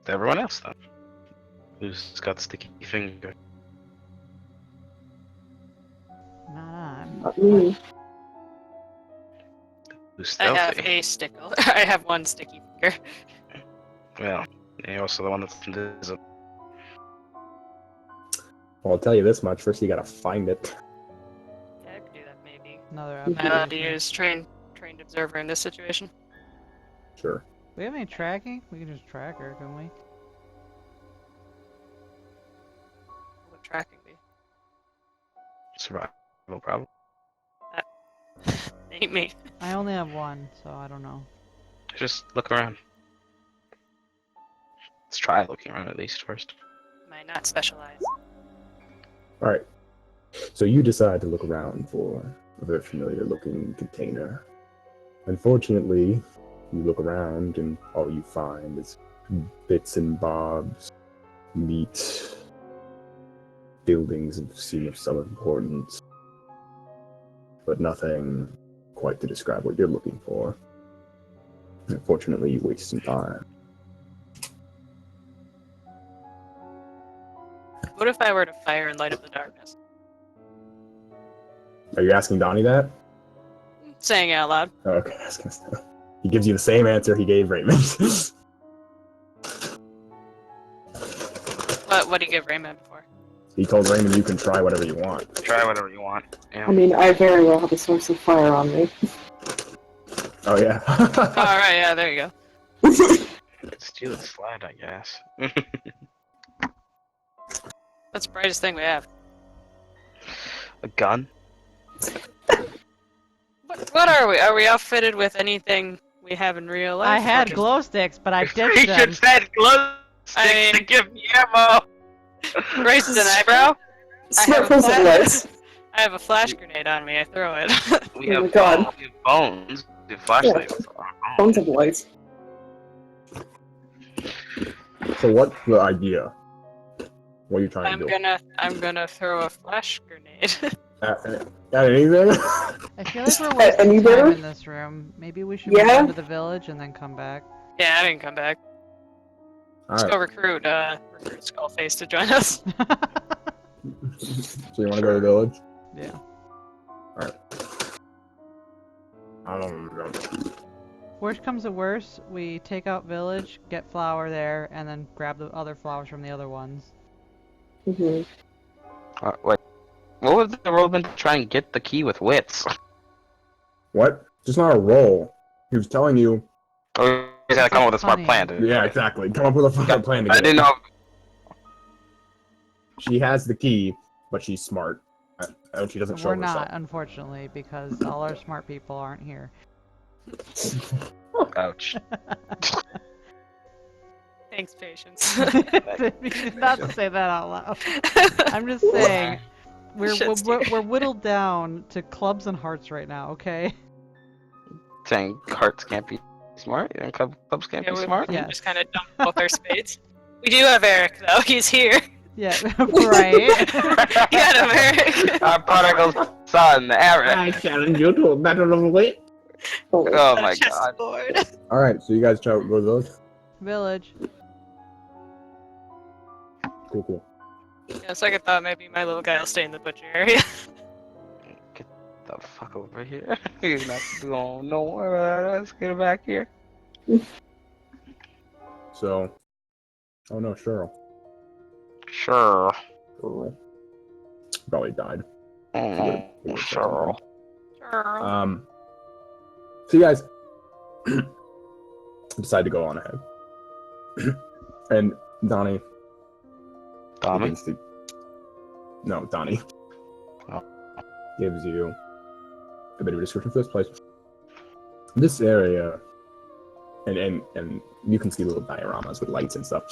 To everyone else, then. Who's got sticky finger? Not on. Not me. Who's I stealthy? have a stickle. I have one sticky finger. Well, you're also the one that's invisible. Well, I'll tell you this much. First, you gotta find it. Yeah, I could do that maybe. Another Am I option. allowed to use trained observer in this situation? Sure. We have any tracking? We can just track her, can we? What would tracking be? Survival problem. Ain't me. I only have one, so I don't know. Just look around. Let's try looking around at least first. Am I not specialized? All right. So you decide to look around for a very familiar-looking container. Unfortunately, you look around and all you find is bits and bobs, meat, buildings seem of some importance, but nothing quite to describe what you're looking for. Unfortunately, you waste some time. What if I were to fire and light up the darkness? Are you asking Donnie that? Saying it out loud. Oh, okay, I was gonna say. He gives you the same answer he gave Raymond. What do you give Raymond for? He told Raymond you can try whatever you want. Try whatever you want. Yeah. I mean, I very well have a source of fire on me. Oh yeah. Alright, yeah, there you go. Steal the slide, I guess. That's the brightest thing we have. A gun? What are we? Are we outfitted with anything we have in real life? I Or had just- glow sticks, but I We ditched them. should said glow sticks I to mean- give me ammo. Raises an eyebrow? Smart I have a person flash- lights. I have a flash grenade on me, I throw it. We Oh have my God. we have bones. We have flashlights. Phones have lights. So what's the idea? What are you trying to do? I'm gonna throw a flash grenade. At anything? I feel like we're Any wasting better? time in this room. Maybe we should move Yeah? on to the village and then come back. Yeah, I can come back. Let's Alright. go recruit Skullface to join us. So you want to go to the village? Yeah. I don't know. Worst comes to worst, we take out village, get flour there, and then grab the other flowers from the other ones. Hmm. Wait. What was the roll then to try and get the key with wits? What? Just not a roll. He was telling you. Oh, you gotta come up with a smart Funny. plan, dude. Yeah, exactly. Come up with a fucking plan to I get didn't it. know. She has the key, but she's smart. And she doesn't show We're herself. not, unfortunately, because all our smart people aren't here. Ouch. Thanks, patience. You did not say that out loud. I'm just saying, we're whittled down to clubs and hearts right now, okay? Saying hearts can't be smart? You think clubs can't Yeah, be we- smart? we Yeah. just kind of dump both our spades. We do have Eric, though. He's here. Yeah, right. Get him, Eric. Our prodigal son, Eric. challenge you to a battle of wit. Oh my god. Chessboard. Alright, so you guys try to go to the village? Village. Cool. Yeah, second thought, maybe my little guy will stay in the butcher area. Get the fuck over here. He's not going nowhere. Let's get back here. So. Oh no, Cheryl. Sure. Probably died. Sure. Sure. So you guys decide to go on ahead. And Donnie Tommy? begins to- No, Donnie. Oh. Gives you a bit of a description for this place. This area, and you can see little dioramas with lights and stuff.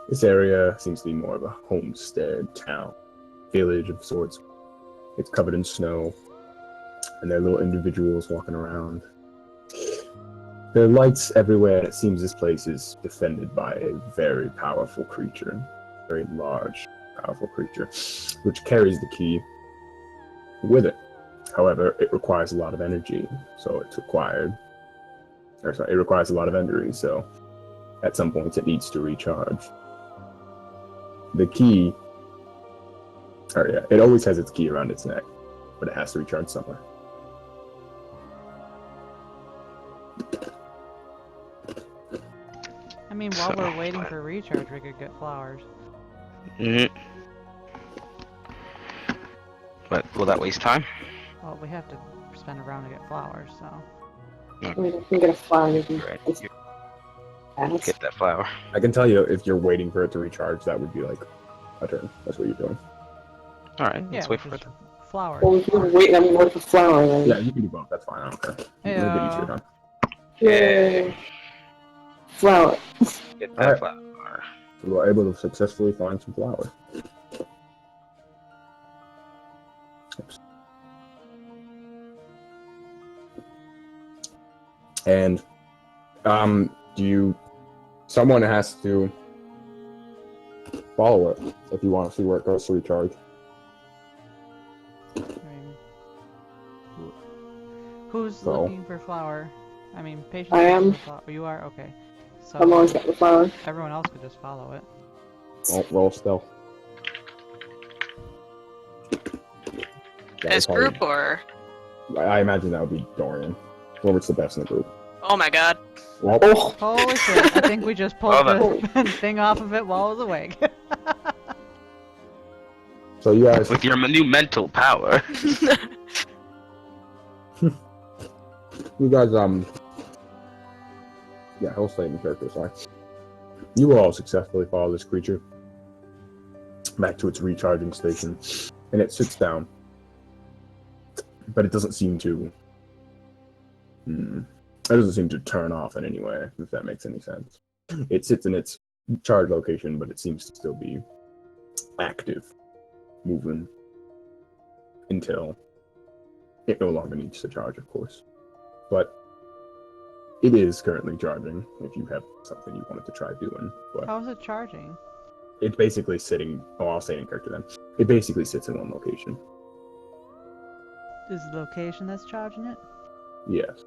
This area seems to be more of a homestead town, village of sorts. It's covered in snow, and there are little individuals walking around. There are lights everywhere, and it seems this place is defended by a very powerful creature. Very large, powerful creature, which carries the key with it. However, it requires a lot of energy, so it requires a lot of energy, so at some point it needs to recharge. The key, it always has its key around its neck, but it has to recharge somewhere. I mean, while we're waiting for recharge, we could get flowers. But will that waste time? Well, we have to spend a round to get flowers, so. I mean, I can get a flower. Right. Get that flower. I can tell you, if you're waiting for it to recharge, that would be like a turn. That's what you're doing. Alright, Yeah, let's wait for it. flowers. Well, we can wait. I'm waiting for flower then. Yeah, you can do both. That's fine. I don't care. It'll get easier done. Yay. Flower. Get that Alright. flower. We were able to successfully find some flowers. Oops. And someone has to follow it if you want to see where it goes to recharge. I mean, who's So- looking for flower? I mean, patient. I am. You are? Okay. So I'm always got the flower. everyone else could just follow it. Roll stealth. That As would probably- group or? I imagine that would be Dorian. Whoever's the best in the group. Oh my god. Well, Oh, Holy shit, I think we just pulled Oh, the thing off of it while I was awake. so you guys, With your new mental power. yeah, he'll stay in character, sorry. You will all successfully follow this creature back to its recharging station, and it sits down, but it doesn't seem to. It doesn't seem to turn off in any way, if that makes any sense. It sits in its charge location, but it seems to still be active, moving until it no longer needs to charge, of course. But it is currently charging, if you have something you wanted to try doing. But How is it charging? it's basically sitting. Oh, I'll say it in character then. It basically sits in one location. Is the location that's charging it? Yes.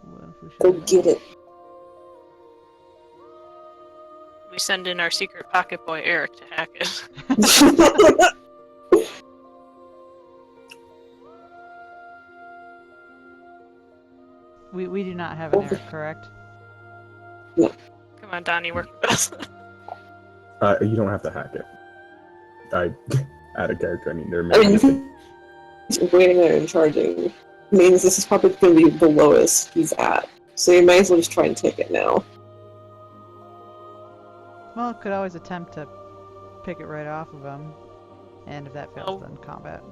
What if we should go do that? get it. We send in our secret pocket boy Eric to hack it. We do not have an Eric, correct? Come on, Donnie, work with us. You don't have to hack it. I add a character. I mean, there I may mean, be you can waiting there and charging means this is probably going to be the lowest he's at. So you might as well just try and take it now. Well, could always attempt to pick it right off of him. And if that fails, Oh. then combat.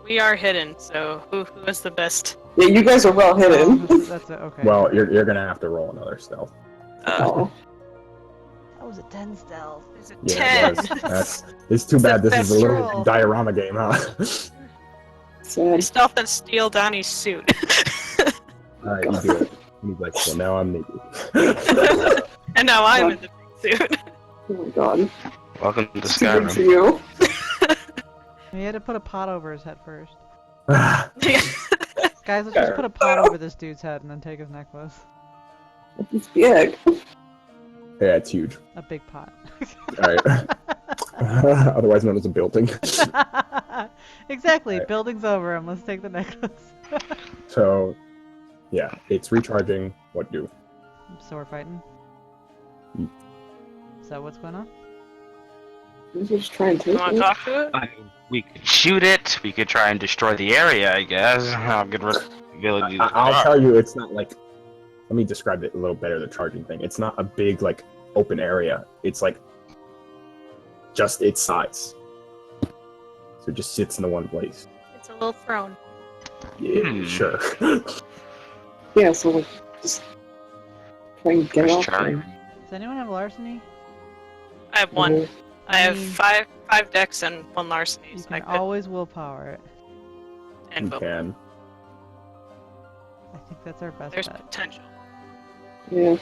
We are hidden, so who is the best? Yeah, you guys are well hidden. Oh, that's it, okay. Well, you're gonna have to roll another stealth. Oh. That was a 10 stealth. Is it Yeah, 10? it's too bad this is a best little roll. diorama game, huh? I Sad. stealth and steal Donnie's suit. Alright, you do it. And he's like, well, now I'm naked. And now I'm in the big suit. Oh my god. Welcome to It's too good for Skyrim. you. He had to put a pot over his head first. Ah, Guys, let's just put a pot over this dude's head and then take his necklace. It's big. yeah, it's huge. A big pot. Alright. Otherwise known as a building. Exactly. Right. Building's over and let's take the necklace. So, yeah, it's recharging. What do? So we're fighting? Mm. Is that what's going on? You just try and You take want to it. talk to it? I mean, we could shoot it. We could try and destroy the area, I guess. Have good ability to I'll charge. tell you, it's not like. Let me describe it a little better. The charging thing. It's not a big like open area. It's like just its size. So it just sits in the one place. It's a little throne. Yeah, sure. Yeah, so like, just try and get Where's off Charlie? there. Does anyone have larceny? I have one. I have mean, five dex and 1 larceny, You so I can could always willpower it. and You will. can. I think that's our best There's bet. potential. Yeah.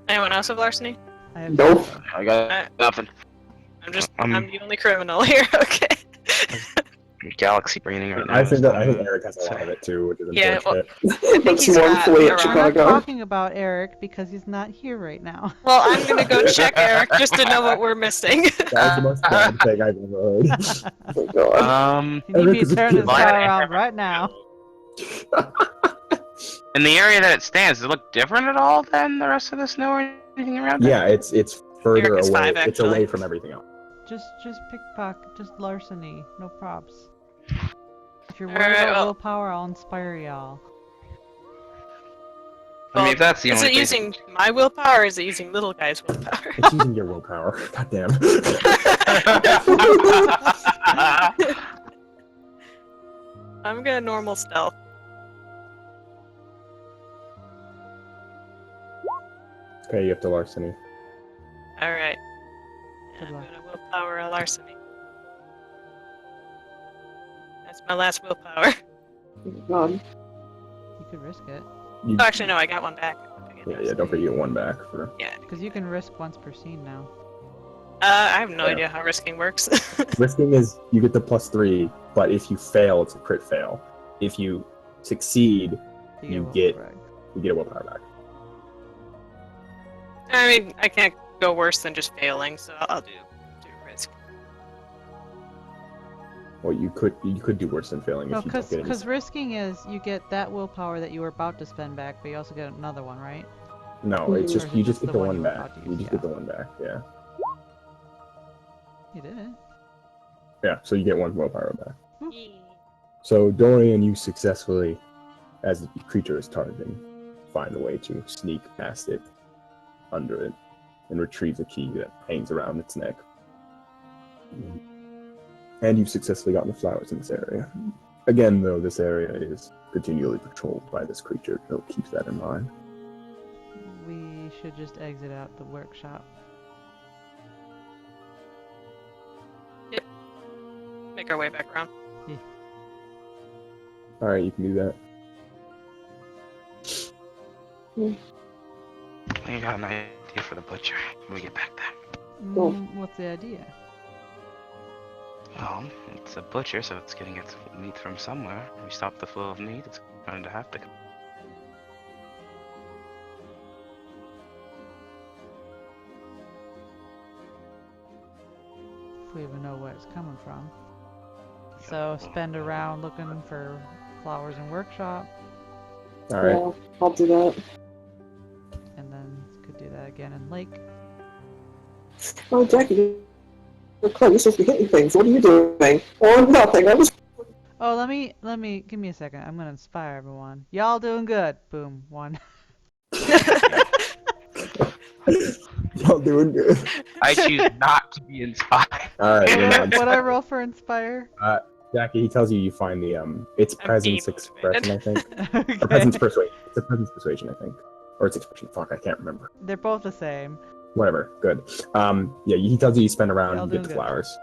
Anyone else have larceny? I have Nope. zero. I got nothing. I'm the only criminal here. Okay. Galaxy braining right now. I think is I think not- Eric has a lot of it too, which is Yeah, well- unfortunate. That's he's got mournfully at around. We're not Chicago. talking about Eric because he's not here right now. Well, I'm gonna go check Eric just to know what we're missing. That's the most sad thing I've ever heard. Oh, God. You need me Eric is to a turn this kid. car around right now. In the area that it stands, does it look different at all than the rest of the snow or anything around it? Yeah, it's further Eric is away. 5, It's actually. away from everything else. Just pickpocket, just larceny, no props. If you're Alright, worried about well- willpower, I'll inspire y'all. I mean, if that's the Is only it thing- using my willpower or is it using little guy's willpower? It's using your willpower. God damn. I'm gonna normal stealth. Okay, you have to larceny. Alright. Good I'm luck. gonna willpower a larceny. That's my last willpower. Oh, God. You could risk it. You, Oh, actually, no, I got one back. yeah, don't forget one back for. Yeah. Because you can risk once per scene now. I have no Yeah. idea how risking works. Risking is you get the +3, but if you fail, it's a crit fail. If you succeed, You a get- willpower back. you get a willpower back. I mean, I can't go worse than just failing, so I'll do risk. Well, you could do worse than failing No, if you don't get any. because risking is you get that willpower that you were about to spend back, but you also get another one, right? No, it's Or just is it you just just get the the one one you were back. about to You use? just Yeah. get the one back. Yeah. You did it. Yeah. So you get one willpower back. So Dorian, you successfully, as the creature is targeting, find a way to sneak past it, under it, and retrieve the key that hangs around its neck. And you've successfully gotten the flowers in this area. Again, though, this area is continually patrolled by this creature, so keep that in mind. We should just exit out the workshop. Make our way back around. Alright, you can do that. I got an idea for the butcher when we get back there. Cool. What's the idea? Well, it's a butcher, so it's getting its meat from somewhere. If we stop the flow of meat, it's going to have to come. If we even know where it's coming from. So spend a round looking for flowers in workshop, Alright. Yeah, I'll do that. and then could do that again in lake. Oh, Jackie, you're supposed to be hitting things. What are you doing? Oh, nothing. I was. Oh, let me give me a second. I'm gonna inspire everyone. Y'all doing good. Boom, 1. Y'all doing good. I choose not to be inspired. Alright, What you're I, not. what I roll for inspire? Jackie, he tells you find the it's I'm presence demotivated. expression, I think. Or Okay. presence persuasion. It's a presence persuasion, I think. Or it's expression. Fuck, I can't remember. They're both the same. Whatever. Good. Yeah, he tells you spend a round Y'all and get doing the good. flowers.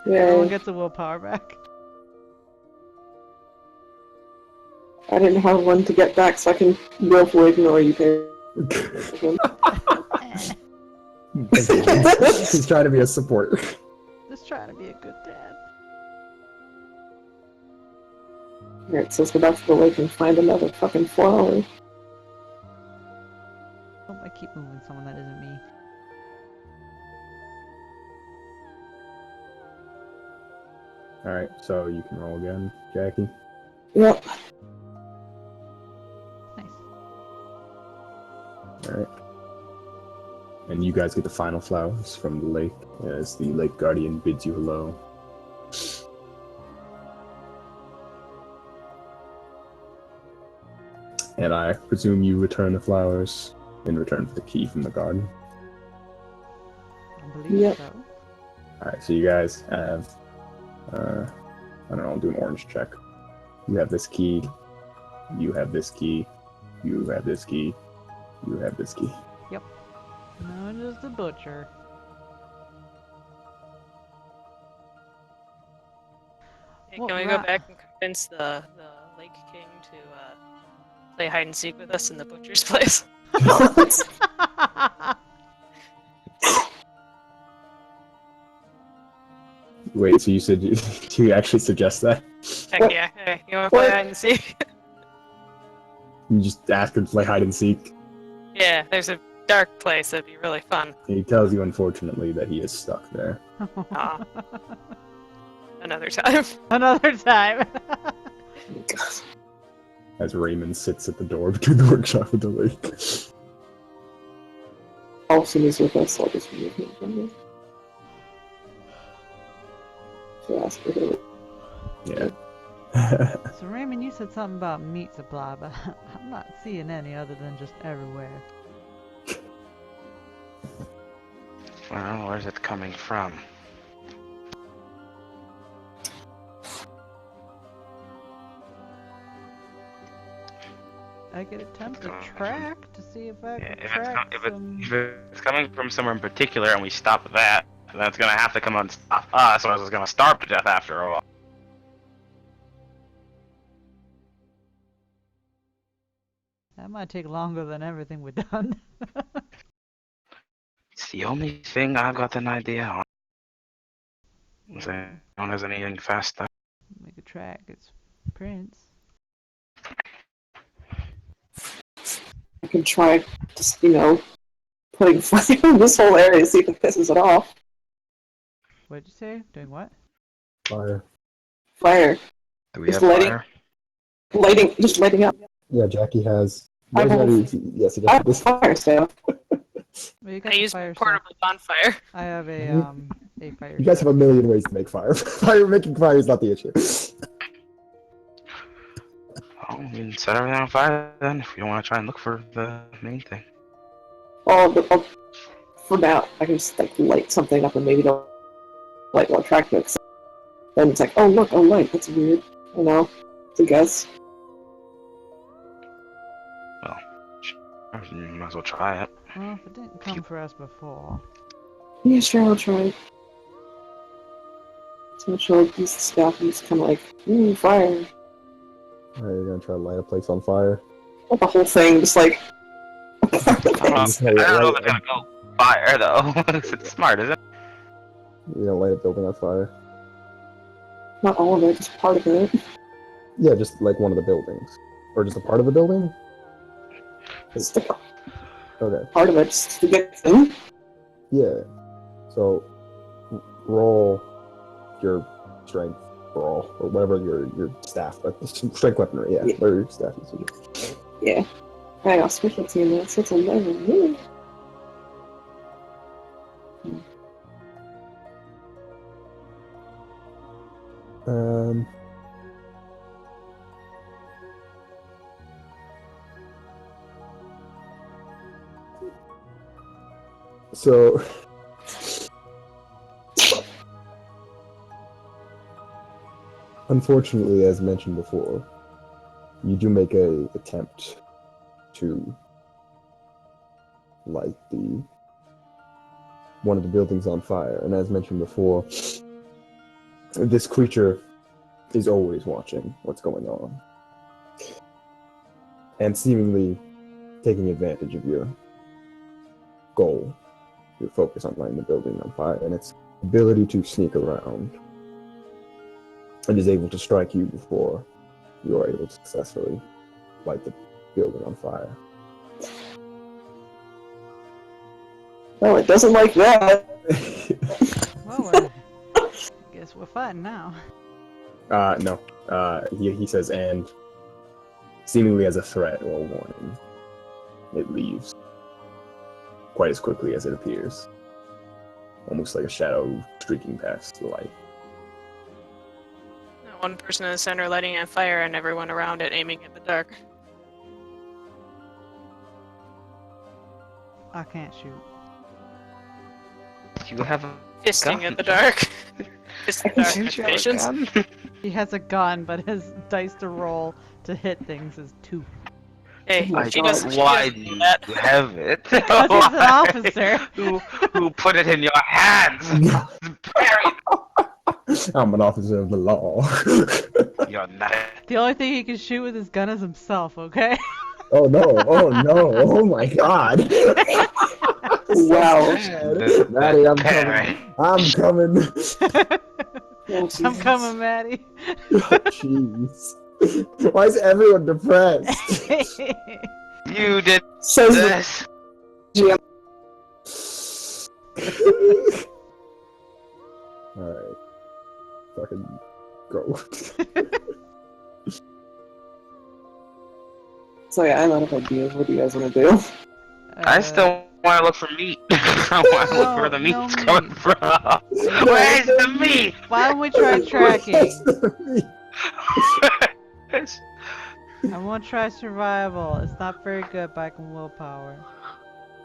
Everyone Yeah, gets a willpower back. I didn't have one to get back, so I can willfully ignore you, Perry. He's trying to be a support. Just trying to be a good dad. Alright, so let's go back to the lake and find another fucking flower. Oh, I keep moving someone that isn't me. Alright, so you can roll again, Jackie. Yep. Nice. Alright. And you guys get the final flowers from the lake as the lake guardian bids you hello. And I presume you return the flowers in return for the key from the garden. I believe Yep. so. Alright, so you guys have, I don't know, I'll do an orange check. You have this key, you have this key, you have this key, you have this key. No, just a butcher. Hey, What can we go ra- back and convince the Lake King to play hide and seek with us in the butcher's place? Wait, so you said do you actually suggest that? Heck What? yeah. Hey, you wanna play What? hide and seek? You just ask him to play hide and seek. Yeah, there's a dark place that'd be really fun. He tells you, unfortunately, that he is stuck there. Aw. Another time. Another time. As Raymond sits at the door between the workshop and the lake. Olsen is with us, I'll just remove him from here. So ask for him. Yeah. So Raymond, you said something about meat supply, but I'm not seeing any other than just everywhere. Well, where's it coming from? I could attempt to track to see if I Yeah, can track some... if it's coming from somewhere in particular and we stop that, then it's gonna have to come and stop us, or it's gonna starve to death after a while. That might take longer than everything we've done. It's the only thing I've got an idea on. Is there anyone has anything faster? Make a track. It's Prince. I can try just, putting fire in this whole area, see if it pisses it off. What'd you say? Doing what? Fire. Fire. Do we Just have lighting- fire? Just lighting up. Yeah, Jackie has. I have- Yes, he I have does. fire stuff. Well, you got I the use my fire stuff. portable bonfire. I have a Mhm. a fire. You guys have stuff. a million ways to make fire. Making fire is not the issue. Oh, we can set everything on fire then, if we don't want to try and look for the main thing. For now, I can just light something up and maybe don't light will attract it. 'Cause then it's like, oh look, oh light, that's weird. It's a guess. You might as well try it. Well, if it didn't come for us before. Yeah, sure, I'll try. So she'll use the stuff and just kind of ooh, fire. Alright, you're gonna try to light a place on fire. Not the whole thing, just I don't know if it's gonna go fire though. It's smart, isn't it? You don't light a building on fire. not all of it, just part of it. Yeah, just like one of the buildings. Or just a part of the building? Just a Okay. part of it, just to get through. Yeah. So roll your strength roll or whatever your staff, but strength weaponry, yeah. Yeah. Whatever your staff is. Yeah. I got specialty in that, so it's 11. Woo. Um So unfortunately, as mentioned before, you do make a attempt to light one of the buildings on fire, and as mentioned before, this creature is always watching what's going on, and seemingly taking advantage of your goal, your focus on lighting the building on fire, and its ability to sneak around, and is able to strike you before you are able to successfully light the building on fire. Well, it doesn't like that. Well, guess we're fighting now. No. He says, and seemingly as a threat or a warning, it leaves quite as quickly as it appears. Almost like a shadow streaking past the light. One person in the center lighting on fire and everyone around it aiming at the dark. I can't shoot. You have a Fisting gun. at the dark. Fist I in the can dark. shoot Patience. He has a gun, but his dice to roll to hit things is 2. Hey, my she God. doesn't. Why She do doesn't you do that. have it? Because he's an Why? officer. Who put it in your hands? Buried. I'm an officer of the law. You're not. The only thing he can shoot with his gun is himself, okay? Oh no! Oh no! Oh my God! Wow. So Maddie, I'm coming. Parry. I'm coming. Oh, I'm Jesus. coming, Maddie. Oh, jeez. Why is everyone depressed? You did Says the this. GM. Alright. Fucking go. So yeah, I'm out of ideas. What do you guys want to do? I still want to look for meat. I want to look where the no meat's meat. coming from. Where's the meat? Why don't we try tracking? I want to try survival. It's not very good back in willpower.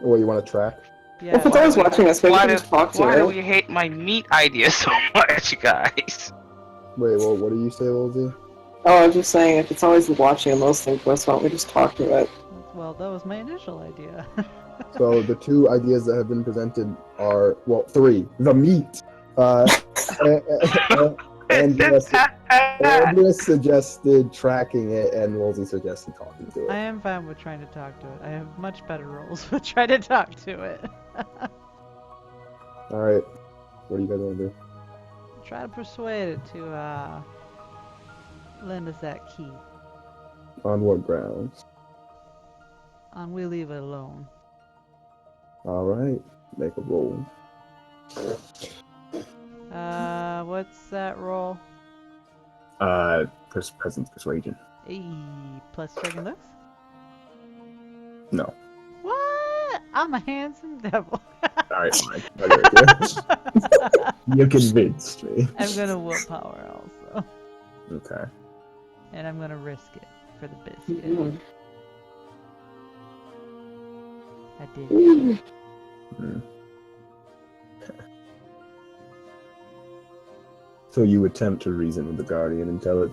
What, you want to track? Yeah. If it's always watching us, maybe we can just talk to why do it. we hate my meat idea so much, guys? Wait, well, what do you say, Lilzy? Oh, I'm just saying, if it's always watching and listening to us, why don't we just talk to it? Well, that was my initial idea. So the two ideas that have been presented are, well, three. The meat. Andrea suggested tracking it, and Lilzy suggested talking to I it. am fine with trying to talk to it. I have much better roles with trying to talk to it. Alright. What do you guys want to do? Try to persuade it to lend us that key. On what grounds? We leave it alone. Alright. Make a roll. What's that roll? Presence persuasion. Hey, plus striking looks? No. What? I'm a handsome devil. Alright, fine. Okay. You convinced me. I'm gonna willpower also. Okay. And I'm gonna risk it for the biscuit. Mhm. I did. Hmm. So you attempt to reason with the Guardian and tell it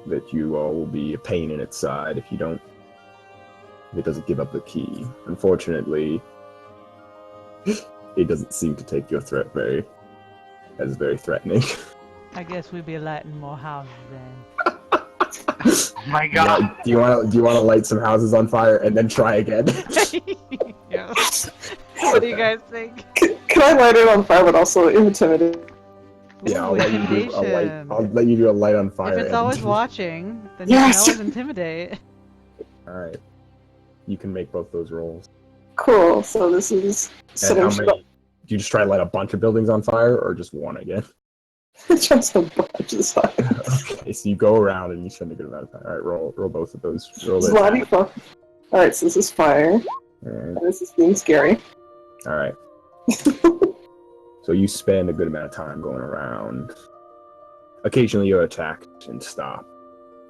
that you all will be a pain in its side if it doesn't give up the key. Unfortunately, it doesn't seem to take your threat very threatening. I guess we'd be lighting more houses then. Oh my god. Do you want to light some houses on fire and then try again? Yes. What do you guys think? Can I light it on fire, but also intimidate? Yeah, I'll Ooh, let you do a light. intimidation. I'll let you do a light on fire. If it's and- always watching, then Yes! you can always intimidate. All right. You can make both those rolls. Cool. So this is And setting how shit many? Do you just try to light a bunch of buildings on fire, or just one again? up. Just a bunch of fire. Okay, so you go around and you send a good amount of fire. All right, roll both of those. Roll It's this. bloody fuck. Alright, so this is fire. All right. And this is being scary. All right. So you spend a good amount of time going around. Occasionally you're attacked and stop.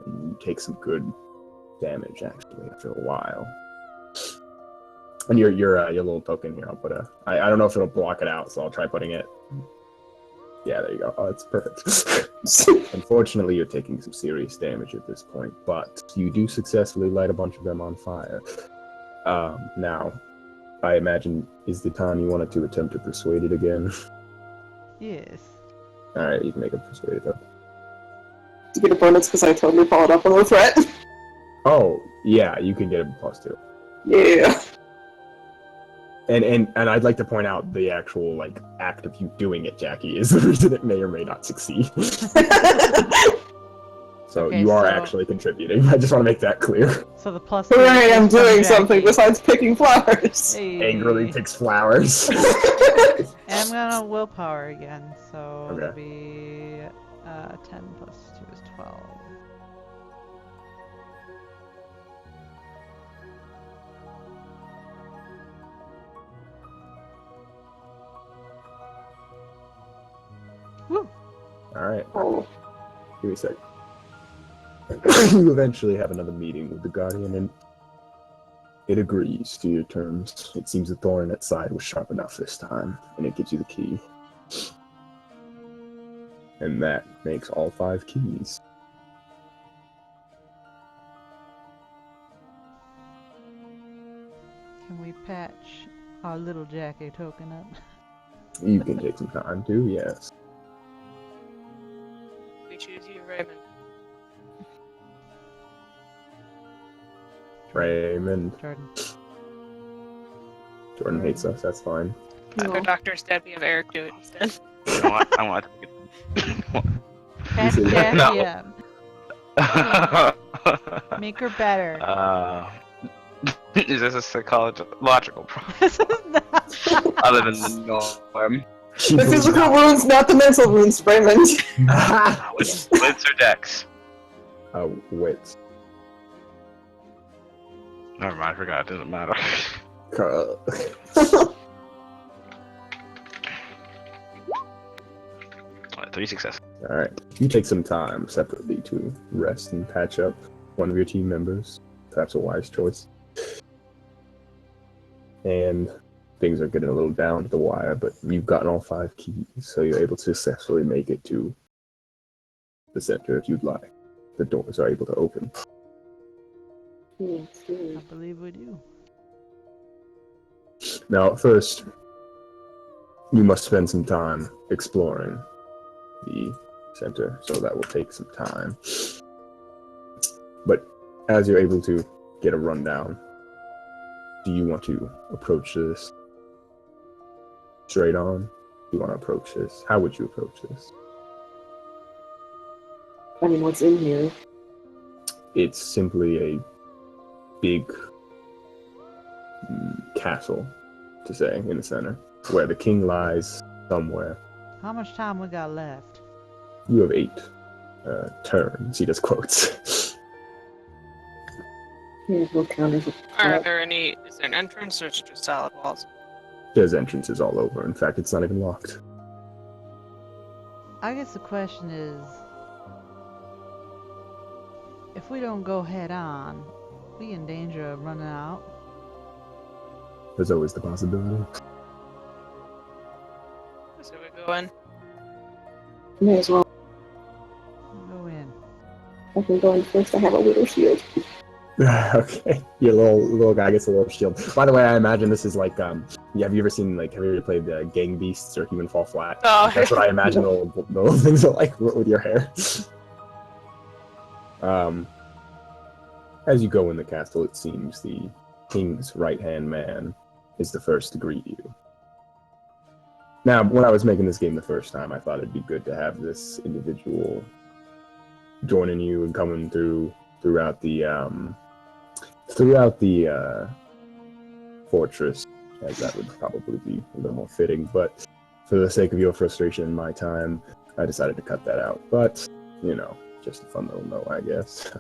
And you take some good damage actually after a while. And your little token here, I'll put I don't know if it'll block it out, so I'll try putting it. Yeah, there you go. Oh, it's perfect. Unfortunately, you're taking some serious damage at this point, but you do successfully light a bunch of them on fire. Now, I imagine is the time you wanted to attempt to persuade it again. Yes. Alright, you can make a persuade it though. To get a bonus because I totally followed up on the threat. Oh, yeah, you can get a +2. Yeah. And I'd like to point out the actual like act of you doing it, Jackie, is the reason it may or may not succeed. So Okay, you are so- actually contributing. I just want to make that clear. So the plus. Hooray, I'm is from doing something Jackie. besides picking flowers. Hey. Angrily picks flowers. And I'm gonna willpower again, so Okay. it'll be 10 plus 2 is 12. Woo! Alright, Oh, give me a sec. You eventually have another meeting with the Guardian, and it agrees to your terms. It seems the thorn in its side was sharp enough this time, and it gives you the key. And that makes all 5 keys. patch our little Jackie token up? You can take some time too, yes. We choose you, Raymond. Raymond. Jordan. Hates us, that's fine. Our doctor's dead. We have Eric do it instead. You know what? I want to Patch said Jackie no. up. get Make her better. Is this a psychological problem This is not. other than the norm? The physical wounds, not the mental wounds, Raymond. Wits or Dex? Wits. Never mind, I forgot. It doesn't matter. Three successes. Alright. You take some time separately to rest and patch up one of your team members. Perhaps a wise choice. And things are getting a little down to the wire, but you've gotten all 5 keys, so you're able to successfully make it to the center if you'd like. The doors are able to open. I believe we do. Now, first, you must spend some time exploring the center, so that will take some time. But as you're able to get a rundown, do you want to approach this straight on? Do you want to approach this? How would you approach this? I mean, what's in here? It's simply a big castle, to say, in the center, where the king lies somewhere. How much time we got left? You have 8 turns. He does quotes. Here's no counters. Are there any? Is there an entrance or is it just solid walls? There's entrances all over. In fact, it's not even locked. I guess the question is, if we don't go head on, we in danger of running out. There's always the possibility. So we go in. May as well. Go in. I can go in first. I have a widow shield. Okay, your little guy gets a little shield. By the way, I imagine this is like have you ever seen have you ever played Gang Beasts or Human Fall Flat? Oh, That's what I imagine the little things are like with your hair. As you go in the castle, it seems the king's right-hand man is the first to greet you. Now, when I was making this game the first time, I thought it'd be good to have this individual joining you and coming throughout the fortress, as that would probably be a little more fitting. But for the sake of your frustration and my time, I decided to cut that out. But you know, just a fun little note, I guess.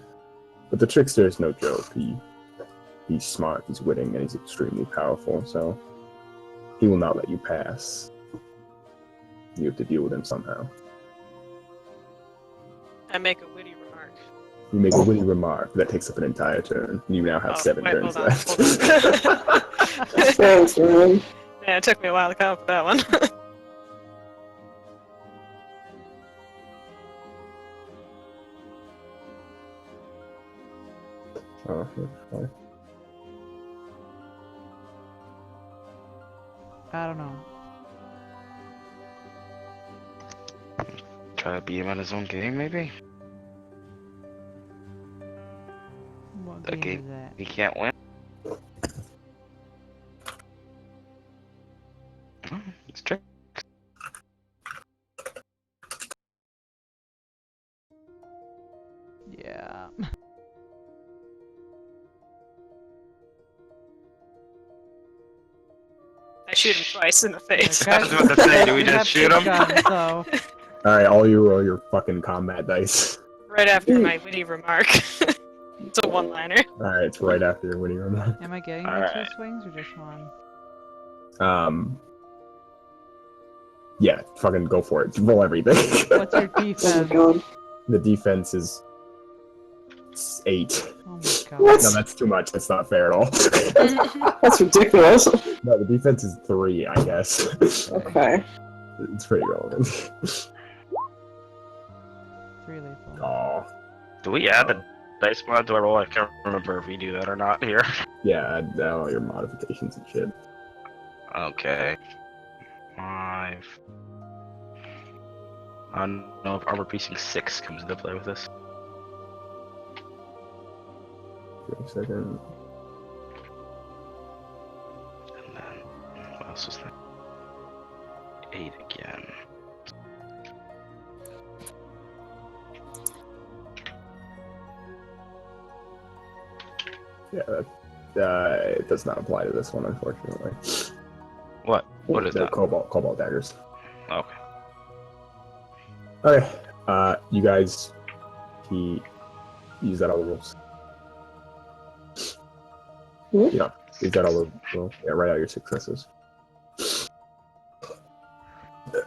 But the trickster is no joke. He's smart, he's witty, and he's extremely powerful. So he will not let you pass. You have to deal with him somehow. I make a witty remark. You make a witty remark that takes up an entire turn. You now have 7 turns hold on, left. hold on. Thanks, man. Yeah, it took me a while to come up with that one. Oh, okay. I don't know. Try to beat him at his own game, maybe? What That game game. is that? He can't win. It's trick. Yeah. I shoot him twice in the face. I was about to say, do we just shoot him? So Alright, all you roll your fucking combat dice. Right after my witty remark. It's a one-liner. Alright, it's right after your witty remark. am I getting All the right. 2 swings or just one? Yeah, fucking go for it. Roll everything. What's your Oh my defense? god. The defense is 8. Oh my god. What? No, that's too much. That's not fair at all. That's ridiculous. No, the defense is 3, I guess. Okay. It's pretty relevant. 3 lethal. Aw. Do we add the dice mod? Do I roll? I can't remember if we do that or not here. Yeah, add all your modifications and shit. Okay. 5. I don't know if armor piercing 6 comes into play with this. Wait a second. And then, what else is that? 8 again. Yeah, it does not apply to this one, unfortunately. What? What is They're that? cobalt daggers. Okay. Okay. You guys, he use that all the rules. Hmm? Yeah, use that all the rules. Yeah, write out your successes.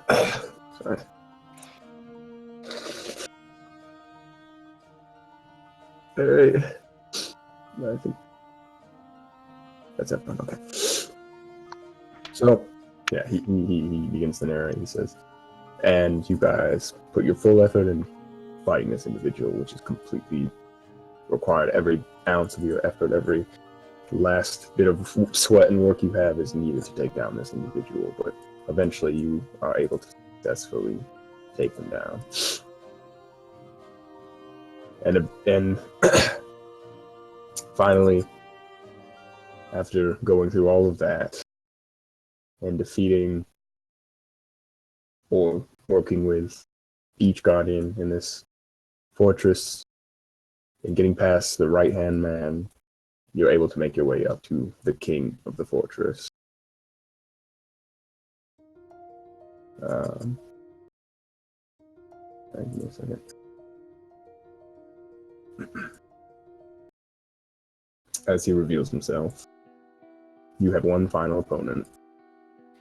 Sorry. Alright. I think that's it. Okay. So, yeah, he begins the narrate. He says, and you guys put your full effort in fighting this individual, which is completely required. Every ounce of your effort, every last bit of sweat and work you have is needed to take down this individual. But eventually, you are able to successfully take them down. And finally, after going through all of that and defeating or working with each guardian in this fortress and getting past the right-hand man, you're able to make your way up to the king of the fortress. Give me a second. As he reveals himself, you have one final opponent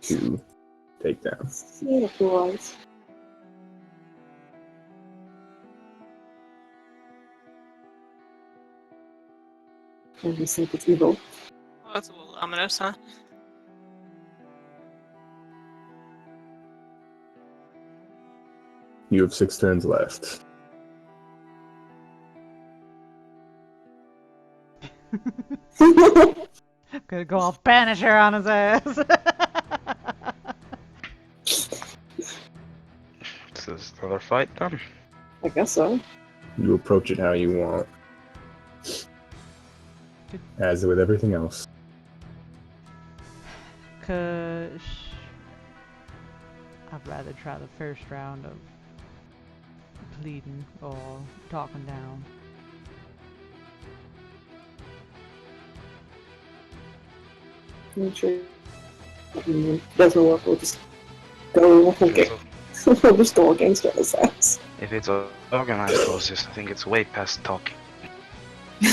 to take down. See the boys. And we think it's evil. Oh, that's a little ominous, huh? You have 6 turns left. Gonna go all Banisher on his ass. Is this another fight done? I guess so. You approach it how you want. As with everything else. Cause I'd rather try the first round of pleading or talking down. I'm sure. Doesn't work. We'll just go. Okay. We'll just go against his ass. If it's organized process, I think it's way past talking. Can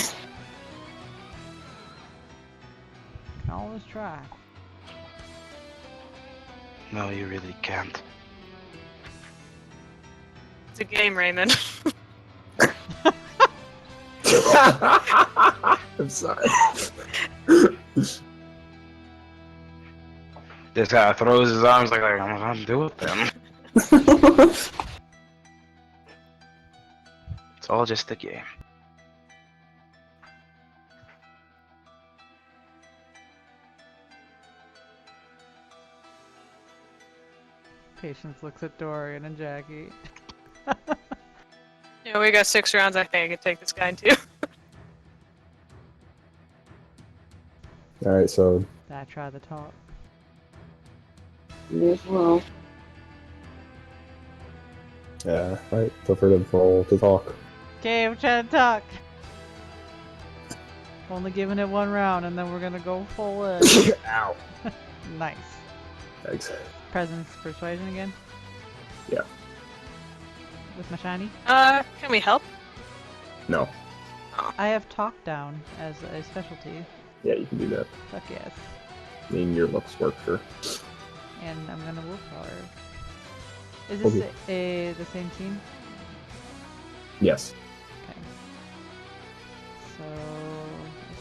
always try. No, you really can't. It's a game, Raymond. I'm sorry. This guy throws his arms like I'm gonna do it then. It's all just a game. Patience looks at Dorian and Jackie. Yeah, we got 6 rounds. I think I could take this guy too. Alright, so I try the talk. May as well. yeah, right. Feel free to roll to talk. Okay, I'm trying to talk. Only giving it 1 round and then we're gonna go full in. Ow. Nice. Thanks. Presence persuasion again? Yeah. With my shiny? Can we help? No. I have talk down as a specialty. Yeah, you can do that. Fuck yes. I mean, your looks work for. And I'm gonna work hard. Is this Okay. the same team? Yes. Okay. So,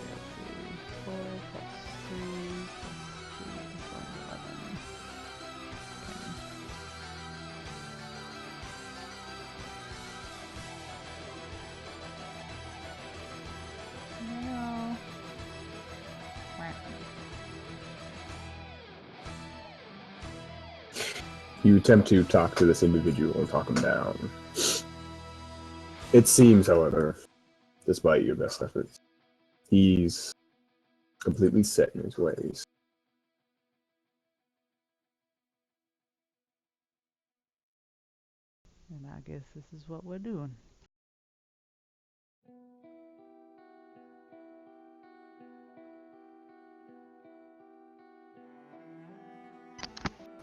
let's see, 4 plus 3 plus 2 plus 11. You attempt to talk to this individual and talk him down. It seems, however, despite your best efforts, he's completely set in his ways. And I guess this is what we're doing.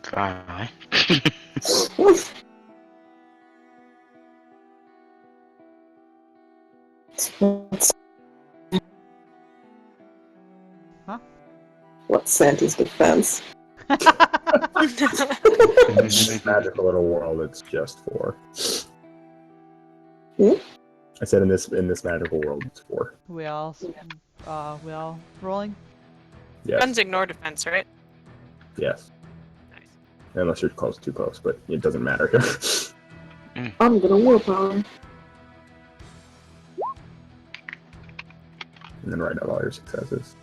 Finally. What's Santa's defense? This magical little world it's just for. Hmm? I said in this magical world it's for. We all rolling? Yes. Guns ignore defense, right? Yes. Nice. Unless you're too close, but it doesn't matter. I'm gonna willpower. And then write out all your successes.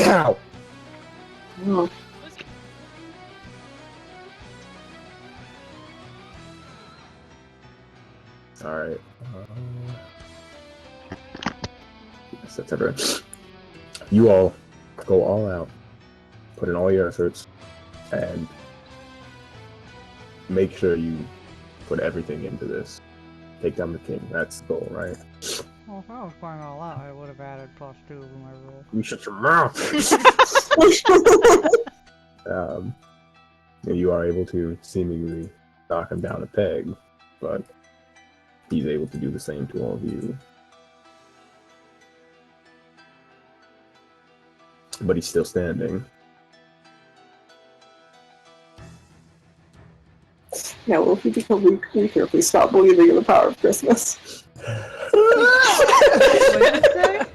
Ow! Oh, Alright. Yes, that's everyone. You all go all out, put in all your efforts, and make sure you put everything into this. Take down the king. That's the goal, right? Well, if I was going all out, I would have added +2 to my roll. You shut your mouth! You are able to seemingly knock him down a peg, but he's able to do the same to all of you. But he's still standing. now will he become weaker if we stop believing in the power of Christmas? What did you say?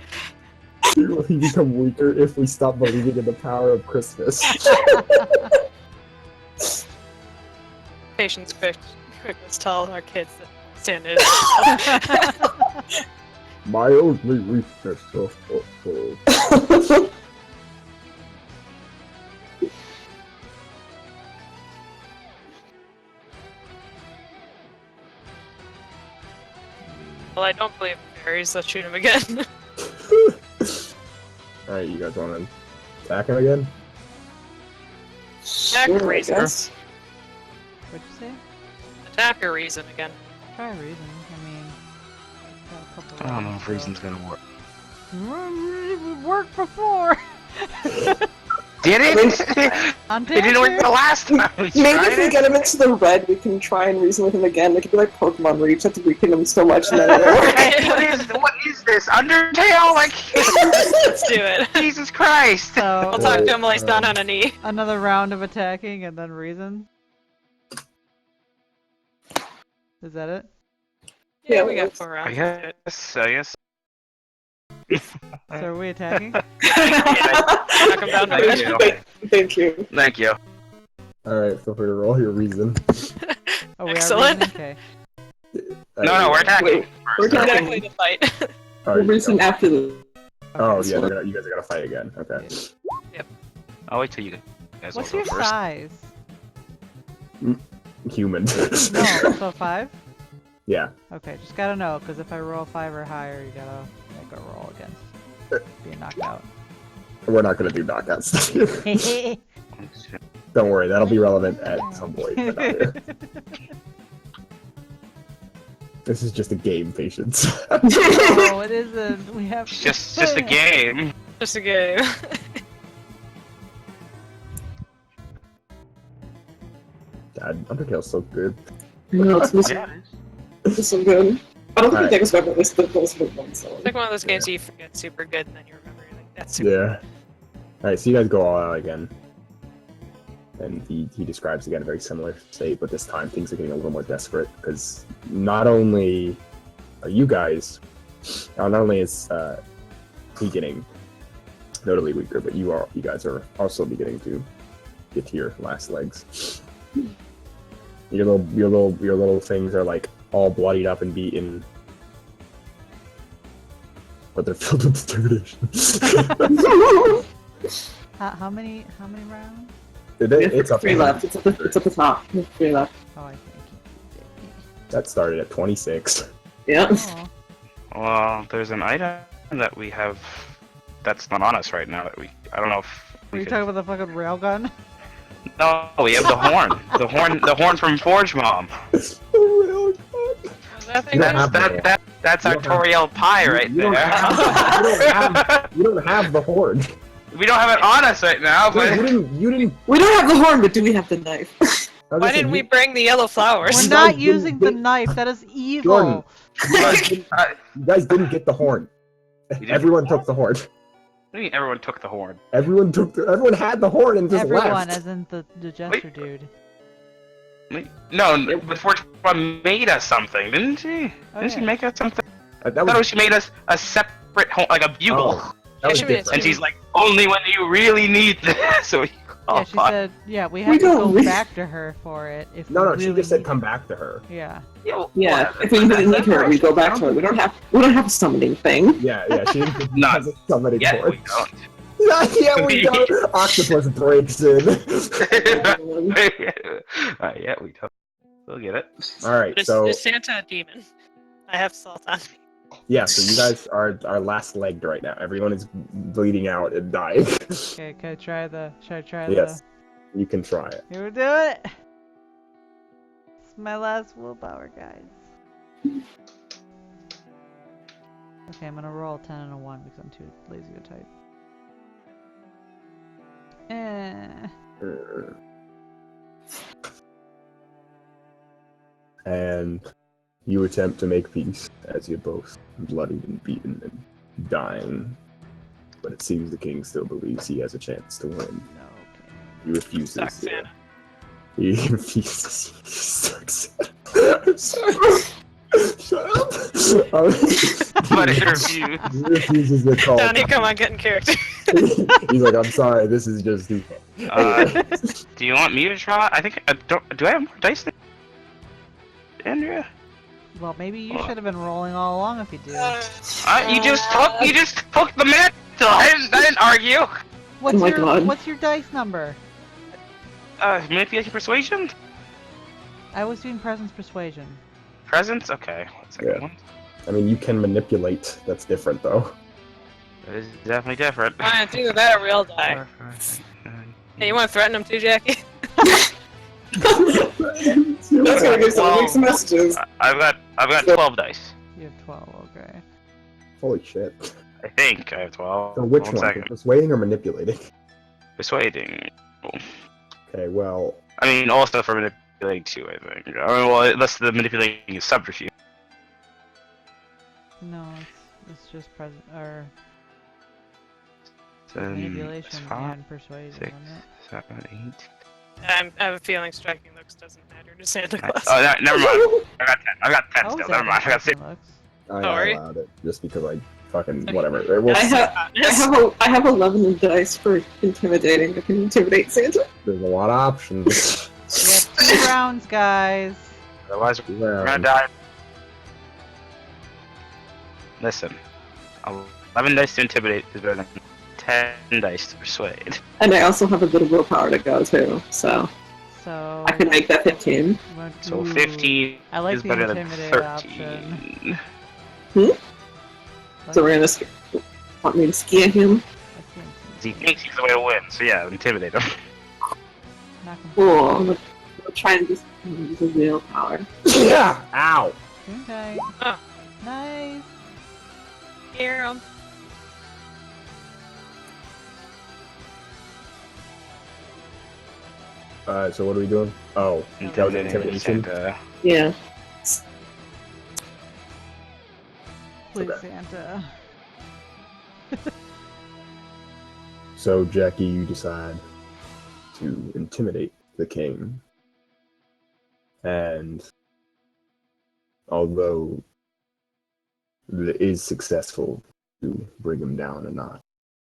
Will he become weaker if we stop believing in the power of Christmas? Patience quick. Let's tell our kids that Santa is. My only weakness. Well, I don't believe in fairies. Let's shoot him again. Alright, you guys want to attack him again? Attack Sure, I reason. guess. What'd you say? Attack or reason again. Try reason. I mean, got a couple I don't know rounds, if so- reason's gonna work. It worked before. Did it? On It didn't work the paper. last time. We Maybe if tried we it. get him into the red, we can try and reason with him again. It could be like Pokemon, where you just have to weaken him so much and then it'll work. what is this? Undertale? Like, Let's do it. Jesus Christ! So We'll talk to him while he's down on a knee. another round of attacking and then reason. Is that it? Yeah, Yeah, we got let's- 4 I rounds. guess. I guess. So are we attacking? Knock him down to Thank red. you. Thank you. Thank you. Alright, feel free to roll your reason. Oh, we Excellent. Are reasoning? Okay. No, we're attacking. Wait, we're first. attacking. Exactly the fight. Alright, We'll reason after the. Oh, Okay, yeah, so- you guys are gonna fight again. Okay. I'll wait till you guys What's all your go first. size? Human. No, so 5? Yeah. Okay, just gotta know, because if I roll 5 or higher, you gotta make a roll against being knocked out. We're not gonna do knockouts. Don't worry, that'll be relevant at some point. But not here. This is just a game, Patience. No, it isn't. We have. It's just a game. Just a game. God, Undertale's so good. No, it's missing. Yeah. It's so good. I don't think Alright. Deck's weapon is the most good one, so. It's like one of those games you forget super good and then you remember. You're like, that's super Yeah. Alright, so you guys go all out again. And he describes again a very similar state, but this time things are getting a little more desperate because not only are you guys, not only is he getting notably weaker, but you guys are also beginning to get to your last legs. Your little things are like all bloodied up and beaten, but they're filled with determination. How many rounds? It's up 3 left. It's at the top. 3 left. Oh, I think. That started at 26. Yeah. Oh, Well, there's an item that we have that's not on us right now. That I don't know if were we you could... talking about the fucking railgun? No, we have the horn. The horn from Forge Mom. Was that thing You don't that- have That's You our don't have- Toriel pie right you don't there. you don't have the horn. We don't have it on us right now, but You didn't. We don't have the horn, but do we have the knife? Why didn't we bring the yellow flowers? We're You not guys using the didn't- knife. That is evil. Jordan. You guys didn't get the horn. didn't? Everyone took the horn. I mean, everyone took the horn. Everyone had the horn and just Everyone, left. as in the jester dude. No, but Forge Mom made us something, didn't she? Oh, Didn't she yeah. make us something? That I thought was, she made us a separate horn, like a bugle. that was She made it different. And she's like, only when you really need this. So we Yeah, she said. Yeah, we have We to go don't- back to her for it if No, we she really just said need come it. back to her. Yeah. Yeah. If we really need her, we go back to her. We don't have a summoning thing. Yeah, she didn't Not have a summoning Yeah, horn. we don't. Yeah, we don't. Octopus breaks in. Yeah, we don't. We'll get it. All right, Is, so is Santa a demon? I have salt on me. yeah, so you guys are last legged right now. Everyone is bleeding out and dying. Okay, can I try the? Should I try Yes, you can try it. the? Here we do it. It's my last willpower, guys. Okay, I'm gonna roll a 10 and a 1 because I'm too lazy to type. And you attempt to make peace as you're both bloodied and beaten and dying. But it seems the king still believes he has a chance to win. No, okay. He refuses. Suck Santa. He refuses. He sucks. I'm sorry. Shut up. But it refused. He refuses the call. Donnie, come on, get in character. He's like, I'm sorry, this is just too Do you want me to try? I think do I have more dice than Andrea? Well, maybe you should have been rolling all along if you do. You just took the mantle. I didn't argue. What's my your God. What's your dice number? Manipulation, persuasion, I was doing presence persuasion. presence. Okay, one second. Yeah. I mean, you can manipulate. That's different, though. That is definitely different. It's either that or real die. Hey, you want to threaten him too, Jackie? That's gonna give some Well, mixed messages. I've got 12 dice. You have 12. Okay. Holy shit. I think I have 12. So which One one? second. Persuading or manipulating? Persuading. Okay, well, I mean, also for manipulating too. I think. I mean, well, unless the manipulating is subterfuge. No, it's just present or Then manipulation it's 5, and persuasion, 6, isn't it? 7, 8. I have a feeling striking looks doesn't matter to Santa Claus. Oh, never mind. I got 10 How still. was Never mind. I got 6. looks? I Sorry. allowed it just because I fucking whatever. It will, I have 11 dice for intimidating. I can intimidate Santa. there's a lot of options. We have 2 rounds, guys. Otherwise, we're Yeah. gonna die. Listen, 11 dice to intimidate is better than 10 dice to persuade. And I also have a bit of willpower to go too, so So I can make that 15. So Ooh, 15 I like is the better than intimidate 13. option. So we're gonna want me to scare him. He thinks he's the way to win, so yeah, intimidate him. Cool. I'm gonna try and just use a willpower. Yeah! Ow! Okay. Oh. Nice. Hear him. So what are we doing? Oh, that was intimidation. Santa. Yeah. Please, Okay. Santa. So Jackie, you decide to intimidate the king. And although it is successful to bring him down a notch,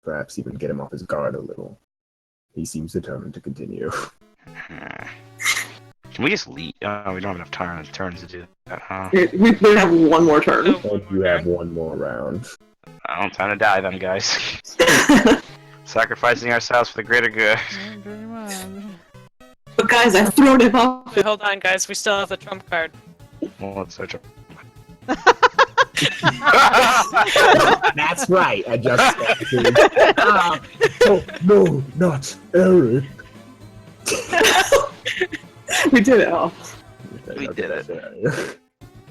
perhaps even get him off his guard a little. He seems determined to continue. Can we just leave? Oh, we don't have enough turns to do that, huh? We have one more turn. Oh. And you have one more round. Oh, time to die then, guys. Sacrificing ourselves for the greater good. Yeah, pretty much. But guys, I've thrown him off. Wait, hold on, guys. We still have the trump card. Well, let's search up. That's right, I just oh, no, not Eric. We did it all. We did it.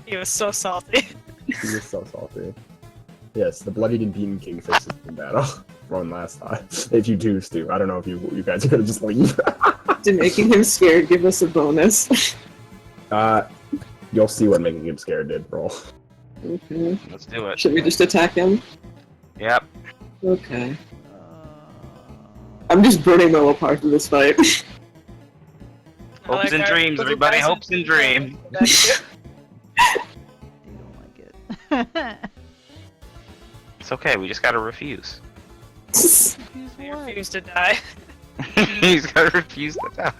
He was so salty. He was so salty. Yes, the bloodied and beaten king faces in battle. From last time. If you choose to. I don't know if you guys are gonna just leave. Did making him scared give us a bonus? You'll see what making him scared did, roll. Okay. Let's do it. Should we just attack him? Yep. Okay. I'm just burning my apart in this fight. Hopes and dreams, everybody. Hopes and dreams. You don't like it. It's okay. We just gotta refuse. Refuse I what? refuse to die. He's gotta refuse to die.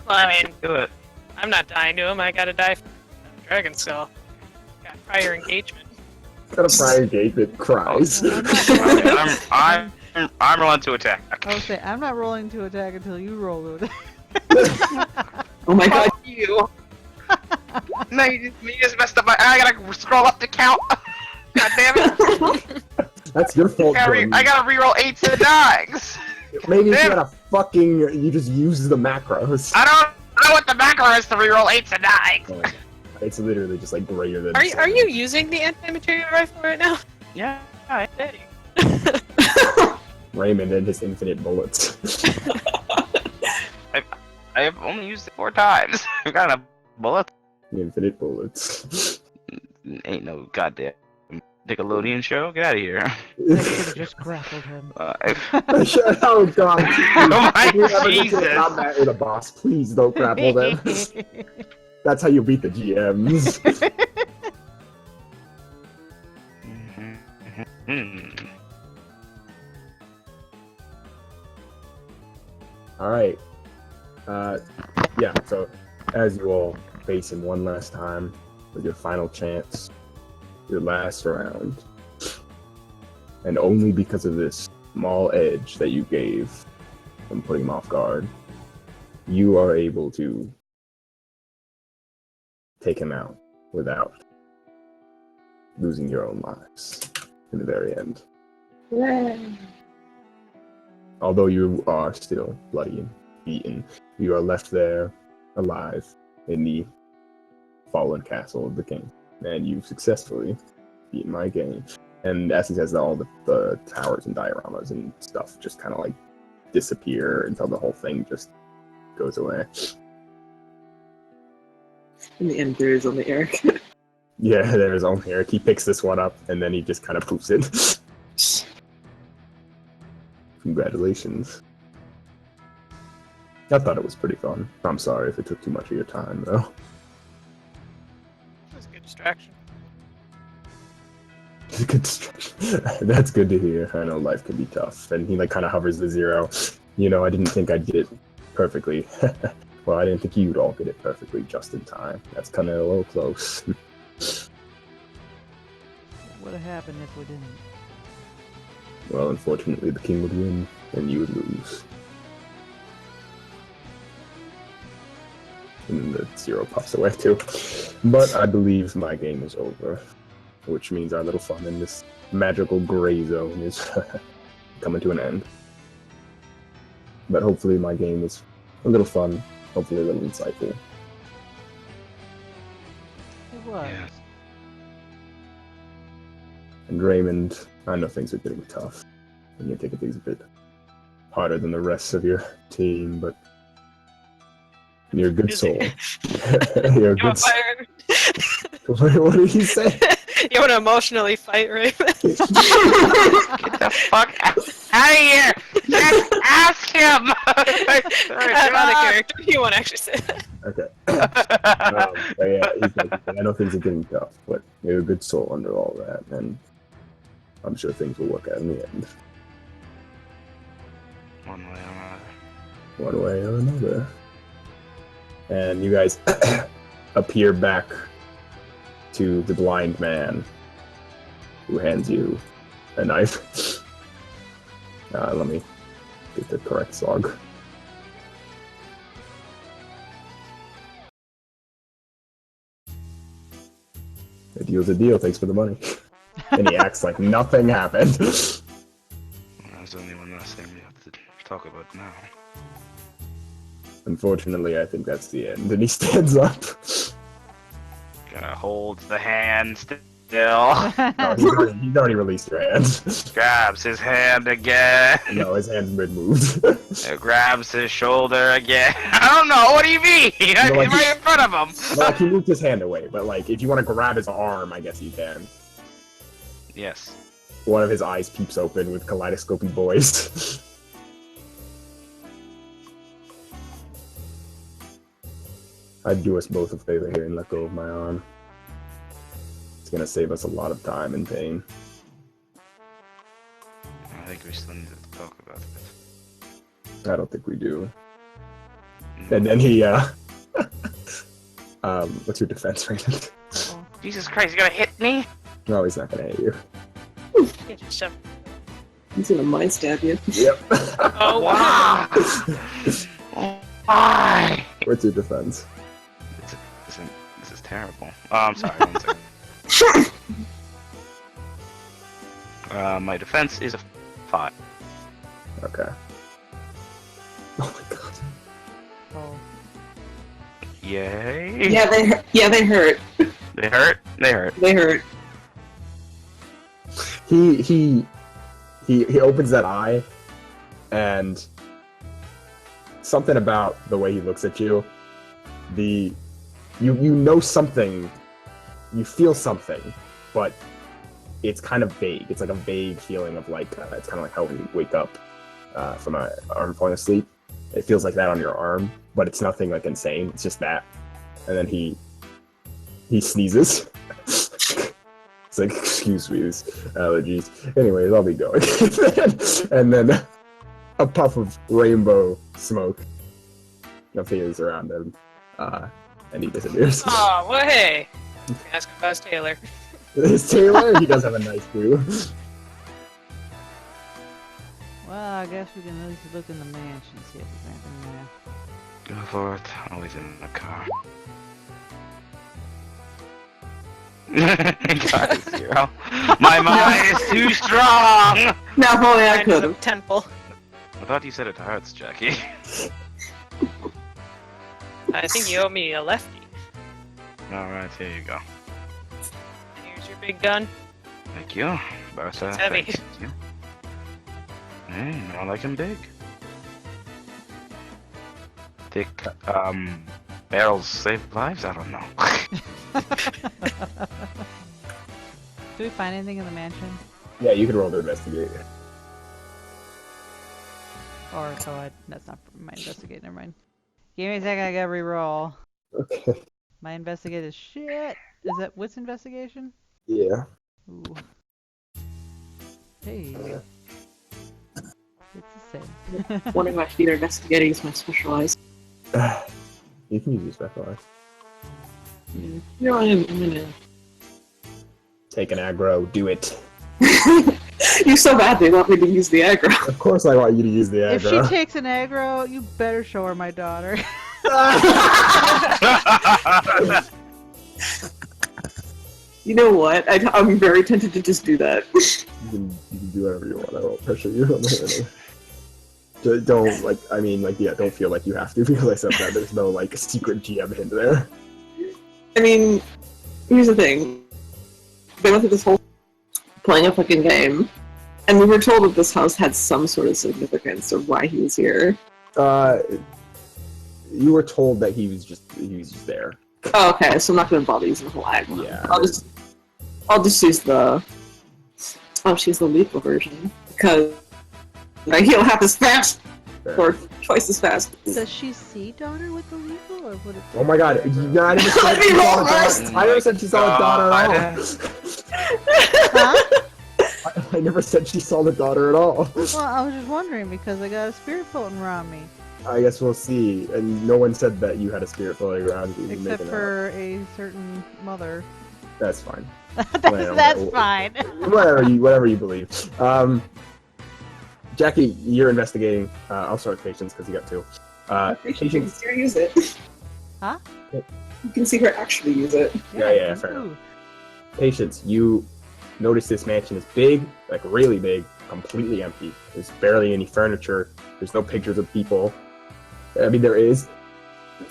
Well, I mean, Do it. I'm not dying to him. I gotta die from Dragon Skull. Got prior engagement. Got a prior engagement cries. I'm rolling to attack. I would say, I'm not rolling to attack until you roll to attack. Oh my god. Fuck you. No, you just messed up my. I gotta scroll up to count. God damn it! That's your fault, Jordan. I gotta reroll 8s and 9s. Maybe if you Damn. had a fucking. You just use the macros. I don't know what the macro is to reroll 8s and 9s. Oh my God. It's literally just like greater than. Are you using the anti-material rifle right now? Yeah. I did. Raymond and his infinite bullets? I have only used it 4 times. I've got a bullet. Infinite bullets. Ain't no goddamn Nickelodeon show. Get out of here. I should have just grappled him. Oh god! Oh my If you ever get to Jesus. combat with a boss, please don't grapple them. That's how you beat the GMs. Alright. Yeah, so as you all face him one last time with your final chance, your last round, and only because of this small edge that you gave from putting him off guard, you are able to take him out without losing your own lives in the very end. Although you are still bloody and beaten, you are left there alive in the fallen castle of the king. And you've successfully beaten my game. And as he says, all the towers and dioramas and stuff just kind of like disappear until the whole thing just goes away. In the end, there is only Eric. Yeah, there's only Eric. He picks this one up and then he just kind of poofs it. Congratulations. I thought it was pretty fun. I'm sorry if it took too much of your time, though. It was a good distraction. Good distraction. That's good to hear. I know life can be tough. And he like kind of hovers the 0. You know, I didn't think I'd get it perfectly. Well, I didn't think you'd all get it perfectly just in time. That's kind of a little close. What would have happened if we didn't? Well, unfortunately, the king would win, and you would lose. And the 0 puffs away too. But I believe my game is over, which means our little fun in this magical gray zone is coming to an end. But hopefully my game was a little fun, hopefully a little insightful. It was. Yeah. And Raymond, I know things are getting tough, and you're taking things a bit harder than the rest of your team, but you're a good soul. You're a You good want soul. fire? What did he say? You want to emotionally fight Raven? Get the fuck out of here! Just ask him! I'm out of character. You won't actually say that. Okay. But yeah, he's like, I know things are getting tough, but you're a good soul under all that, and I'm sure things will work out in the end, One way or another. one way or another. And you guys appear back to the blind man, who hands you a knife. Let me get the correct song. The deal's a deal, thanks for the money. And he acts like nothing happened. That's the only one last thing we have to talk about now. Unfortunately, I think that's the end. And he stands up. Gonna hold the hand still. No, he's already released your hand. Grabs his hand again. No, his hand's been moved. Grabs his shoulder again. I don't know. What do you mean? I'm like right in front of him. Well, like, he moved his hand away, but like, if you want to grab his arm, I guess you can. Yes. One of his eyes peeps open with kaleidoscopy voice. I'd do us both a favor here and let go of my arm. It's gonna save us a lot of time and pain. I think we still need to talk about this. I don't think we do. And then he, what's your defense rating? Jesus Christ, he's gonna hit me? No, he's not gonna hit you. Get you some. He's gonna mind stab you. Yep. Oh, Why? Why? What's your defense? This is terrible. Oh, I'm sorry. One second. My defense is a 5. Okay. Oh my god. Oh. Yay. Yeah, they hurt. Yeah, they hurt. They hurt? They hurt. They hurt. He opens that eye, and something about the way he looks at you, you know something, you feel something, but it's kind of vague. It's like a vague feeling of like, it's kind of like how when you wake up from an arm falling asleep. It feels like that on your arm, but it's nothing like insane. It's just that. And then he sneezes. It's like, excuse me, these allergies. Anyways, I'll be going. And then a puff of rainbow smoke appears around him, and he disappears. Oh, well, hey. Ask about Taylor. Is Taylor? He does have a nice view. Well, I guess we can at least look in the mansion, see if there's anything there. Go for it. Always in the car. God, 0. My mind is too strong! No, if only I Kind could of have. temple. I thought you said it hurts, Jackie. I think you owe me a lefty. Alright, here you go. Here's your big gun. Thank you. Bertha, It's heavy. thank you. Hey, I like him big. Thick, barrels save lives? I don't know. Do we find anything in the mansion? Yeah, you can roll to investigate. Or, that's not my investigate, never mind. Give me a second, I gotta re-roll. Okay. My investigate is shit! Is that, what's investigation? Yeah. Ooh. Hey. It's the same. One of my feet are investigating is my specialized. You can use your specialized. You know, I'm gonna. Take an aggro, do it. You so badly want me to use the aggro. Of course I want you to use the If she aggro. takes an aggro, you better show her my daughter. You know what? I'm very tempted to just do that. You can do whatever you want. I won't pressure you. Don't, like, I mean, like, yeah, don't feel like you have to because I said that. There's no, like, secret GM hint there. I mean, here's the thing. They went through this whole playing a fucking game, and we were told that this house had some sort of significance of why he was here. You were told that he was just there. Oh, okay, so I'm not gonna bother using the whole aggro. Yeah. I'll just use the. Oh, she's the lethal version because he'll have to smash or twice as fast. Does she see daughter with the lethal, or would it? Oh my god, I never said Let me she saw roll a first. daughter. I never said she saw a daughter at all. Huh? I never said she saw the daughter at all. Well, I was just wondering because I got a spirit floating around me, I guess we'll see. And no one said that you had a spirit floating around you. except for a certain mother. That's fine. That's fine. Whatever you believe. Jackie, you're investigating. I'll start with Patience because you got two. You can Patience. see her use it. Huh? You can see her actually use it. Yeah, fair enough. Patience, you notice this mansion is big, like really big, completely empty. There's barely any furniture. There's no pictures of people. I mean, there is.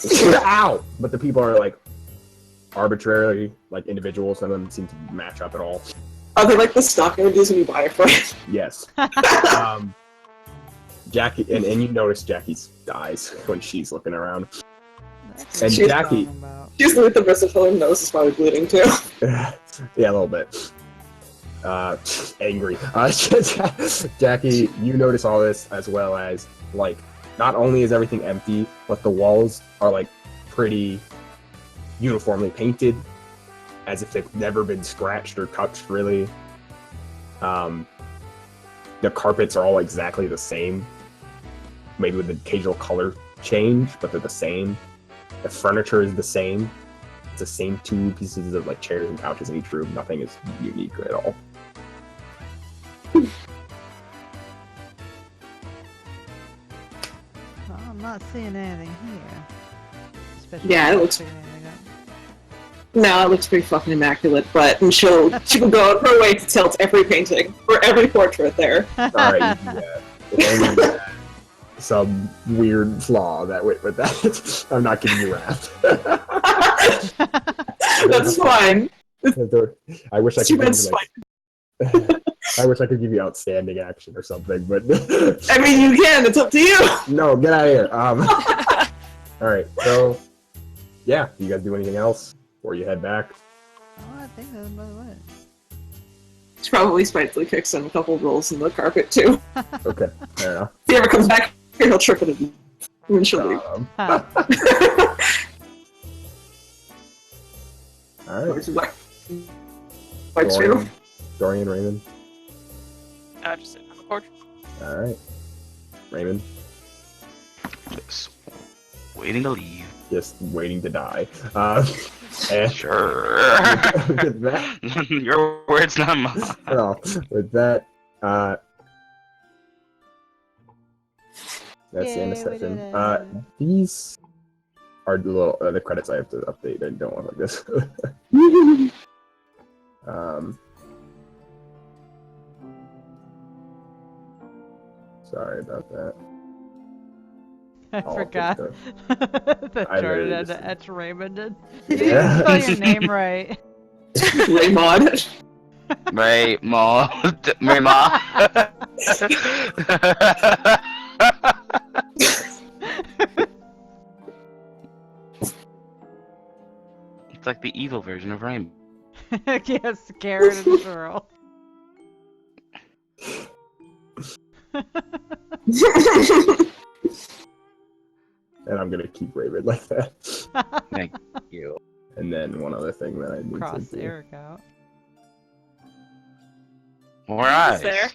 Ow! But the people are like arbitrarily like individuals. None of them seem to match up at all. Are they like the stock images when you buy a friend? Yes. Jackie, and you notice Jackie's eyes when she's looking around. That's And what I'm Jackie- talking about. She's with the versatile and nose is probably bleeding too. Yeah, a little bit. Angry. Jackie, you notice all this as well as, like, not only is everything empty, but the walls are, like, pretty uniformly painted, as if they've never been scratched or touched, really. The carpets are all exactly the same, maybe with an occasional color change, but they're the same. The furniture is the same. It's the same two pieces of like chairs and couches in each room. Nothing is unique at all. Oh, I'm not seeing anything here. Especially Yeah, it not looks- picking anything up. No, it looks pretty fucking immaculate, but and she will go out of her way to tilt every painting or every portrait there. Alright, yeah. If only you had some weird flaw that went with that. I'm not giving you wrath. That's fine. I wish I She could meant give you, spite. like, I wish I could give you outstanding action or something, but I mean, you can. It's up to you. no, get out of here. Alright, so yeah, do you guys do anything else before you head back? Oh, I think that's about it. She probably spitefully kicks in a couple rolls in the carpet too. Okay, fair enough. If he ever comes back here, he'll trip it and she'll leave. Huh. Alright. Wipes you. Dorian, Raymond. Just sitting on the porch. Alright. Raymond, Just waiting to leave. just waiting to die. And Sure. with that, Your words, not mine. well, with that, that's the end of Yay, we session. did it. These are the little the credits I have to update. I don't want like this. Sorry about that. I I'll forgot update that I Jordan literally had just- to etch Raymond in. You didn't Yeah. even spell your name right. Raymond. Ray Ma. Ray Ma. It's like the evil version of Raymond. Yes, Karen and Cheryl. And I'm gonna keep Raven like that. Thank you. And then one other thing that I need Cross to do. Eric out. All right. He's there.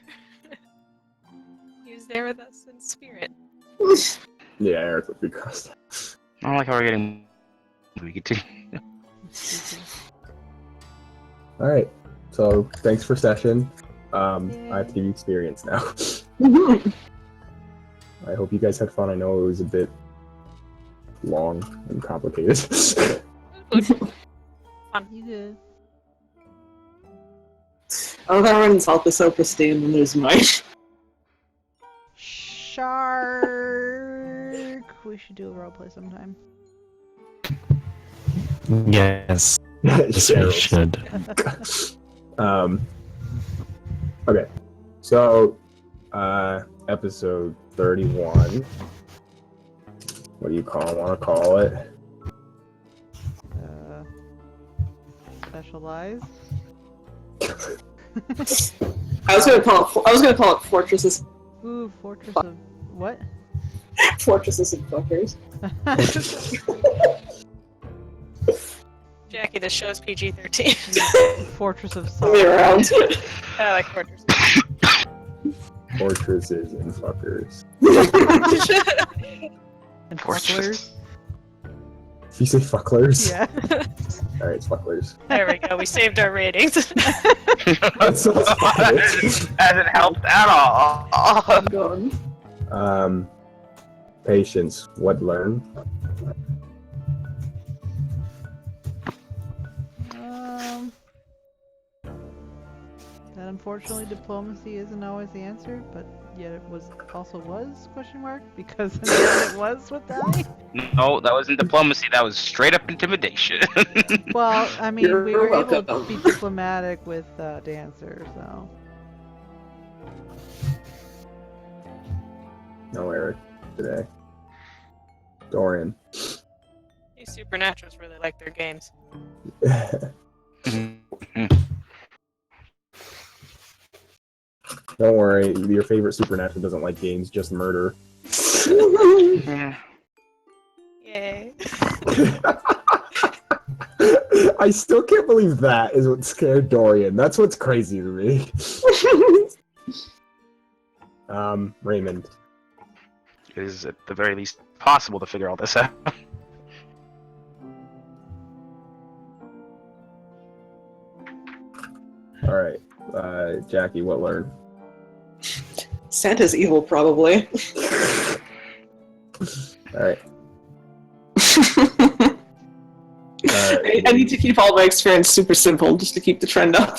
He was there with us in spirit. Yeah, Eric would be crossed. I don't like how we're getting. We get to. All right. So thanks for session. I have to give you experience now. I hope you guys had fun. I know it was a bit long and complicated. You did. Oh, everyone's health is so pristine and there's mine. Shark. We should do a roleplay sometime. Yes, yes, we Cheryl. should. Okay. So, episode 31. What do you want to call it? Specialize. I was gonna call it Fortresses. Ooh, Fortress of what? Fortresses and fuckers. Jackie, this show's PG-13. Fortress of Me Salt. around. I like Fortress. Fortresses and fuckers. And Fortress. fucklers. Did you say fucklers? Yeah. Alright, fucklers. There we go. We saved our ratings. That's so funny. Hasn't helped at all. God. Patience. What learn? That unfortunately diplomacy isn't always the answer, but yet it also was question mark because in the end it was with Donnie. No, that wasn't diplomacy. That was straight up intimidation. Well, I mean, You're we were able to welcome. be diplomatic with Dancer, so. No Eric today. Dorian. These Supernaturals really like their games. Don't worry, your favorite supernatural doesn't like games, just murder. Yeah. Yay. I still can't believe that is what scared Dorian. That's what's crazy to me. Raymond. It is at the very least possible to figure all this out. Alright. Jackie, what learn? Santa's evil, probably. Alright. I need to keep all my experience super simple just to keep the trend up.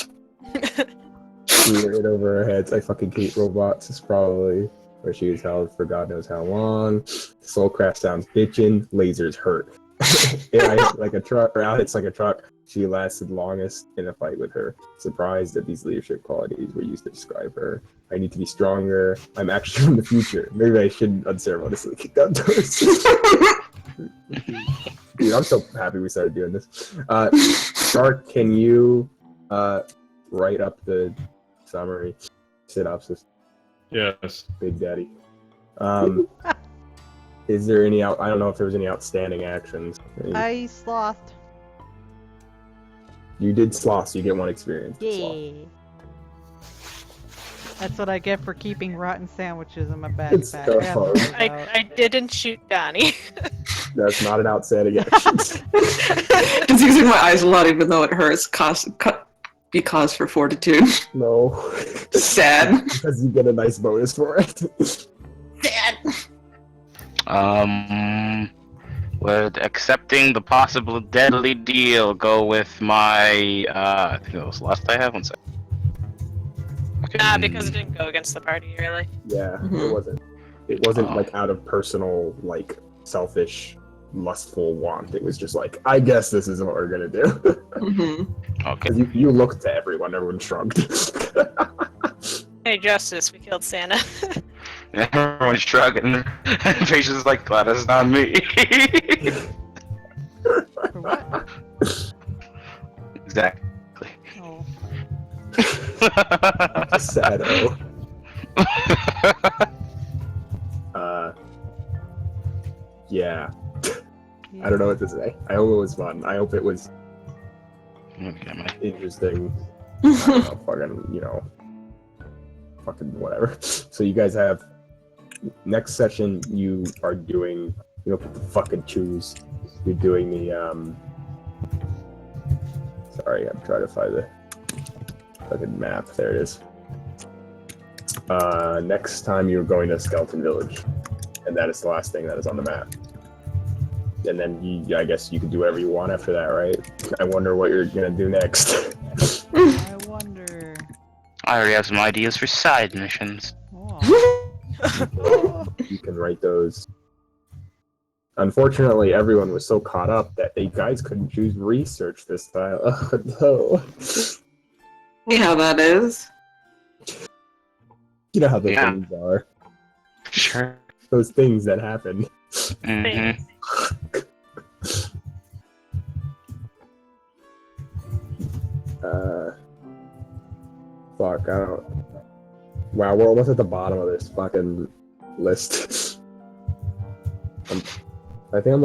Shoot it over our heads. I fucking hate robots. It's probably where she was held for God knows how long. Soulcraft sounds bitchin'. Lasers hurt. AI hits like a truck, or Al hits like a truck. She lasted longest in a fight with her. Surprised that these leadership qualities were used to describe her. I need to be stronger. I'm actually from the future. Maybe I shouldn't unceremoniously kick down doors. Dude, I'm so happy we started doing this. Shark, can you write up the summary synopsis? Yes. Big Daddy. Is there any I don't know if there was any outstanding actions. I slothed. You did sloth, so you get one experience. for sloth. Yeah. That's what I get for keeping rotten sandwiches in my It's backpack. so I have hard. those out. I didn't shoot Donnie. That's not an outstanding action. Just using my eyes a lot, even though it hurts, be cause for fortitude. No. Sad. Because you get a nice bonus for it. Sad. Would accepting the possible deadly deal go with my, I think that was the last I have, one second. Okay. Nah, because it didn't go against the party, really. Yeah, it Mhm. wasn't. It wasn't like out of personal, like, selfish, lustful want. It was just like, I guess this is what we're gonna do. Mm-hmm. Okay. 'Cause you looked to everyone shrugged. Hey, Justice, we killed Santa. Everyone's shrugging. Patience is like, that is not me. For what? Exactly. Oh. Sad. Yeah. I don't know what to say. I hope it was fun. I hope it was Okay, man. interesting. I don't know, fucking whatever. So you guys have next session. You are doing. You don't get to fucking choose. You're doing the. Sorry, I'm trying to find the fucking map. There it is. Next time you're going to Skeleton Village, and that is the last thing that is on the map. And then I guess you can do whatever you want after that, right? I wonder what you're gonna do next. I wonder. I already have some ideas for side missions. Oh. You can write those. Unfortunately, everyone was so caught up that they guys couldn't choose research this time. Oh no. You know how that is. You know how those Yeah. things are. Sure. Those things that happen. Mm-hmm. Fuck, I don't. Wow, we're almost at the bottom of this fucking list. I think I'm